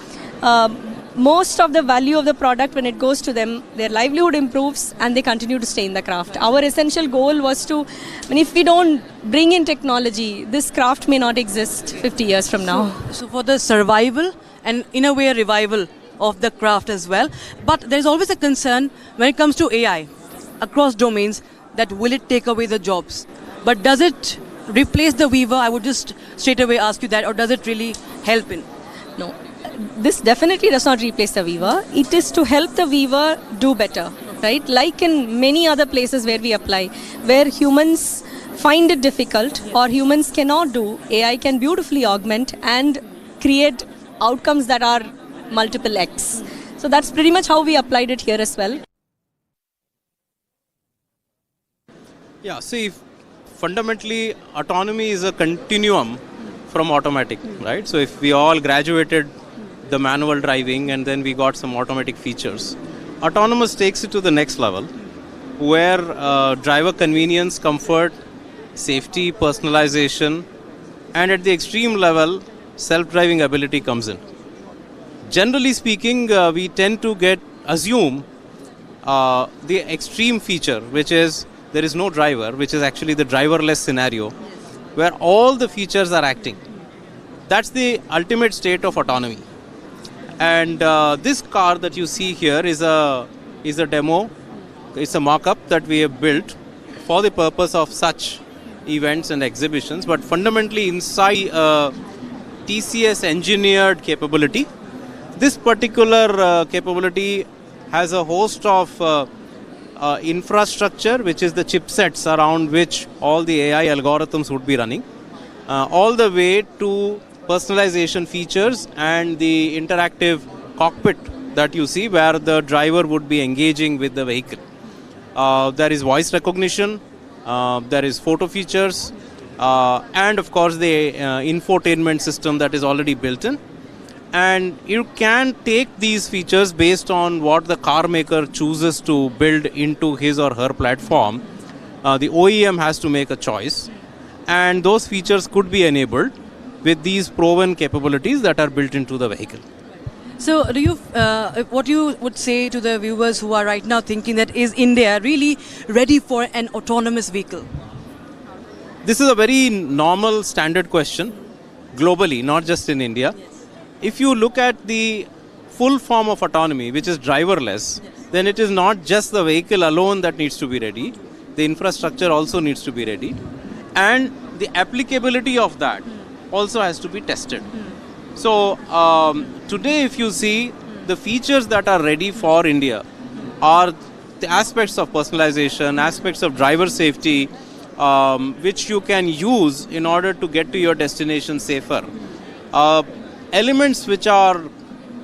most of the value of the product, when it goes to them, their livelihood improves and they continue to stay in the craft. Our essential goal was to, if we don't bring in technology, this craft may not exist 50 years from now. So for the survival and in a way a revival of the craft as well. But there's always a concern when it comes to AI. across domains, that will it take away the jobs? But does it replace the weaver? I would just straight away ask you that, or does it really help in? No, this definitely does not replace the weaver. It is to help the weaver do better, right? Like in many other places where we apply, where humans find it difficult or humans cannot do, AI can beautifully augment and create outcomes that are multiple X. So that's pretty much how we applied it here as well. Yeah, see, fundamentally autonomy is a continuum from automatic, right? So if we all graduated the manual driving and then we got some automatic features, autonomous takes it to the next level where driver convenience, comfort, safety, personalization, and at the extreme level, self-driving ability comes in. Generally speaking, we tend to assume the extreme feature, which is there is no driver, which is actually the driverless scenario, where all the features are acting. That's the ultimate state of autonomy. And this car that you see here is a demo. It's a mock-up that we have built for the purpose of such events and exhibitions, but fundamentally inside TCS engineered capability. This particular capability has a host of infrastructure, which is the chipsets around which all the AI algorithms would be running, all the way to personalization features and the interactive cockpit that you see where the driver would be engaging with the vehicle. There is voice recognition, there is photo features, and of course the infotainment system that is already built in. And you can take these features based on what the car maker chooses to build into his or her platform. The OEM has to make a choice, and those features could be enabled with these proven capabilities that are built into the vehicle. So do you, what you would say to the viewers who are right now thinking that is India really ready for an autonomous vehicle? This is a very normal standard question globally, not just in India. If you look at the full form of autonomy, which is driverless, then it is not just the vehicle alone that needs to be ready. The infrastructure also needs to be ready. And the applicability of that also has to be tested. So today, if you see, the features that are ready for India are the aspects of personalization, aspects of driver safety, which you can use in order to get to your destination safer. Elements which are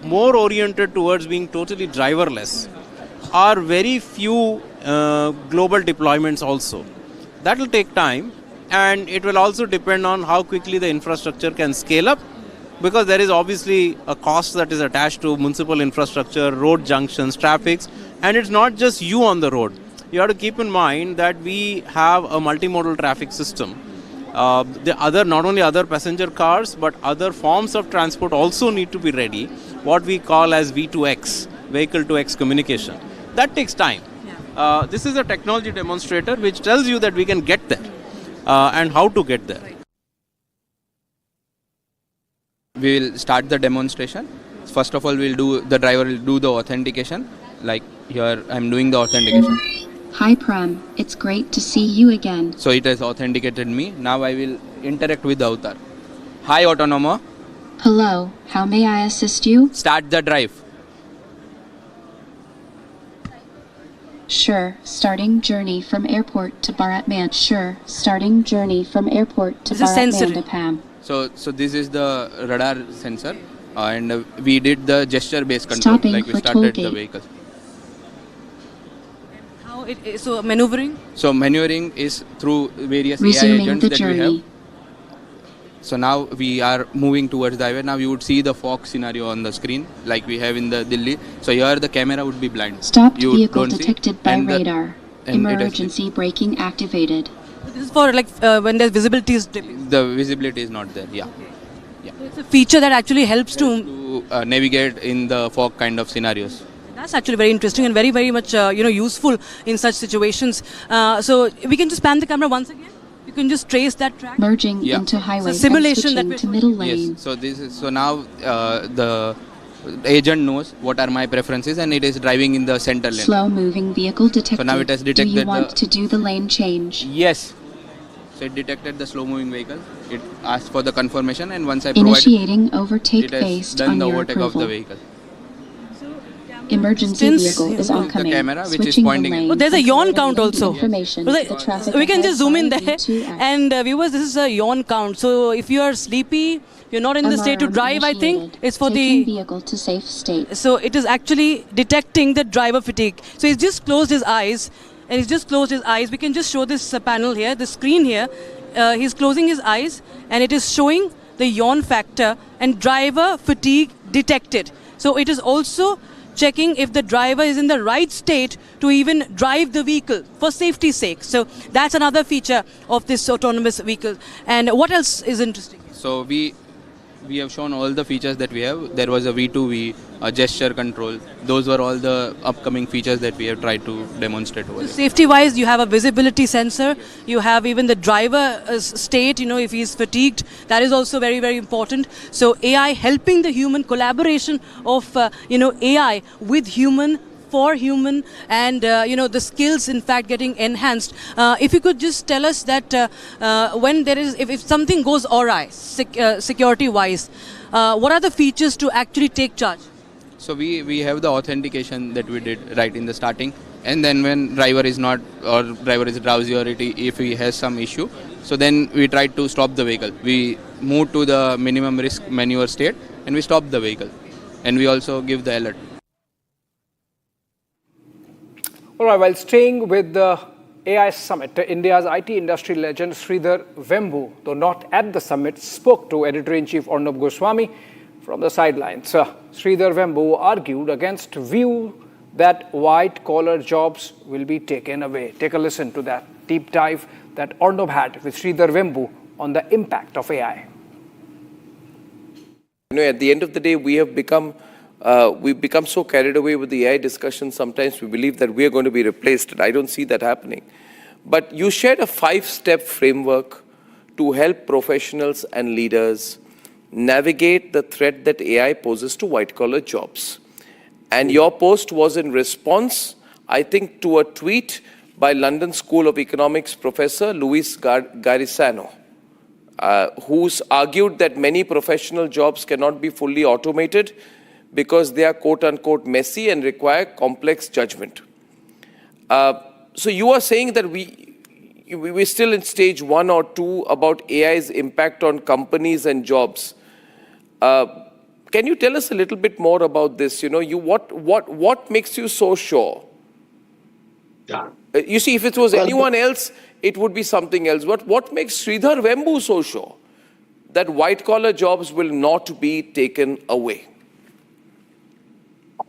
more oriented towards being totally driverless are very few global deployments also. That will take time, and it will also depend on how quickly the infrastructure can scale up, because there is obviously a cost that is attached to municipal infrastructure, road junctions, traffics, and it's not just you on the road. You have to keep in mind that we have a multimodal traffic system. Not only other passenger cars, but other forms of transport also need to be ready, what we call as V2X, vehicle to X communication. That takes time. This is a technology demonstrator which tells you that we can get there and how to get there. We will start the demonstration. First of all, the driver will do the authentication. Like here, I'm doing the authentication. Hi Prem, it's great to see you again. So it has authenticated me. Now I will interact with the avatar. Hi Autonomo. Hello, how may I assist you? Start the drive. Sure, starting journey from airport to Bharatman. Sure, starting journey from airport to Bharatmandapam. So this is the radar sensor, and we did the gesture-based control. Stopping like we for started toll the gate. vehicle. So maneuvering? So maneuvering is through various Resuming AI agents the that journey. we have. So now we are moving towards the highway. Now you would see the fog scenario on the screen like we have in the Delhi. So here the camera would be blind. Stopped You vehicle don't see, detected by and radar. and it has- Emergency braking activated. This is for like when there's visibility is dipping. The visibility is not there. Yeah. It's a feature that actually helps to navigate in the fog kind of scenarios. That's actually very interesting and very, very much useful in such situations. So we can just pan the camera once again. You can just trace that track. Merging Yeah. into highway So simulation and that switching to middle lane. Yes. So now the the agent knows what are my preferences and it is driving in the center lane. Slow moving vehicle detected. So now it has Do detected you want to do the lane change? Yes. So it detected the slow moving vehicle. It asked for the confirmation, and once I Initiating overtake it has based done on the your overtake approval. of the vehicle. Emergency vehicle is oncoming. The camera which is Switching the pointing lane. Oh, there's a yawn count also. Information So to the traffic we can ahead just zoom in by there. V2X. And viewers, this is a yawn count. So if you are sleepy, you're not in the state to Alarm drive, I think initiated. it's for Taking the vehicle to safe state. So it is actually detecting the driver fatigue. So he's just closed his eyes, and he's just closed his eyes. We can just show this panel here, the screen here. He's closing his eyes, and it is showing the yawn factor and driver fatigue detected. So it is also checking if the driver is in the right state to even drive the vehicle for safety's sake. So that's another feature of this autonomous vehicle. And what else is interesting? So we have shown all the features that we have. There was a V2V, a gesture control. Those were all the upcoming features that we have tried to demonstrate over there. Safety-wise, you have a visibility sensor. You have even the driver state, if he's fatigued. That is also very, very important. So AI helping the human collaboration of, AI with human, for human, and the skills in fact getting enhanced. If you could just tell us that when there is, if something goes awry, security wise, what are the features to actually take charge? So we have the authentication that we did right in the starting, and then when driver is not, or driver is drowsy, or if he has some issue, so then we try to stop the vehicle. We move to the minimum risk maneuver state and we stop the vehicle, and we also give the alert. All right, while staying with the AI summit, India's IT industry legend Sridhar Vembu, though not at the summit, spoke to Editor-in-Chief Arnab Goswami from the sidelines. Sridhar Vembu argued against view that white-collar jobs will be taken away. Take a listen to that deep dive that Arnab had with Sridhar Vembu on the impact of AI. At the end of the day, we've become so carried away with the AI discussion, sometimes we believe that we are going to be replaced, and I don't see that happening. But you shared a 5-step framework to help professionals and leaders navigate the threat that AI poses to white-collar jobs. And your post was in response, I think, to a tweet by London School of Economics professor Luis Garisano, who's argued that many professional jobs cannot be fully automated because they are quote-unquote messy and require complex judgment. So you are saying that we're still in stage 1 or 2 about AI's impact on companies and jobs. Can you tell us a little bit more about this? What makes you so sure? Yeah. You see, if it was anyone else, it would be something else. What makes Sridhar Vembu so sure that white-collar jobs will not be taken away?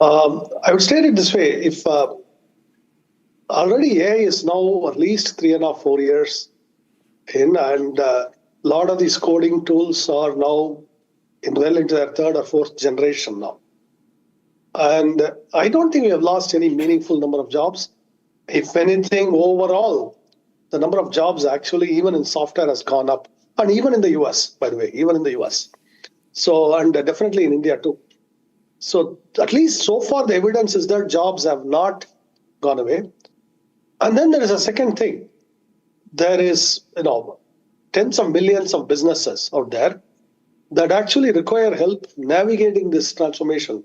I would state it this way. If already AI is now at least 3.5, 4 years in, and a lot of these coding tools are now well into their 3rd or 4th generation now. And I don't think we have lost any meaningful number of jobs. If anything, overall, the number of jobs actually, even in software, has gone up. And even in the US, by the way, even in the US. So, and definitely in India too. So at least so far, the evidence is that jobs have not gone away. And then there is a second thing. There is, tens of millions of businesses out there that actually require help navigating this transformation.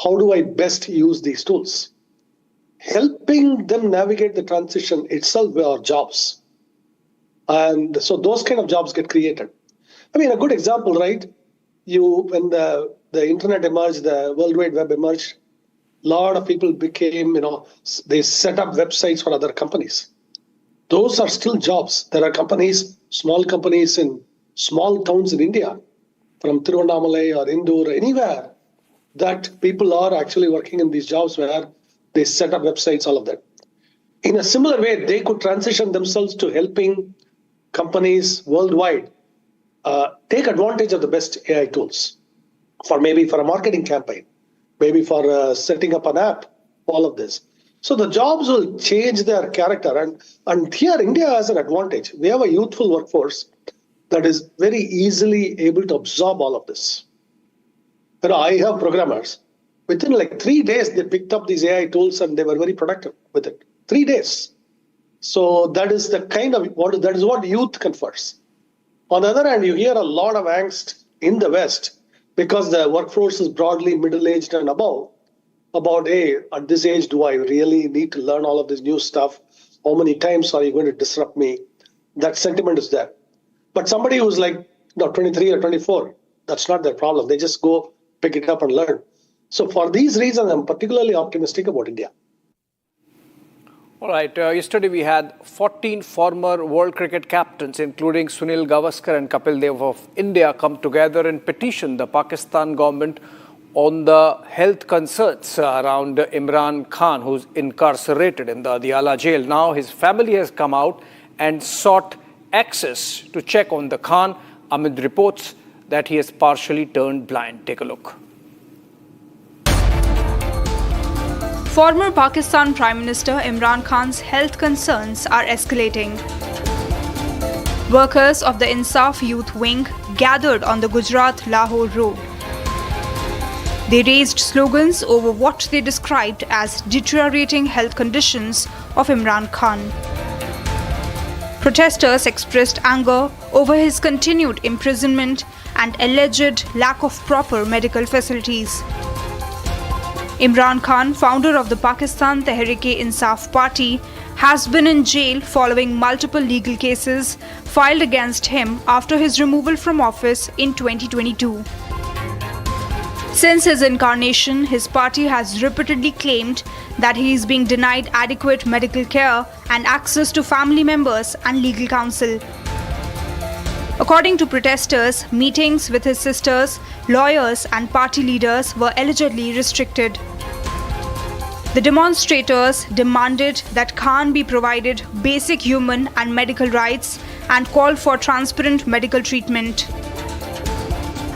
How do I best use these tools? Helping them navigate the transition itself are jobs. And so those kind of jobs get created. I mean, a good example, right? When the internet emerged, the World Wide Web emerged, a lot of people became, they set up websites for other companies. Those are still jobs. There are companies, small companies in small towns in India, from Tiruvannamalai or Indore, or anywhere, that people are actually working in these jobs where they set up websites, all of that. In a similar way, they could transition themselves to helping companies worldwide take advantage of the best AI tools for a marketing campaign, maybe for setting up an app, all of this. So the jobs will change their character. And here India has an advantage. We have a youthful workforce that is very easily able to absorb all of this. I have programmers Within like 3 days, they picked up these AI tools and they were very productive with it. 3 days. So that is the kind of that is what youth confers. On the other hand, you hear a lot of angst in the West because the workforce is broadly middle-aged and above. About, hey, at this age, do I really need to learn all of this new stuff? How many times are you going to disrupt me? That sentiment is there. But somebody who's like 23 or 24, that's not their problem. They just go pick it up and learn. So for these reasons, I'm particularly optimistic about India. All right. Yesterday we had 14 former world cricket captains, including Sunil Gavaskar and Kapil Dev of India, come together and petition the Pakistan government on the health concerns around Imran Khan, who's incarcerated in the Adiala jail. Now his family has come out and sought access to check on the Khan amid reports that he has partially turned blind. Take a look. Former Pakistan Prime Minister Imran Khan's health concerns are escalating. Workers of the Insaf Youth Wing gathered on the Gujarat-Lahore road. They raised slogans over what they described as deteriorating health conditions of Imran Khan. Protesters expressed anger over his continued imprisonment and alleged lack of proper medical facilities. Imran Khan, founder of the Pakistan Tehreek-e-Insaf Party, has been in jail following multiple legal cases filed against him after his removal from office in 2022. Since his incarnation, his party has repeatedly claimed that he is being denied adequate medical care and access to family members and legal counsel. According to protesters, meetings with his sisters, lawyers and party leaders were allegedly restricted. The demonstrators demanded that Khan be provided basic human and medical rights and called for transparent medical treatment.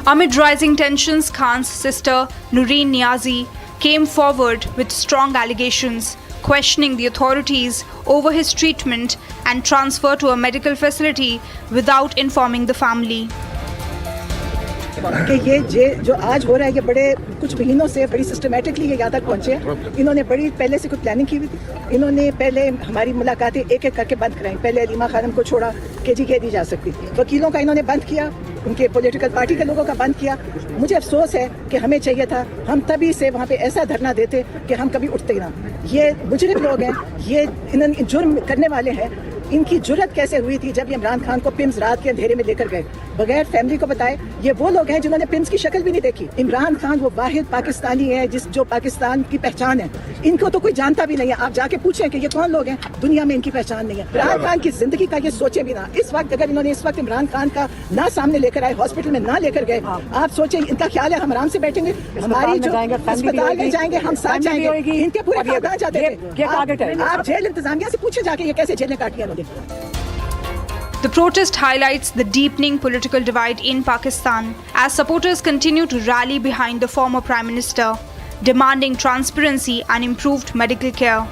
Amid rising tensions, Khan's sister, Noreen Niazi, came forward with strong allegations, questioning the authorities over his treatment and transfer to a medical facility without informing the family. कि ये जो आज हो रहा है ये बड़े कुछ महीनों से बड़ी सिस्टमेटिकली ये यहाँ तक पहुँचे हैं। इन्होंने बड़ी पहले से कुछ प्लानिंग की हुई थी। इन्होंने पहले हमारी मुलाकातें एक एक करके बंद कराई। पहले अलीमा खानम को छोड़ा कि जी कह दी जा सकती। वकीलों का इन्होंने बंद किया, उनके पॉलिटिकल पार्टी के लोगों का बंद किया। मुझे अफसोस है कि हमें चाहिए था हम तभी से वहाँ पे ऐसा धरना देते कि हम कभी उठते ही ना। ये मुजरिम लोग हैं, ये इन्होंने जुर्म करने वाले हैं। इनकी जुर्रत कैसे हुई थी जब इमरान खान को पिम्स रात के अंधेरे में लेकर गए बगैर फैमिली को बताए? ये वो लोग हैं जिन्होंने पिम्स की शक्ल भी नहीं देखी। इमरान खान वो वाहिद पाकिस्तानी है जो पाकिस्तान की पहचान है। इनको तो कोई जानता भी नहीं है। आप जाके पूछें कि ये कौन लोग हैं, दुनिया में इनकी पहचान नहीं है। इमरान खान की जिंदगी का ये सोचे भी ना। इस वक्त अगर इन्होंने इस वक्त इमरान खान का ना सामने लेकर आए, हॉस्पिटल में ना लेकर गए, आप सोचे इनका ख्याल है हम आराम से बैठेंगे? हमारी जो अस्पताल में जाएंगे, हम साथ जाएंगे। इनके पूरे कहाँ जाते थे? आप जेल इंतजामिया से पूछे जाके ये कैसे जेलें काटी इन्होंने। The protest highlights the deepening political divide in Pakistan as supporters continue to rally behind the former Prime Minister, demanding transparency and improved medical care.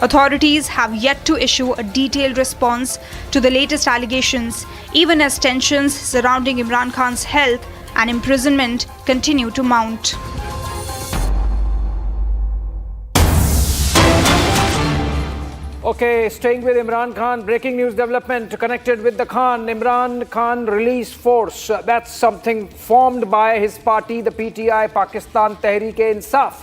Authorities have yet to issue a detailed response to the latest allegations, even as tensions surrounding Imran Khan's health and imprisonment continue to mount. Okay, staying with Imran Khan, breaking news development connected with the Khan. Imran Khan Release Force, that's something formed by his party, the PTI, Pakistan Tehreek-e-Insaf.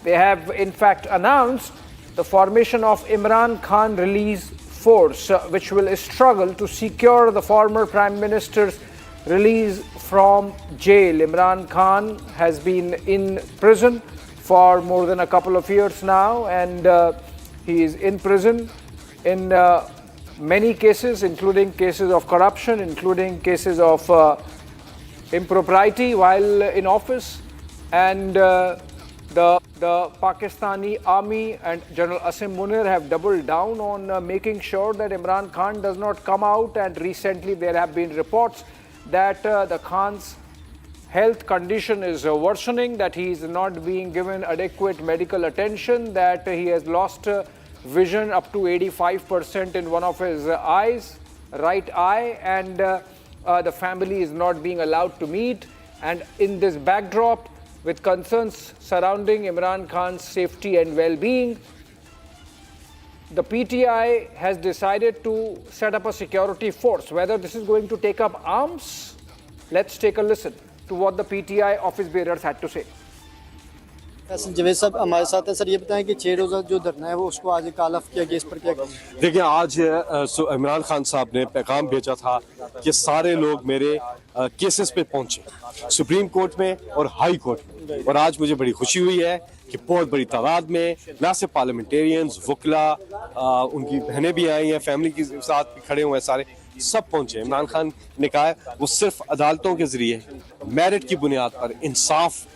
They have in fact announced the formation of Imran Khan Release Force, which will struggle to secure the former Prime Minister's release from jail. Imran Khan has been in prison for more than a couple of years now, and he is in prison in many cases, including cases of corruption, including cases of impropriety while in office. And the Pakistani army and General Asim Munir have doubled down on making sure that Imran Khan does not come out. And recently there have been reports that the Khan's health condition is worsening, that he is not being given adequate medical attention, that he has lost vision up to 85% in one of his eyes, right eye, and the family is not being allowed to meet. And in this backdrop, with concerns surrounding Imran Khan's safety and well-being, the PTI has decided to set up a security force. Whether this is going to take up arms, let's take a listen to what the PTI office bearers had to say. Javed साहब हमारे साथ हैं। Sir ये बताएं कि 6 रोज़ा जो धरना है वो उसको आज कॉल ऑफ किया गया, इस पर क्या कहेंगे? देखिए, आज इमरान खान साहब ने पैगाम भेजा था कि सारे लोग मेरे केसेस पे पहुंचे, सुप्रीम कोर्ट में और हाई कोर्ट में, और आज मुझे बड़ी खुशी हुई है कि बहुत बड़ी तादाद में ना सिर्फ पार्लियामेंटेरियंस, वकला, उनकी बहनें भी आई हैं, फैमिली के साथ भी खड़े हुए हैं, सारे सब पहुंचे। इमरान खान ने कहा है वो सिर्फ अदालतों के जरिए मेरिट की बुनियाद पर इंसाफ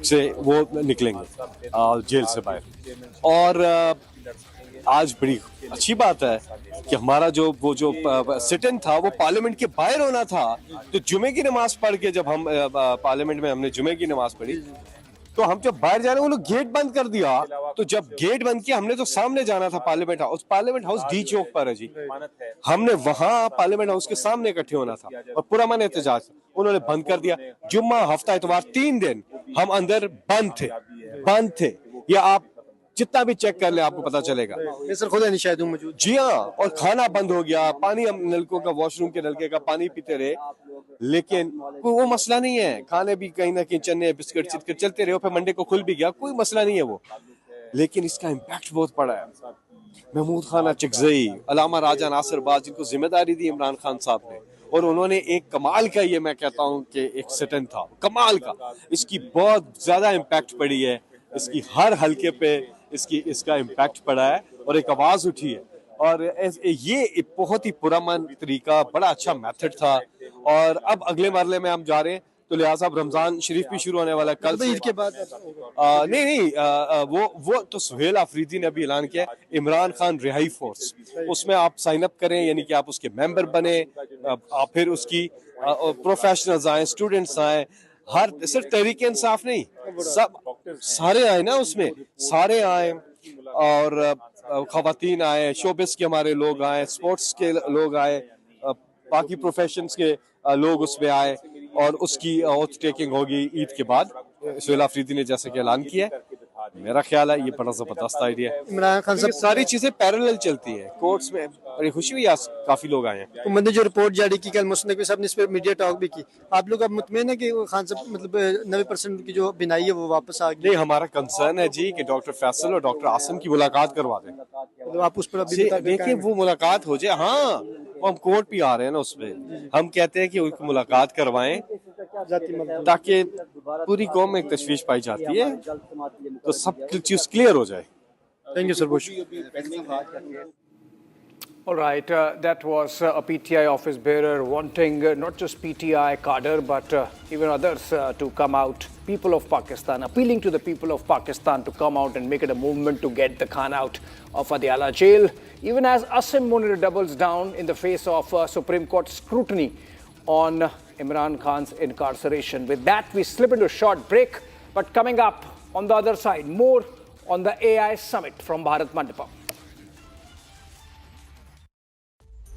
से वो निकलेंगे जेल से बाहर। और आज बड़ी अच्छी बात है कि हमारा जो सिट इन था वो पार्लियामेंट के बाहर होना था, तो जुमे की नमाज पढ़ के जब हम पार्लियामेंट में हमने जुमे की नमाज पढ़ी तो हम जब बाहर जा रहे हैं वो लोग गेट बंद कर दिया। तो जब गेट बंद किया हमने तो सामने जाना था parliament house. Parliament house D Chowk पर है जी, हमने वहां पार्लियामेंट हाउस के सामने इकट्ठे होना था और पुरअमन एहतजाज उन्होंने बंद कर दिया। जुम्मा, हफ्ता, इतवार 3 दिन हम अंदर बंद थे। या आप जितना भी चेक कर ले आपको पता चलेगा। सर खुद नहीं शायद मौजूद। जी हाँ, और खाना बंद हो गया, पानी हम नलकों का, वॉशरूम के नलके का पानी पीते रहे, लेकिन वो मसला नहीं है। खाने भी कहीं ना कहीं चने बिस्किट चिटकर चलते रहे, फिर मंडे को खुल भी गया, कोई मसला नहीं है वो। लेकिन इसका इम्पैक्ट बहुत पड़ा है। महमूद खान चिकजई, अलामा राजा नासिर बाज, जिनको जिम्मेदारी दी इमरान खान साहब ने, और उन्होंने एक कमाल का, ये मैं कहता हूँ कि एक सिट इन था कमाल का। इसकी बहुत ज्यादा इम्पैक्ट पड़ी है, इसकी हर हल्के पे इसका इम्पैक्ट पड़ा है और एक आवाज उठी है। और ये बहुत ही पुरअमन तरीका, बड़ा अच्छा मेथड था। और अब अगले मरले में हम जा रहे हैं, तो लिहाजा अब रमजान शरीफ भी शुरू होने वाला है कल ईद के बाद। वो तो सुहेल आफरीदी ने अभी ऐलान किया, इमरान खान रिहाई फोर्स, उसमें आप साइन अप करें, यानी कि आप उसके मेंबर बने, आप फिर उसकी प्रोफेशनल्स आए, स्टूडेंट्स आए, हर सिर्फ तहरीक इंसाफ नहीं, सब सारे आए ना, उसमें सारे आए, और खवातीन आए, शोबिस के हमारे लोग आए, स्पोर्ट्स के लोग आए, बाकी प्रोफेशंस के लोग उसमें आए, और उसकी ओथ टेकिंग होगी ईद के बाद। सुहेल आफरीदी ने जैसे कि ऐलान किया है, मेरा ख्याल है ये बड़ा जबरदस्त आइडिया है। इमरान खान साहब सारी चीजें पैरेलल चलती हैं कोर्ट्स में। बड़ी खुशी हुई, आज काफी लोग आए हैं। हुकूमत ने जो रिपोर्ट जारी की, कल मुस्तफा नकवी साहब ने इस पर मीडिया टॉक भी की, आप लोग अब मुतमईन है कि खान साहब मतलब 90% की जो बिनाई है वो वापस आ गई? नहीं, हमारा कंसर्न है जी कि डॉक्टर फैसल और डॉक्टर आसिम की मुलाकात करवा दें। मतलब आप उस पर अभी देखिए वो मुलाकात हो जाए। हाँ, वो हम कोर्ट भी आ रहे हैं ना, उसमें हम कहते हैं कि उनकी मुलाकात करवाएं ताकि पूरी कौम में एक तशवीश पाई जाती है, तो सब चीज क्लियर हो जाए। Thank you sir. All right, that was a PTI office bearer wanting not just PTI cadre but even others to come out, people of Pakistan, appealing to the people of Pakistan to come out and make it a movement to get the Khan out of Adiala jail, even as Asim Munir doubles down in the face of Supreme Court scrutiny on Imran Khan's incarceration. With that, we slip into a short break, but coming up on the other side, more on the AI summit from Bharat Mandapam.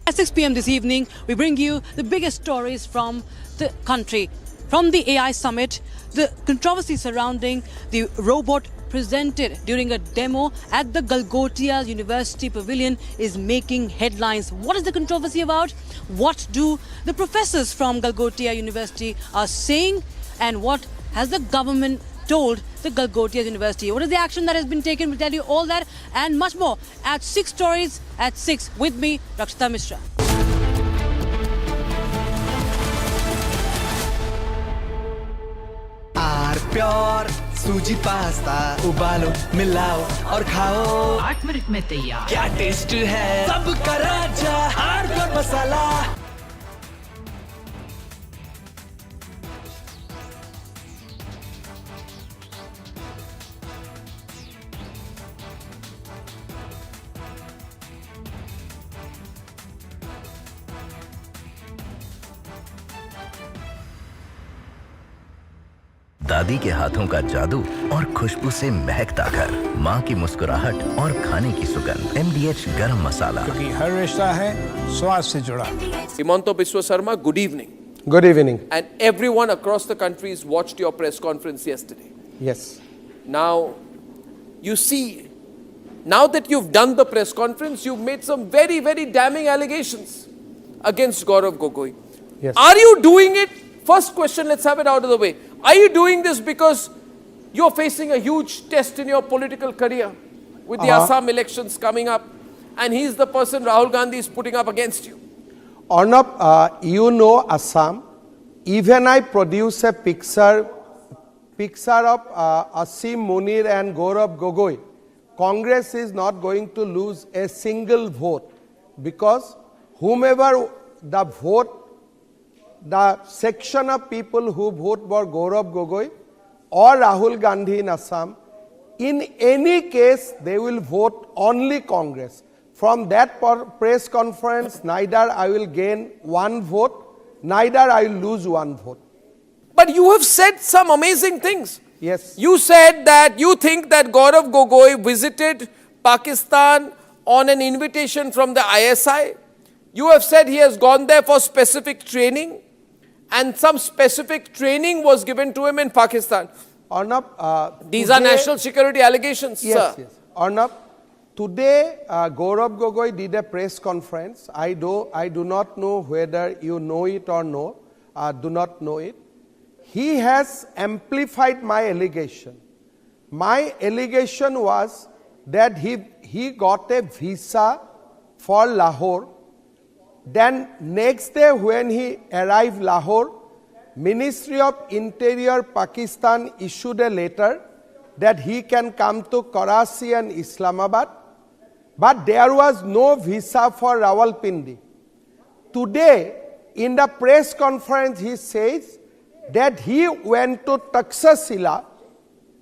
At 6 p.m. this evening, we bring you the biggest stories from the country. From the AI summit, the controversy surrounding the robot presented during a demo at the Galgotias University pavilion is making headlines. What is the controversy about? What do the professors from Galgotia University are saying? And what has the government told the Galgotias University? What is the action that has been taken? We'll tell you all that and much more at 6 Stories at 6 with me, Rakshita Mishra. Pure सूजी pasta उबालो, मिलाओ और खाओ, 8 minute में तैयार। क्या taste है, सबका राजा आर्नब मसाला। दादी के हाथों का जादू और खुशबू से महकता घर, माँ की मुस्कुराहट और खाने की सुगंध, MDH गरम मसाला, क्योंकि हर रिश्ता है स्वाद से जुड़ा। Himanta Biswa Sarma, good evening. Good evening. And everyone across the country has watched your press conference yesterday. Yes. Now, you see, now that you've done the press conference, you've made some very, very damning allegations against Gaurav Gogoi. Yes. Are you doing it? First question, let's have it out of the way. Are you doing this because you're facing a huge test in your political career with the Assam elections coming up, and he's the person Rahul Gandhi is putting up against you? Arnab, you know Assam. Even I produce a picture of Asim Munir and Gaurav Gogoi. Congress is not going to lose a single vote because whomever the vote, the section of people who vote for Gaurav Gogoi or Rahul Gandhi in Assam, in any case they will vote only Congress. From that press conference, neither I will gain one vote, neither I will lose one vote. But you have said some amazing things. Yes. You said that you think that Gaurav Gogoi visited Pakistan on an invitation from the ISI. You have said he has gone there for specific training, and some specific training was given to him in Pakistan. Arnab, these are national security allegations, yes, sir. Yes. Arnab, today Gaurav Gogoi did a press conference. I do not know whether you know it or no. Do not know it. He has amplified my allegation. My allegation was that he got a visa for Lahore. Then next day when he arrived Lahore, Ministry of Interior Pakistan issued a letter that he can come to Karachi and Islamabad, but there was no visa for Rawalpindi. Today, in the press conference, he says that he went to Taxila,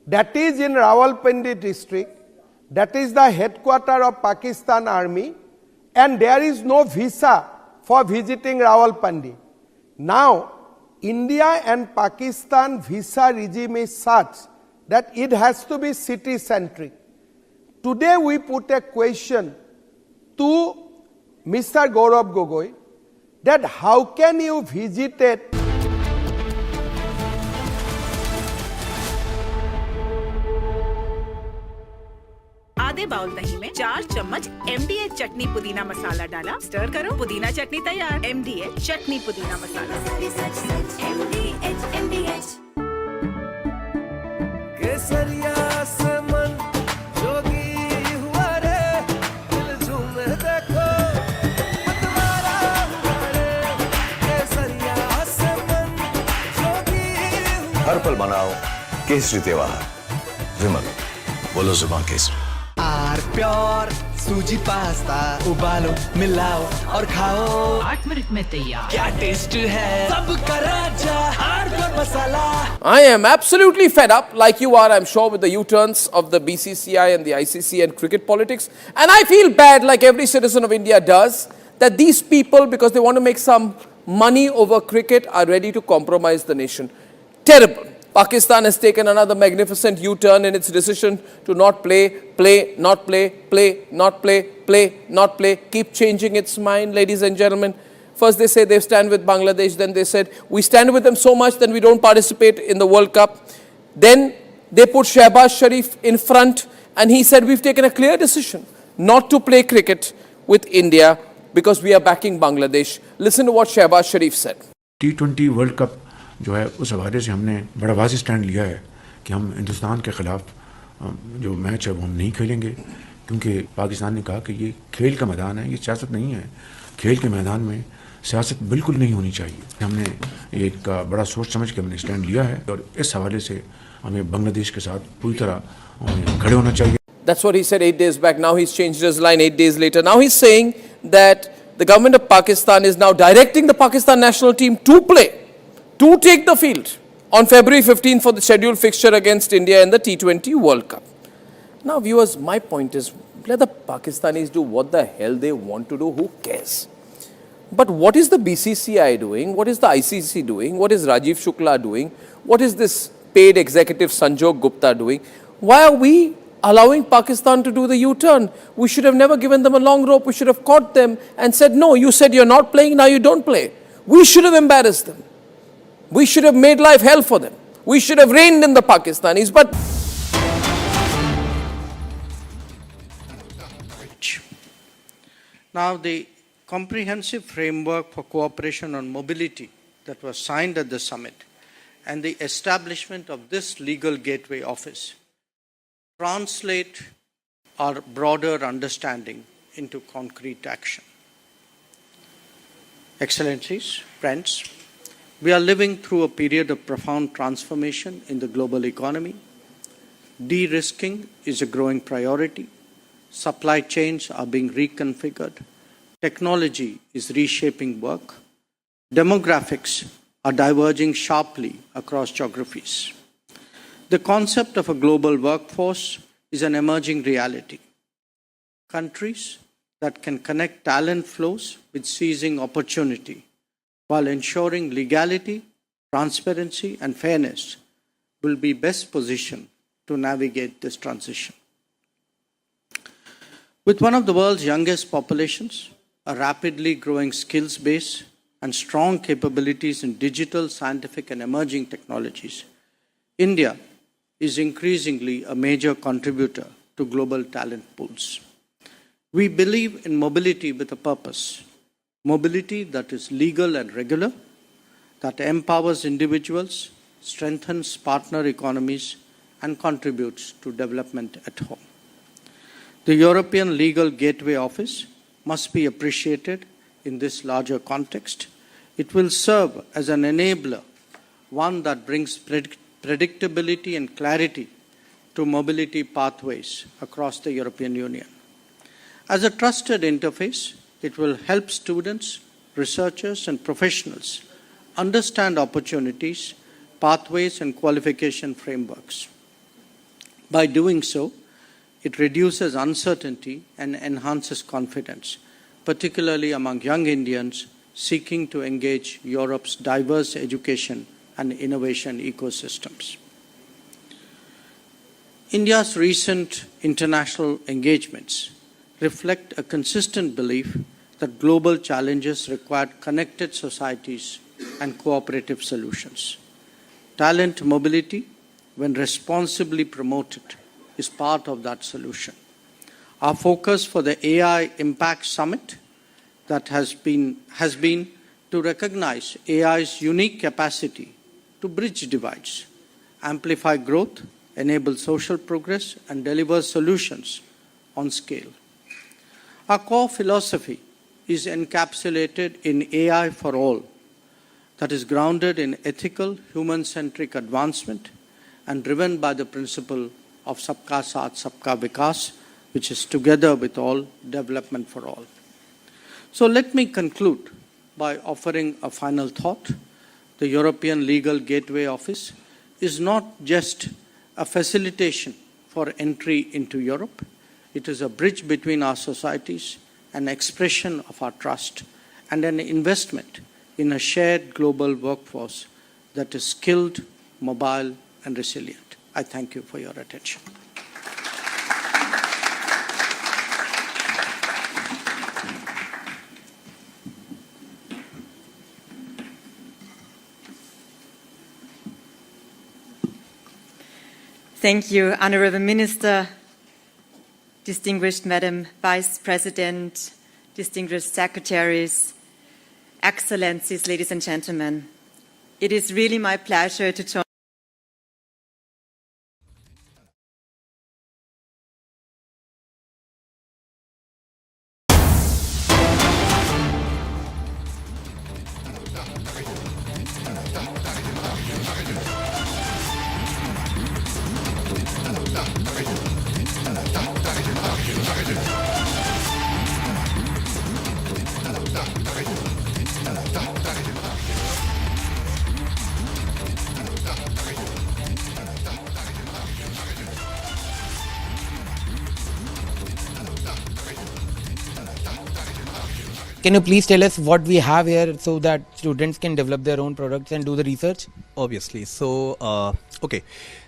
that is in Rawalpindi district, that is the headquarters of Pakistan Army, and there is no visa for visiting Rawalpindi. Now, India and Pakistan visa regime is such that it has to be city-centric. Today we put a question to Mr. Gaurav Gogoi that how can you visit it? आधे bowl दही में 4 चम्मच MDH चटनी पुदीना मसाला डाला, stir करो, पुदीना चटनी तैयार। MDH चटनी पुदीना मसाला। MDH केसरिया से मन जोगी हुआ रे, दिल झूम देखो मतवारा हुआ रे, केसरिया से मन जोगी हुआ। हर पल मनाओ केसरी त्योहार। विमल, बोलो जुबान केसरी। आर प्योर सूजी पास्ता उबालो मिलाओ और खाओ 8 मिनट में तैयार। क्या टेस्ट है सबका राजा हार्डकोर मसाला। I am absolutely fed up, like you are, I'm sure, with the U-turns of the BCCI and the ICC and cricket politics. And I feel bad, like every citizen of India does, that these people, because they want to make some money over cricket, are ready to compromise the nation. Terrible. Pakistan has taken another magnificent U-turn in its decision to not play, not play, keep changing its mind, ladies and gentlemen. First they say they stand with Bangladesh, then they said we stand with them so much that we don't participate in the World Cup. Then they put Shehbaz Sharif in front, and he said we've taken a clear decision not to play cricket with India because we are backing Bangladesh. Listen to what Shehbaz Sharif said. T20 world cup जो है उस हवाले से हमने बड़ा वाज़ेह stand लिया है कि हम हिंदुस्तान के ख़िलाफ़ जो मैच है वो हम नहीं खेलेंगे, क्योंकि पाकिस्तान ने कहा कि ये खेल का मैदान है, ये सियासत नहीं है। खेल के मैदान में सियासत बिल्कुल नहीं होनी चाहिए। हमने एक बड़ा सोच समझ के हमने स्टैंड लिया है और इस हवाले से हमें बांग्लादेश के साथ पूरी तरह खड़े होना चाहिए। That's what he said 8 days back. Now he's changed his line 8 days later. Now he's saying that the government of Pakistan is now directing the Pakistan national team to play, to take the field on February 15th for the scheduled fixture against India in the T20 World Cup. Now viewers, my point is, let the Pakistanis do what the hell they want to do, who cares? But what is the BCCI doing? What is the ICC doing? What is Rajiv Shukla doing? What is this paid executive Sanjog Gupta doing? Why are we allowing Pakistan to do the U-turn? We should have never given them a long rope. We should have caught them and said, no, you said you're not playing, now you don't play. We should have embarrassed them. We should have made life hell for them. We should have reigned in the Pakistanis, but... Now, the comprehensive framework for cooperation on mobility that was signed at the summit and the establishment of this legal gateway office translate our broader understanding into concrete action. Excellencies, friends, we are living through a period of profound transformation in the global economy. De-risking is a growing priority. Supply chains are being reconfigured. Technology is reshaping work. Demographics are diverging sharply across geographies. The concept of a global workforce is an emerging reality. Countries that can connect talent flows with seizing opportunity while ensuring legality, transparency, and fairness will be best positioned to navigate this transition. With one of the world's youngest populations, a rapidly growing skills base, and strong capabilities in digital, scientific, and emerging technologies, India is increasingly a major contributor to global talent pools. We believe in mobility with a purpose, mobility that is legal and regular, that empowers individuals, strengthens partner economies, and contributes to development at home. The European Legal Gateway Office must be appreciated in this larger context. It will serve as an enabler, one that brings predictability and clarity to mobility pathways across the European Union. As a trusted interface, it will help students, researchers, and professionals understand opportunities, pathways, and qualification frameworks. By doing so, it reduces uncertainty and enhances confidence, particularly among young Indians seeking to engage Europe's diverse education and innovation ecosystems. India's recent international engagements reflect a consistent belief that global challenges require connected societies and cooperative solutions. Talent mobility, when responsibly promoted, is part of that solution. Our focus for the AI Impact Summit that has been to recognize AI's unique capacity to bridge divides, amplify growth, enable social progress, and deliver solutions on scale. Our core philosophy is encapsulated in AI for all, that is grounded in ethical, human-centric advancement and driven by the principle of Sabka Saath, Sabka Vikas, which is together with all, development for all. So let me conclude by offering a final thought. The European Legal Gateway Office is not just a facilitation for entry into Europe. It is a bridge between our societies, an expression of our trust, and an investment in a shared global workforce that is skilled, mobile, and resilient. I thank you for your attention. Thank you, Honourable Minister, distinguished Madam Vice President, distinguished secretaries, excellencies, ladies and gentlemen. It is really my pleasure to join Can you please tell us what we have here so that students can develop their own products and do the research? Obviously. So, okay.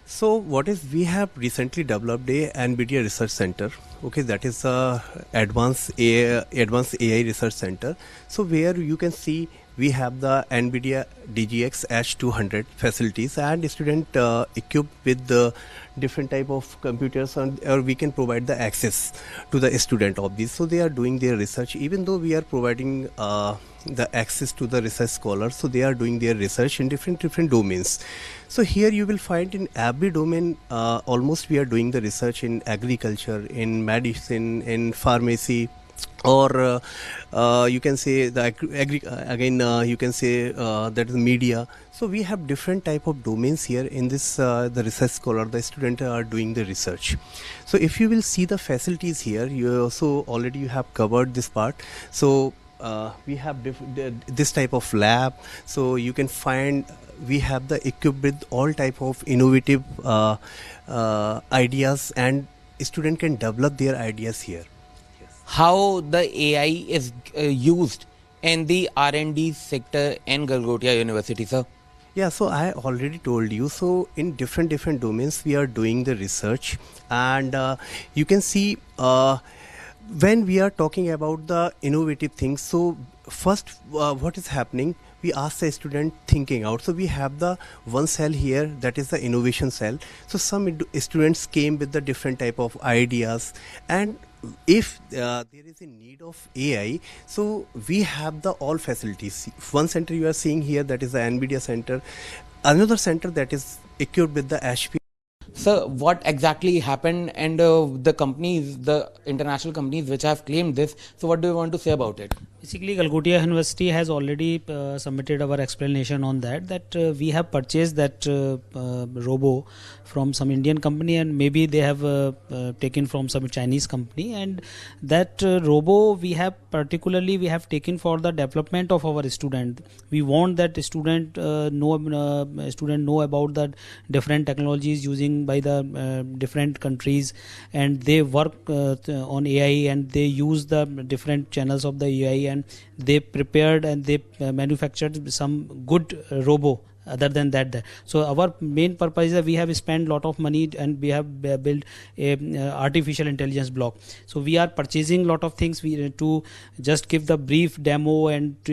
So what is, we have recently developed a NVIDIA Research Center. Okay, that is a advanced AI Research Center. So where you can see we have the NVIDIA DGX H200 facilities, and student equipped with the different type of computers, or we can provide the access to the student of these. So they are doing their research, even though we are providing the access to the research scholars. So they are doing their research in different domains. So here you will find in every domain, almost we are doing the research in agriculture, in medicine, in pharmacy, or you can say the you can say that is media. So we have different type of domains here in this the research scholar, the student are doing the research. So if you will see the facilities here, you also already you have covered this part. So we have this type of lab, so you can find we have the equipped with all type of innovative ideas, and student can develop their ideas here. How the AI is used in the R&D sector in Galgotias University, sir? Yeah, so I already told you. So in different domains we are doing the research, and you can see when we are talking about the innovative things. So first, what is happening? We ask the student thinking out. So we have the one cell here, that is the innovation cell. So some students came with the different type of ideas, and if there is a need of AI, so we have the all facilities. One center you are seeing here, that is the NVIDIA center. Another center that is equipped with the HP. So what exactly happened, and the companies, the international companies which have claimed this, so what do you want to say about it? Basically, Galgotias University has already submitted our explanation on that we have purchased that robo from some Indian company, and maybe they have taken from some Chinese company, and that robo we have taken for the development of our student. We want that student know about the different technologies using by the different countries, and they work on AI, and they use the different channels of the AI, and they prepared and they manufactured some good robo. Other than that, so our main purpose is that we have spent a lot of money and we have built a artificial intelligence block. So we are purchasing a lot of things to just give the brief demo and to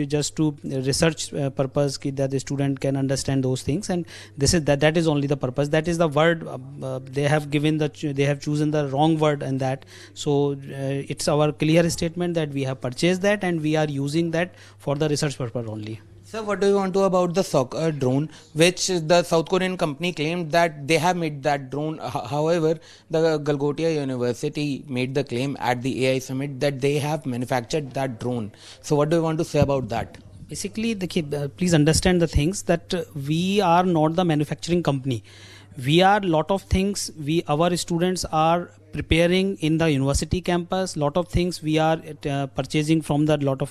research purpose that the student can understand those things, and that is only the purpose. That is the word they have given, they have chosen the wrong word in that. So it's our clear statement that we have purchased that and we are using that for the research purpose only. Sir, what do you want to about the soccer drone, which the South Korean company claimed that they have made that drone? However, the Galgotias University made the claim at the AI summit that they have manufactured that drone. So what do you want to say about that? Basically, please understand the things that we are not the manufacturing company. We are lot of things. Our students are preparing in the university campus. Lot of things we are purchasing from the lot of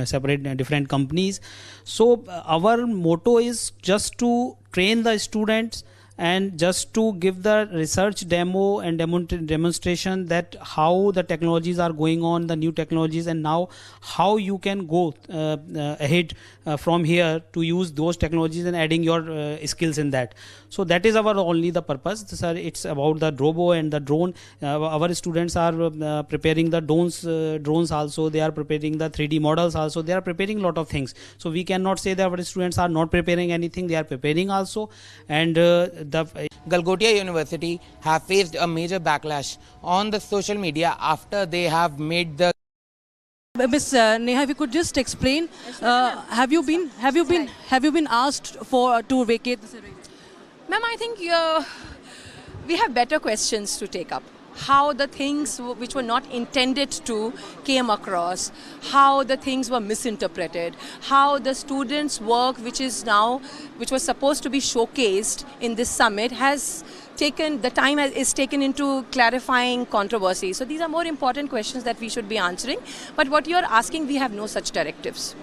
separate different companies. So our motto is just to train the students and just to give the research demo and demonstration that how the technologies are going on, the new technologies, and now how you can go ahead from here to use those technologies and adding your skills in that. So that is our only the purpose, sir. It's about the robo and the drone. Our students are preparing the drones also. They are preparing the 3D models also. They are preparing a lot of things. So we cannot say that our students are not preparing anything. They are preparing also. And the Galgotias University have faced a major backlash on the social media after they have made the. Miss Neha, if you could just explain, have you been asked to vacate this arrangement? Ma'am, I think we have better questions to take up. How the things which were not intended to came across, how the things were misinterpreted, how the students' work which was supposed to be showcased in this summit is taken into clarifying controversy. So these are more important questions that we should be answering. But what you are asking, we have no such directives.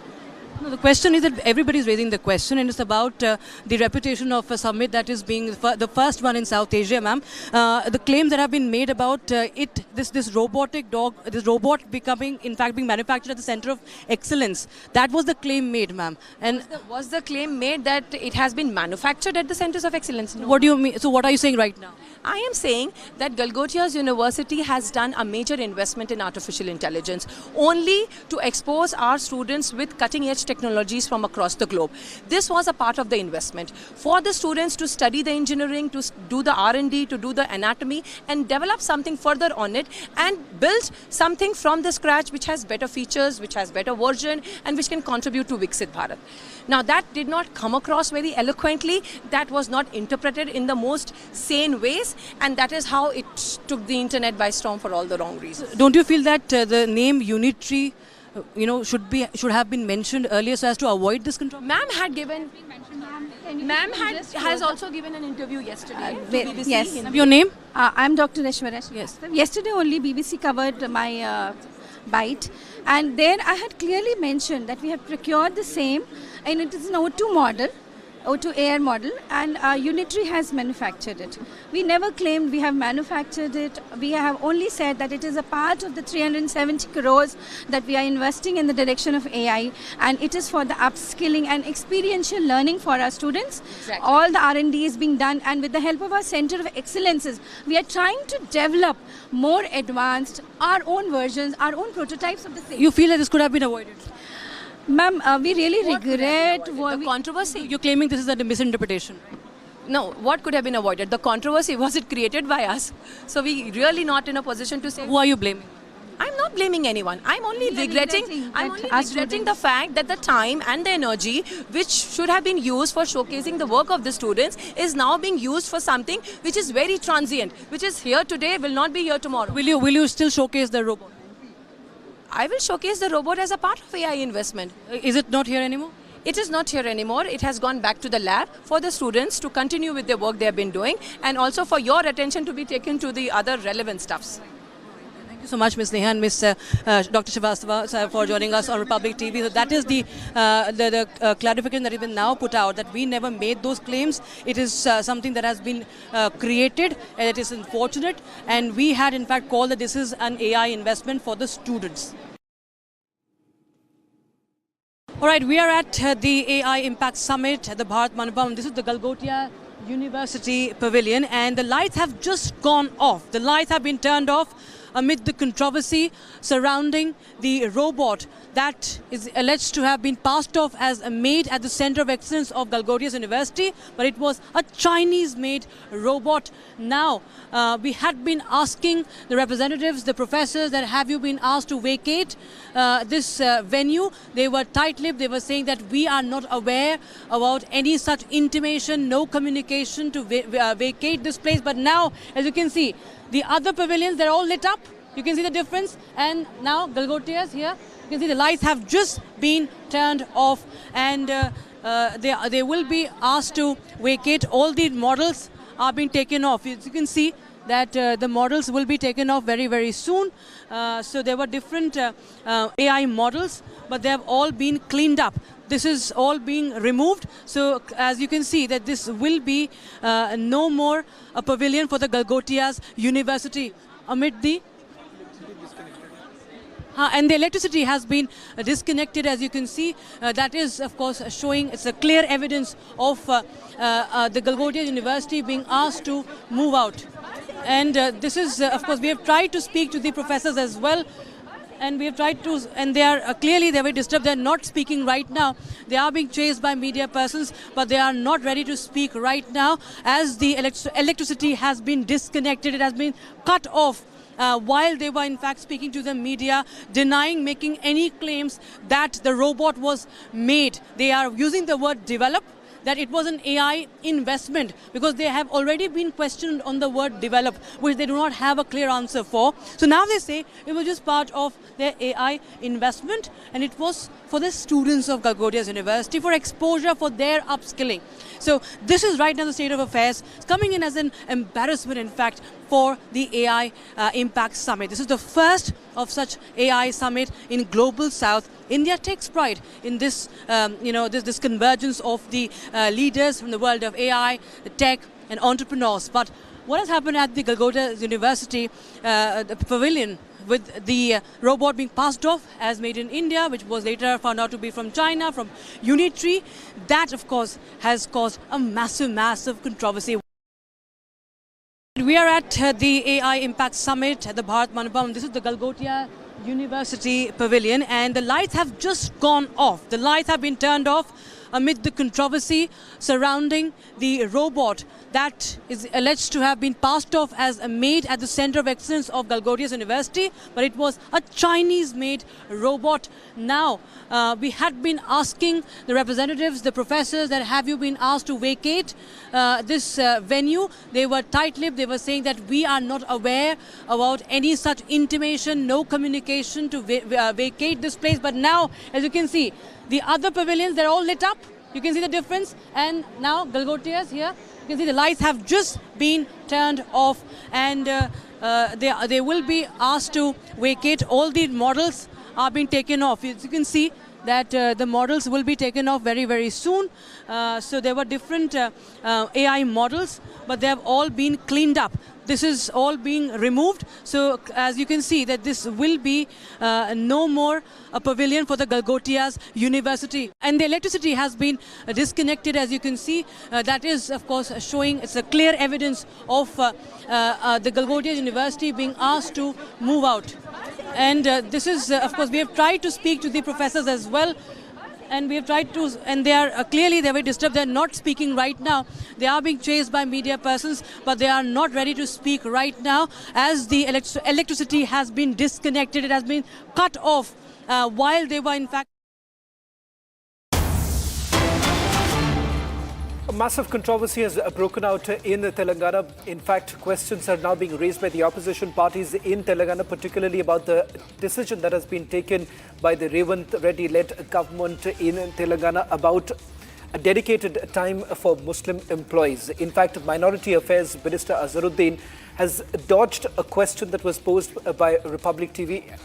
No, the question is that everybody is raising the question, and it's about the reputation of a summit that is being the first one in South Asia, ma'am. The claims that have been made about this robotic dog, this robot being manufactured at the center of excellence. That was the claim made, ma'am. And was the claim made that it has been manufactured at the centers of excellence? No. What do you mean? So what are you saying right now? I am saying that Galgotias University has done a major investment in artificial intelligence only to expose our students with cutting-edge technologies from across the globe. This was a part of the investment for the students to study the engineering, to do the R&D, to do the anatomy and develop something further on it and build something from the scratch which has better features, which has better version and which can contribute to Viksit Bharat. Now that did not come across very eloquently, that was not interpreted in the most sane ways, and that is how it took the internet by storm for all the wrong reasons. Don't you feel that the name Unitary should have been mentioned earlier so as to avoid this control? Ma'am had given, has also given an interview yesterday to BBC. Yes. Your name? I'm Dr. Aishwarya. Yes. Yesterday only BBC covered my bite, and there I had clearly mentioned that we have procured the same, and it is an O2 model, O2 air model, and Unitary has manufactured it. We never claimed we have manufactured it. We have only said that it is a part of the 370 crores that we are investing in the direction of AI, and it is for the upskilling and experiential learning for our students. Exactly. All the R&D is being done, and with the help of our Center of Excellences, we are trying to develop more advanced, our own versions, our own prototypes of the same. You feel that this could have been avoided? Ma'am, we really regret the controversy. You're claiming this is a misinterpretation. No, what could have been avoided? The controversy, was it created by us? So we really not in a position to say. Who are you blaming? I'm not blaming anyone. I'm only regretting the fact that the time and the energy which should have been used for showcasing the work of the students is now being used for something which is very transient, which is here today, will not be here tomorrow. Will you still showcase the robot? I will showcase the robot as a part of AI investment. Is it not here anymore? It is not here anymore. It has gone back to the lab for the students to continue with the work they have been doing, and also for your attention to be taken to the other relevant stuffs. Thank you so much, Ms. Neha and Ms. Dr. Srivastava for joining us on Republic TV. So that is the clarification that has been now put out, that we never made those claims. It is something that has been created, and it is unfortunate. And we had in fact called that this is an AI investment for the students. All right, we are at the AI Impact Summit at the Bharat Mandapam. This is the Galgotias University Pavilion, and the lights have just gone off. The lights have been turned off amid the controversy surrounding the robot that is alleged to have been passed off as a maid at the Center of Excellence of Galgotias University, but it was a Chinese-made robot. Now, we had been asking the representatives, the professors, that have you been asked to vacate this venue? They were tight-lipped. They were saying that we are not aware about any such intimation, no communication to vacate this place. But now, as you can see, the other pavilions, they're all lit up. You can see the difference. And now, Galgotias here, you can see the lights have just been turned off, and they will be asked to vacate. All the models are being taken off. As you can see that the models will be taken off very, very soon. So there were different AI models, but they have all been cleaned up. This is all being removed. So as you can see that this will be no more a pavilion for the Galgotias University amid the and the electricity has been disconnected, as you can see. That is, of course, showing, it's a clear evidence of the Galgotias University being asked to move out. And this is, of course, we have tried to speak to the professors as well. And we have tried to, and they are clearly they're very disturbed. They're not speaking right now. They are being chased by media persons, but they are not ready to speak right now as the electricity has been disconnected. It has been cut off. While they were in fact speaking to the media, denying making any claims that the robot was made. They are using the word develop, that it was an AI investment, because they have already been questioned on the word develop, which they do not have a clear answer for. So now they say it was just part of their AI investment, and it was for the students of Galgotias University, for exposure, for their upskilling. So this is right now the state of affairs. It's coming in as an embarrassment, in fact, for the AI Impact Summit. This is the first of such AI summit in Global South. India takes pride in this, this convergence of the leaders from the world of AI, the tech, and entrepreneurs. But what has happened at the Galgotias University, the pavilion, with the robot being passed off as made in India, which was later found out to be from China, from Unitary, that of course has caused a massive controversy. We are at the AI Impact Summit at the Bharat Mandapam. This is the Galgotias University Pavilion, and the lights have just gone off. The lights have been turned off amid the controversy surrounding the robot that is alleged to have been passed off as a maid at the Center of Excellence of Galgotias University, but it was a Chinese-made robot. Now, we had been asking the representatives, the professors, that have you been asked to vacate this venue? They were tight-lipped. They were saying that we are not aware about any such intimation, no communication to vacate this place. But now, as you can see, the other pavilions, they're all lit up. You can see the difference. And now, Galgotias here, you can see the lights have just been turned off, and they will be asked to vacate. All the models are being taken off. As you can see that the models will be taken off very, very soon. So there were different AI models, but they have all been cleaned up. This is all being removed. So as you can see that this will be no more a pavilion for the Galgotias University. And the electricity has been disconnected, as you can see. That is, of course, showing, it's a clear evidence of the Galgotias University being asked to move out. And this is, of course, we have tried to speak to the professors as well. And we have tried to, and they are clearly they're very disturbed. They're not speaking right now. They are being chased by media persons, but they are not ready to speak right now as the electricity has been disconnected. It has been cut off while they were in fact. A massive controversy has broken out in Telangana. In fact, questions are now being raised by the opposition parties in Telangana, particularly about the decision that has been taken by the Revant Reddy-led government in Telangana about a dedicated time for Muslim employees. In fact, Minority Affairs Minister Azharuddin has dodged a question that was posed by Republic TV,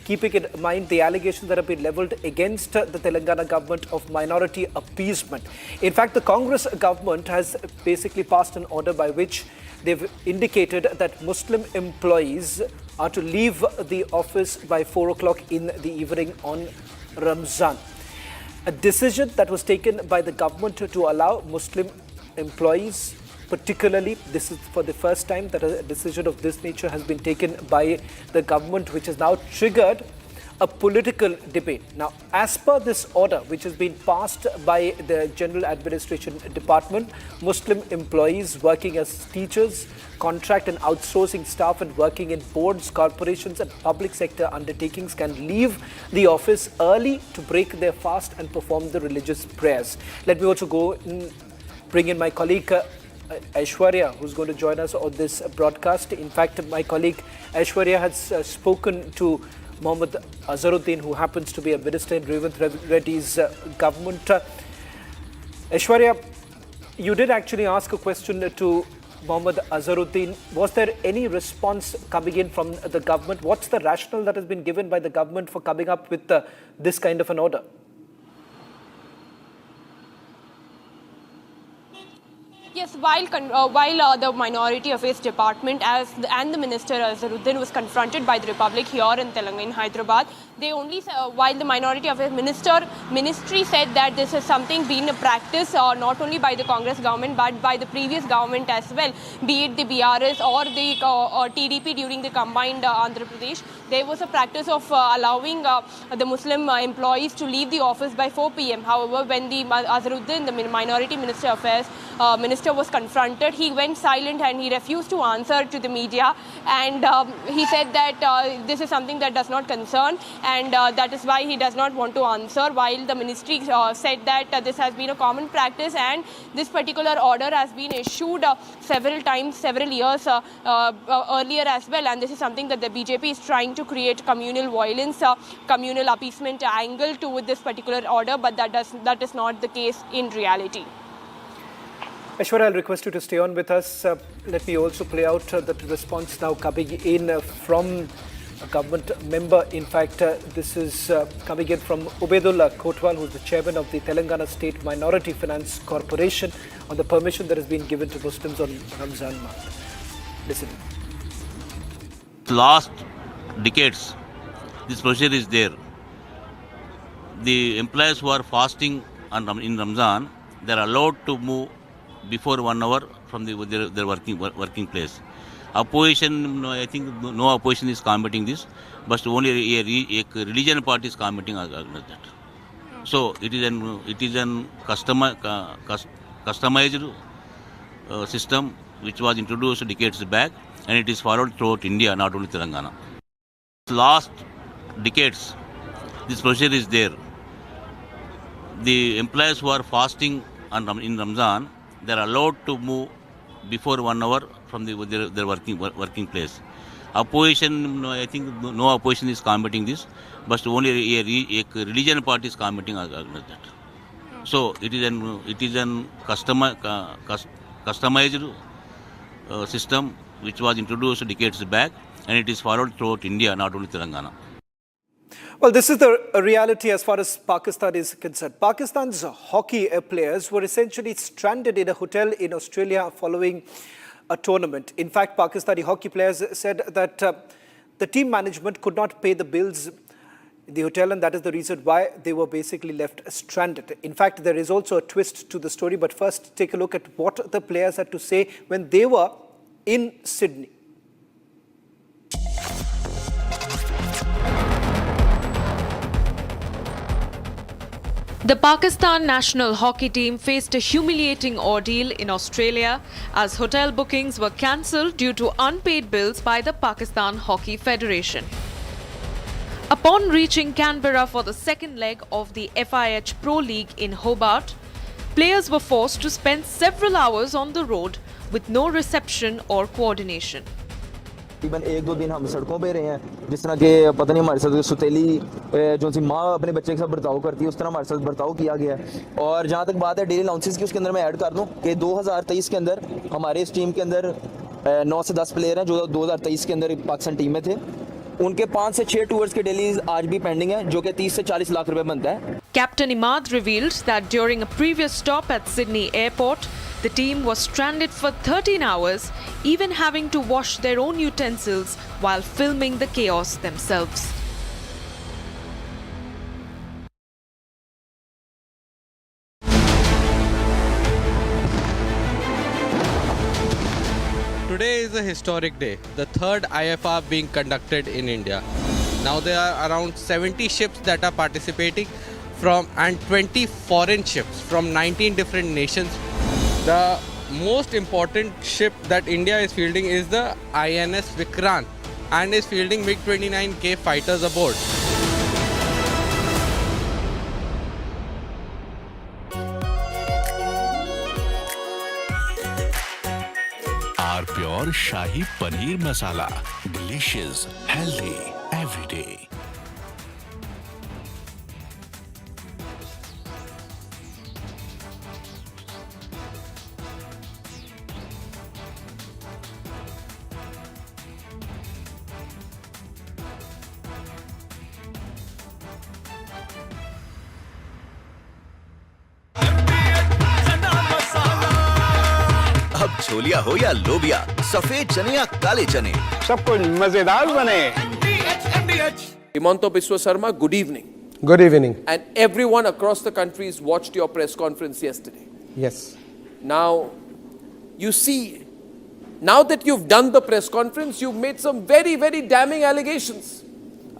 keeping in mind the allegations that have been leveled against the Telangana government of minority appeasement. In fact, the Congress government has basically passed an order by which they've indicated that Muslim employees are to leave the office by 4 o'clock in the evening on Ramzan. A decision that was taken by the government to allow Muslim employees, particularly, this is for the first time that a decision of this nature has been taken by the government, which has now triggered a political debate. Now, as per this order, which has been passed by the General Administration Department, Muslim employees working as teachers, contract and outsourcing staff and working in boards, corporations and public sector undertakings can leave the office early to break their fast and perform the religious prayers. Let me also go and bring in my colleague Aishwarya, who's going to join us on this broadcast. In fact, my colleague Aishwarya has spoken to Mohammad Azharuddin, who happens to be a minister in Revant Reddy's government. Aishwarya, you did actually ask a question to Mohammad Azharuddin. Was there any response coming in from the government? What's the rationale that has been given by the government for coming up with this kind of an order? Yes, while the Minority Affairs Department and the Minister Azharuddin was confronted by the Republic here in Telangana, in Hyderabad, they only, while the Minority Affairs Ministry said that this is something being a practice not only by the Congress government but by the previous government as well, be it the BRS or the TDP during the combined Andhra Pradesh. There was a practice of allowing the Muslim employees to leave the office by 4 p.m. However, when the Azharuddin, the Minority Minister Affairs Minister, was confronted, he went silent and he refused to answer to the media, and he said that this is something that does not concern, and that is why he does not want to answer, while the ministry said that this has been a common practice and this particular order has been issued several times, several years earlier as well, and this is something that the BJP is trying to create communal violence, communal appeasement angle to this particular order, but that is not the case in reality. Aishwarya, I'll request you to stay on with us. Let me also play out the response now coming in from a government member. In fact, this is coming in from Ubaidullah Kotwal, who is the chairman of the Telangana State Minority Finance Corporation, on the permission that has been given to Muslims on Ramzan month. Listen. Last decades, this procedure is there. The employees who are fasting in Ramzan, they are allowed to move before 1 hour from their working place. Opposition, I think no opposition is commenting this, but only a religion party is commenting against that. So it is an customized system which was introduced decades back, and it is followed throughout India, not only Telangana. Last decades, this procedure is there. The employees who are fasting in Ramzan, they are allowed to move before 1 hour from their working place. Opposition, I think no opposition is commenting this, but only a religion party is commenting against that. So it is an customized system which was introduced decades back, and it is followed throughout India, not only Telangana. Well, this is the reality as far as Pakistan is concerned. Pakistan's hockey players were essentially stranded in a hotel in Australia following a tournament. In fact, Pakistani hockey players said that the team management could not pay the bills in the hotel, and that is the reason why they were basically left stranded. In fact, there is also a twist to the story, but first take a look at what the players had to say when they were in Sydney. The Pakistan national hockey team faced a humiliating ordeal in Australia as hotel bookings were cancelled due to unpaid bills by the Pakistan Hockey Federation. Upon reaching Canberra for the second leg of the FIH Pro League in Hobart, players were forced to spend several hours on the road with no reception or coordination. तकरीबन 1-2 दिन हम सड़कों पे रहे हैं, जिस तरह के पता नहीं हमारे साथ सुतेली जो सी माँ अपने बच्चे के साथ बर्ताव करती है उस तरह हमारे साथ बर्ताव किया गया है। और जहाँ तक बात है डेली अलाउंसेस की, उसके अंदर मैं ऐड कर दूँ कि 2023 के अंदर हमारे इस टीम के अंदर 9 से 10 प्लेयर हैं जो 2023 के अंदर पाकिस्तान टीम में थे। उनके 5 से 6 टूर्स के डेली आज भी पेंडिंग है, जो कि 30 से 40 लाख रुपए बनता है। Captain Imad revealed that during a previous stop at Sydney Airport, the team was stranded for 13 hours, even having to wash their own utensils while filming the chaos themselves. Today is a historic day, the third IFR being conducted in India. Now there are around 70 ships that are participating and 20 foreign ships from 19 different nations. The most important ship that India is fielding is the INS Vikrant and is fielding MiG-29K fighters aboard. Our pure Shahi Paneer Masala. Delicious, healthy, every day. अब छोलिया हो या लोबिया, सफेद चने या काले चने, सब कुछ मजेदार बने। Himanta Biswa Sarma, good evening. Good evening. And everyone across the country has watched your press conference yesterday. Yes. Now, you see, now that you've done the press conference, you've made some very, very damning allegations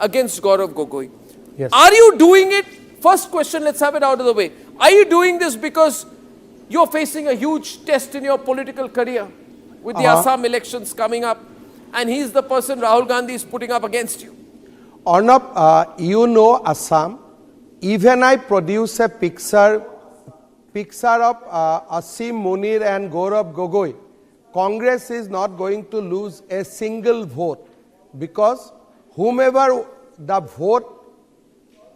against Gaurav Gogoi. Yes. Are you doing it? First question, let's have it out of the way. Are you doing this because you're facing a huge test in your political career with the Assam elections coming up, and he's the person Rahul Gandhi is putting up against you? Arnab, you know Assam. Even I produce a picture of Asim Munir and Gaurav Gogoi. Congress is not going to lose a single vote because whomever the vote,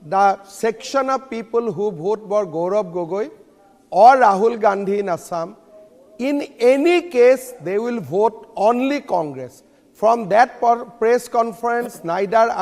the section of people who vote for Gaurav Gogoi or Rahul Gandhi in Assam, in any case they will vote only Congress. From that press conference, neither